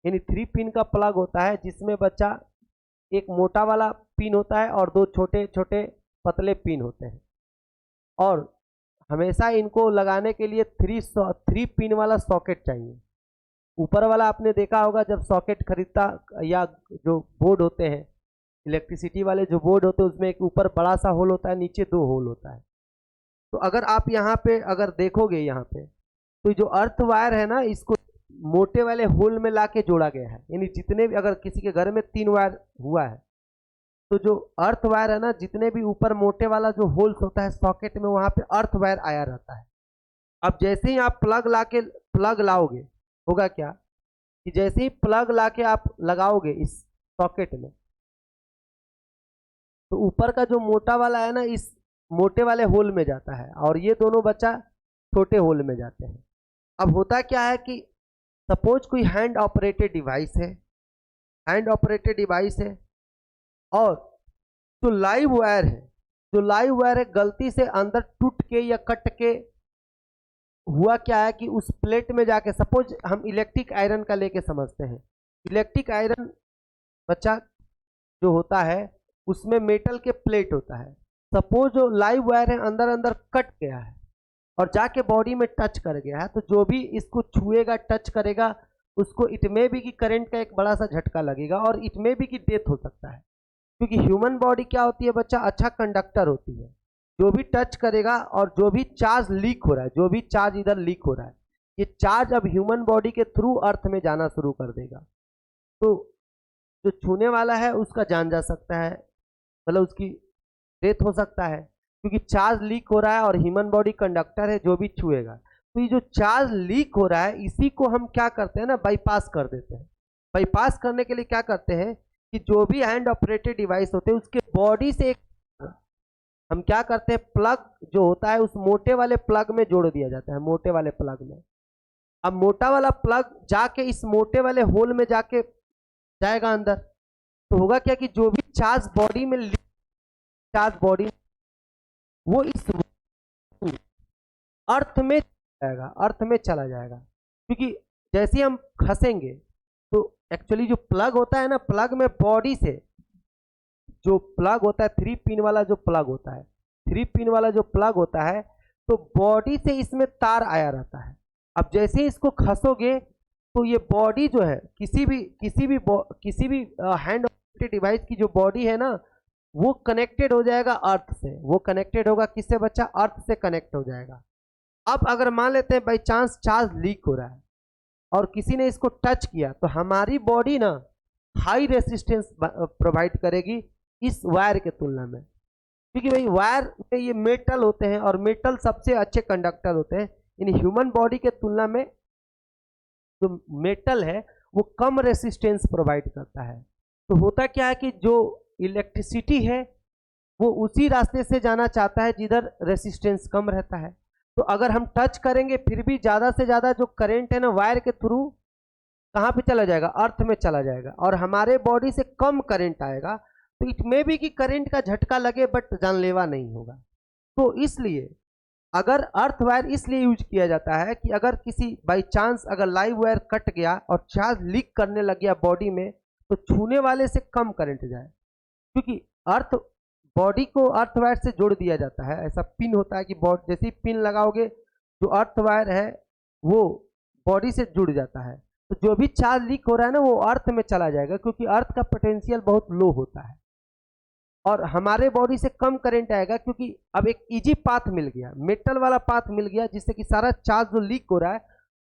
यानी 3 पिन का प्लग होता है, जिसमें बच्चा एक मोटा वाला पिन होता है और 2 छोटे छोटे पतले पिन होते हैं। और हमेशा इनको लगाने के लिए 3 पिन वाला सॉकेट चाहिए। ऊपर वाला आपने देखा होगा जब सॉकेट खरीदता, या जो बोर्ड होते हैं इलेक्ट्रिसिटी वाले जो बोर्ड होते हैं, उसमें एक ऊपर बड़ा सा होल होता है, नीचे 2 होल होता है। तो अगर आप यहाँ पे अगर देखोगे यहाँ पे, तो जो अर्थ वायर है ना, इसको मोटे वाले होल में लाके जोड़ा गया है। यानी जितने भी, अगर किसी के घर में 3 वायर हुआ है, तो जो अर्थ वायर है ना, जितने भी ऊपर मोटे वाला जो होल्स होता है सॉकेट में, वहां पे अर्थ वायर आया रहता है। अब जैसे ही आप प्लग लाओगे, होगा क्या कि जैसे ही प्लग लाके आप लगाओगे इस सॉकेट में, तो ऊपर का जो मोटा वाला है ना, इस मोटे वाले होल में जाता है, और ये दोनों बच्चा छोटे होल में जाते हैं। अब होता क्या है कि सपोज कोई हैंड ऑपरेटेड डिवाइस है, हैंड ऑपरेटेड डिवाइस है, और जो लाइव वायर है गलती से अंदर टूट के या कट के हुआ क्या है कि उस प्लेट में जाके, सपोज हम इलेक्ट्रिक आयरन का लेके समझते हैं। इलेक्ट्रिक आयरन बच्चा जो होता है उसमें मेटल के प्लेट होता है। सपोज जो लाइव वायर है अंदर कट गया है और जाके बॉडी में टच कर गया है, तो जो भी इसको छुएगा, टच करेगा, उसको इट में भी कि करंट का एक बड़ा सा झटका लगेगा, और इट में भी कि डेथ हो सकता है। क्योंकि ह्यूमन बॉडी क्या होती है बच्चा, अच्छा कंडक्टर होती है। जो भी टच करेगा और जो भी चार्ज लीक हो रहा है, जो भी चार्ज इधर लीक हो रहा है, ये चार्ज अब ह्यूमन बॉडी के थ्रू अर्थ में जाना शुरू कर देगा। तो जो छूने वाला है उसका जान जा सकता है, मतलब उसकी डेथ हो सकता है, क्योंकि चार्ज लीक हो रहा है और ह्यूमन बॉडी कंडक्टर है, जो भी छुएगा। तो ये जो चार्ज लीक हो रहा है, इसी को हम क्या करते हैं ना, बाईपास कर देते हैं। बाईपास करने के लिए क्या करते हैं कि जो भी हैंड ऑपरेटेड डिवाइस होते हैं उसके बॉडी से एक हम क्या करते हैं, प्लग जो होता है उस मोटे वाले प्लग में जोड़ दिया जाता है, मोटे वाले प्लग में। अब मोटा वाला प्लग जाके इस मोटे वाले होल में जाके जाएगा अंदर, तो होगा क्या कि जो भी चार्ज बॉडी में, चार्ज बॉडी वो इस अर्थ में जाएगा, अर्थ में चला जाएगा। क्योंकि जैसे हम खसेंगे तो एक्चुअली जो प्लग होता है ना, प्लग में बॉडी से जो प्लग होता है, 3 पिन वाला जो प्लग होता है, 3 पिन वाला जो प्लग होता है, तो बॉडी से इसमें तार आया रहता है। अब जैसे ही इसको खसोगे तो ये बॉडी जो है, किसी भी हैंड डिवाइस की जो बॉडी है ना, वो कनेक्टेड हो जाएगा अर्थ से। वो कनेक्टेड होगा किससे बच्चा, अर्थ से कनेक्ट हो जाएगा। अब अगर मान लेते हैं बाई चांस चार्ज लीक हो रहा है और किसी ने इसको टच किया, तो हमारी बॉडी ना हाई रेसिस्टेंस प्रोवाइड करेगी इस वायर के तुलना में, क्योंकि भाई वायर में ये मेटल होते हैं और मेटल सबसे अच्छे कंडक्टर होते हैं। इन ह्यूमन बॉडी के तुलना में जो मेटल है वो कम रेसिस्टेंस प्रोवाइड करता है। तो होता क्या है कि जो इलेक्ट्रिसिटी है वो उसी रास्ते से जाना चाहता है जिधर रेसिस्टेंस कम रहता है। तो अगर हम टच करेंगे फिर भी ज़्यादा से ज़्यादा जो करंट है ना वायर के थ्रू कहाँ पे चला जाएगा, अर्थ में चला जाएगा, और हमारे बॉडी से कम करंट आएगा। तो इट मे बी कि करंट का झटका लगे बट जानलेवा नहीं होगा। तो इसलिए अगर अर्थ वायर इसलिए यूज किया जाता है कि अगर किसी बाई चांस अगर लाइव वायर कट गया और चार्ज लीक करने लग गया बॉडी में, तो छूने वाले से कम करंट जाए, क्योंकि अर्थ बॉडी को अर्थ वायर से जोड़ दिया जाता है। ऐसा पिन होता है कि जैसे ही पिन लगाओगे जो अर्थ वायर है वो बॉडी से जुड़ जाता है, तो जो भी चार्ज लीक हो रहा है ना वो अर्थ में चला जाएगा, क्योंकि अर्थ का पोटेंशियल बहुत लो होता है और हमारे बॉडी से कम करंट आएगा, क्योंकि अब एक इजी पाथ मिल गया, मेटल वाला पाथ मिल गया, जिससे कि सारा चार्ज जो लीक हो रहा है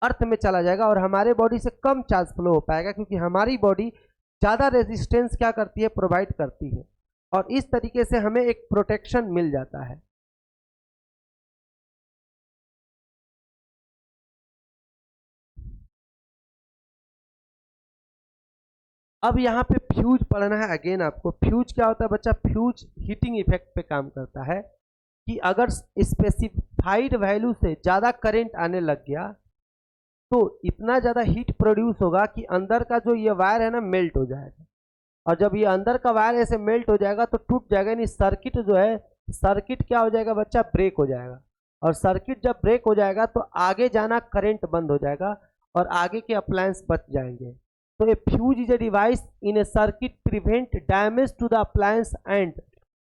अर्थ में चला जाएगा और हमारे बॉडी से कम चार्ज फ्लो हो पाएगा, क्योंकि हमारी बॉडी ज़्यादा रेजिस्टेंस क्या करती है, प्रोवाइड करती है, और इस तरीके से हमें एक प्रोटेक्शन मिल जाता है। अब यहाँ पे फ्यूज पढ़ना है अगेन आपको। फ्यूज क्या होता है बच्चा, फ्यूज हीटिंग इफेक्ट पे काम करता है कि अगर स्पेसिफाइड वैल्यू से ज़्यादा करंट आने लग गया तो इतना ज़्यादा हीट प्रोड्यूस होगा कि अंदर का जो ये वायर है ना मेल्ट हो जाएगा, और जब ये अंदर का वायर ऐसे मेल्ट हो जाएगा तो टूट जाएगा, यानी सर्किट जो है, सर्किट क्या हो जाएगा बच्चा, ब्रेक हो जाएगा, और सर्किट जब ब्रेक हो जाएगा तो आगे जाना करंट बंद हो जाएगा और आगे के अप्लायंस बच जाएंगे। तो a fuse is a device in a circuit prevent damage to the appliance and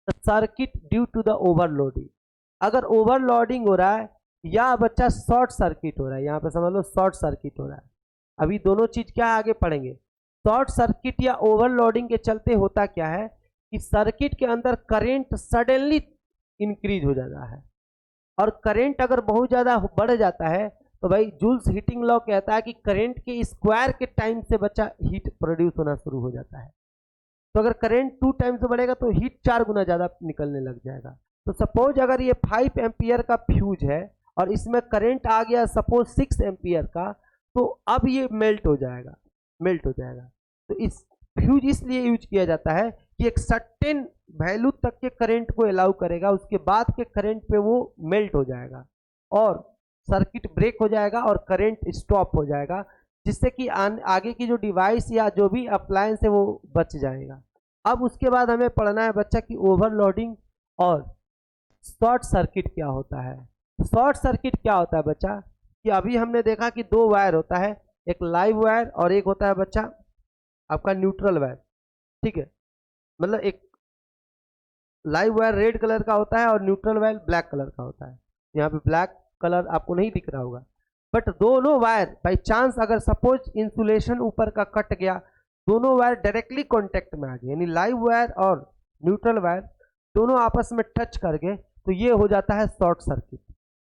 the circuit due to the overloading. अगर ओवरलोडिंग हो रहा है या बच्चा शॉर्ट सर्किट हो रहा है, यहाँ पे समझ लो शॉर्ट सर्किट हो रहा है, अभी दोनों चीज क्या आगे पढ़ेंगे। शॉर्ट सर्किट या ओवरलोडिंग के चलते होता क्या है कि सर्किट के अंदर करंट सडनली इंक्रीज हो जाता है, और करंट अगर बहुत ज़्यादा बढ़ जाता है तो भाई जूल्स हीटिंग लॉ कहता है कि करंट के स्क्वायर के टाइम से बच्चा हीट प्रोड्यूस होना शुरू हो जाता है। तो अगर करंट 2 टाइम से बढ़ेगा तो हीट 4 गुना ज़्यादा निकलने लग जाएगा। तो सपोज अगर ये 5 एम्पियर का फ्यूज है और इसमें करंट आ गया सपोज 6 एम्पियर का, तो अब ये मेल्ट हो जाएगा, मेल्ट हो जाएगा। तो इस फ्यूज इसलिए यूज किया जाता है कि एक सर्टेन वैल्यू तक के करंट को अलाउ करेगा, उसके बाद के करंट पे वो मेल्ट हो जाएगा और सर्किट ब्रेक हो जाएगा और करंट स्टॉप हो जाएगा, जिससे कि आगे की जो डिवाइस या जो भी अप्लायंस है वो बच जाएगा। अब उसके बाद हमें पढ़ना है बच्चा कि ओवरलोडिंग और शॉर्ट सर्किट क्या होता है। शॉर्ट सर्किट क्या होता है बच्चा, कि अभी हमने देखा कि 2 वायर होता है, एक लाइव वायर और एक होता है बच्चा आपका न्यूट्रल वायर, ठीक है। मतलब एक लाइव वायर रेड कलर का होता है और न्यूट्रल वायर ब्लैक कलर का होता है। यहाँ पे ब्लैक कलर आपको नहीं दिख रहा होगा, बट दोनों वायर बाई चांस अगर सपोज इंसुलेशन ऊपर का कट गया, दोनों वायर डायरेक्टली कांटेक्ट में आ गए, यानी लाइव वायर और न्यूट्रल वायर दोनों आपस में टच कर गए, तो ये हो जाता है शॉर्ट सर्किट।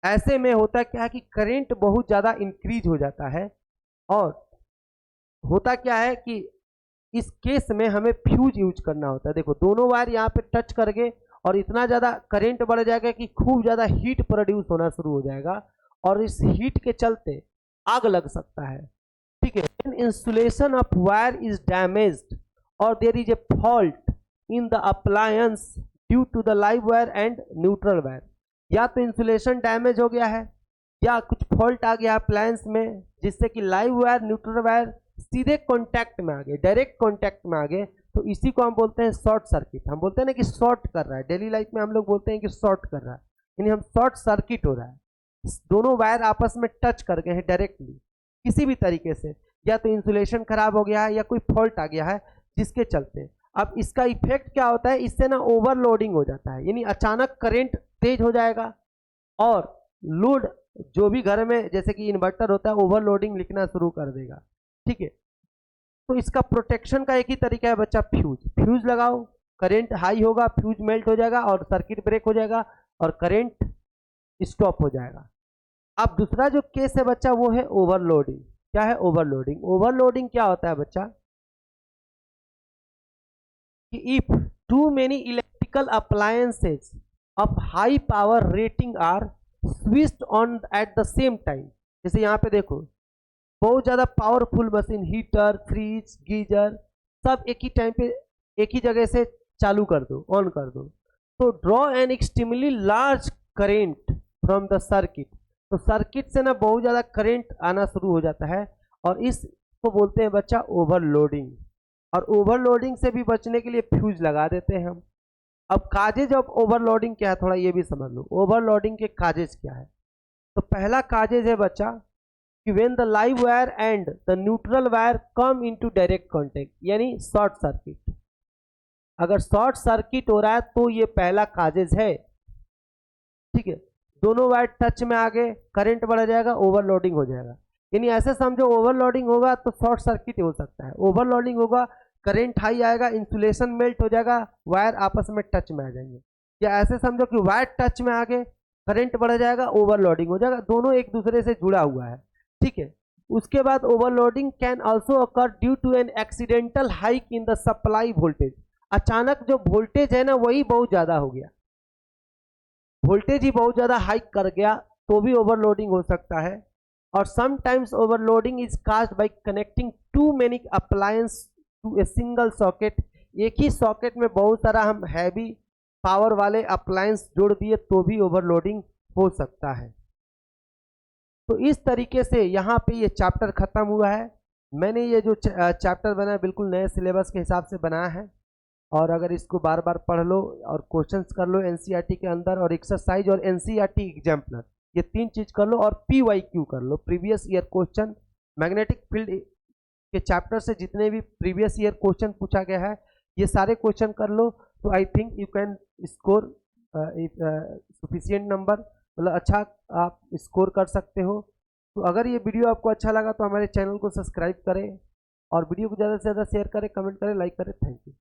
ऐसे में होता क्या है कि करंट बहुत ज़्यादा इंक्रीज हो जाता है, और होता क्या है कि इस केस में हमें फ्यूज यूज करना होता है। देखो दोनों वायर यहाँ पे टच कर गए और इतना ज़्यादा करंट बढ़ जाएगा कि खूब ज़्यादा हीट प्रोड्यूस होना शुरू हो जाएगा और इस हीट के चलते आग लग सकता है, ठीक है। Insulation of wire is damaged और there is a fault in the appliance due to the live wire and neutral wire. या तो इंसुलेशन डैमेज हो गया है या कुछ फॉल्ट आ गया अप्लायंस में, जिससे कि लाइव वायर न्यूट्रल वायर सीधे कॉन्टैक्ट में आ गए, डायरेक्ट कॉन्टैक्ट में आ गए, तो इसी को हम बोलते हैं शॉर्ट सर्किट। हम बोलते हैं ना कि शॉर्ट कर रहा है, डेली लाइफ में हम लोग बोलते हैं कि शॉर्ट कर रहा है, यानी हम शॉर्ट सर्किट हो रहा है, दोनों वायर आपस में टच कर गए हैं डायरेक्टली किसी भी तरीके से, या तो इंसुलेशन खराब हो गया है या कोई फॉल्ट आ गया है जिसके चलते। अब इसका इफेक्ट क्या होता है, इससे ना ओवरलोडिंग हो जाता है, यानी अचानक करंट तेज हो जाएगा और लोड जो भी घर में जैसे कि इन्वर्टर होता है ओवरलोडिंग लिखना शुरू कर देगा। ठीक है, तो इसका प्रोटेक्शन का एक ही तरीका है बच्चा, फ्यूज लगाओ, करंट हाई होगा, फ्यूज मेल्ट हो जाएगा और सर्किट ब्रेक हो जाएगा और करंट स्टॉप हो जाएगा। अब दूसरा जो केस है बच्चा वो है ओवरलोडिंग। क्या है ओवरलोडिंग? ओवरलोडिंग क्या होता है बच्चा कि if too many electrical appliances of high power rating are switched on at the same time. जैसे यहाँ पे देखो बहुत ज़्यादा powerful machine, heater, fridge, geyser सब एक ही टाइम पे एक ही जगह से चालू कर दो, ऑन कर दो, तो draw an extremely large current from the circuit. तो सर्किट से ना बहुत ज़्यादा करंट आना शुरू हो जाता है और इसको बोलते हैं बच्चा ओवरलोडिंग। और ओवरलोडिंग से भी बचने के लिए फ्यूज लगा देते हैं हम। अब काजेज ऑफ ओवरलोडिंग क्या है, थोड़ा ये भी समझ लो, ओवरलोडिंग के काजेज क्या है। तो पहला काजेज है बच्चा कि when the live wire and the neutral wire come into direct contact, यानी शॉर्ट सर्किट। अगर शॉर्ट सर्किट हो रहा है तो ये पहला काजेज है। ठीक है, दोनों वायर टच में आ गए, करंट बढ़ जाएगा, ओवरलोडिंग हो जाएगा। यानी ऐसे समझो ओवरलोडिंग होगा तो शॉर्ट सर्किट हो सकता है, ओवरलोडिंग होगा करंट हाई आएगा, इंसुलेशन मेल्ट हो जाएगा, वायर आपस में टच में आ जाएंगे। या ऐसे समझो कि वायर टच में आ गए, करंट बढ़ जाएगा, ओवरलोडिंग हो जाएगा, दोनों एक दूसरे से जुड़ा हुआ है। ठीक है, उसके बाद overloading can also occur due to an accidental hike in the supply voltage. अचानक जो वोल्टेज है ना वही बहुत ज्यादा हो गया, वोल्टेज ही बहुत ज्यादा हाइक कर गया तो भी ओवरलोडिंग हो सकता है। और sometimes overloading is caused by connecting to many appliance to a single socket. एक ही सॉकेट में बहुत सारा हम हैवी पावर वाले अप्लायंस जोड़ दिए तो भी ओवरलोडिंग हो सकता है। तो इस तरीके से यहाँ पे ये चैप्टर खत्म हुआ है। मैंने ये जो चैप्टर बनाया बिल्कुल नए सिलेबस के हिसाब से बनाया है, और अगर इसको बार बार पढ़ लो और क्वेश्चंस कर लो एनसीईआरटी के अंदर, और एक्सरसाइज और एनसीईआरटी एग्जाम्पलर, ये तीन चीज कर लो, और पीवाईक्यू कर लो, previous year question. Magnetic field के चैप्टर से जितने भी प्रीवियस ईयर क्वेश्चन पूछा गया है ये सारे क्वेश्चन कर लो, तो I think you can score sufficient number, मतलब अच्छा आप स्कोर कर सकते हो। तो अगर ये वीडियो आपको अच्छा लगा तो हमारे चैनल को सब्सक्राइब करें और वीडियो को ज़्यादा से ज़्यादा शेयर करें, कमेंट करें, लाइक करें। Thank you.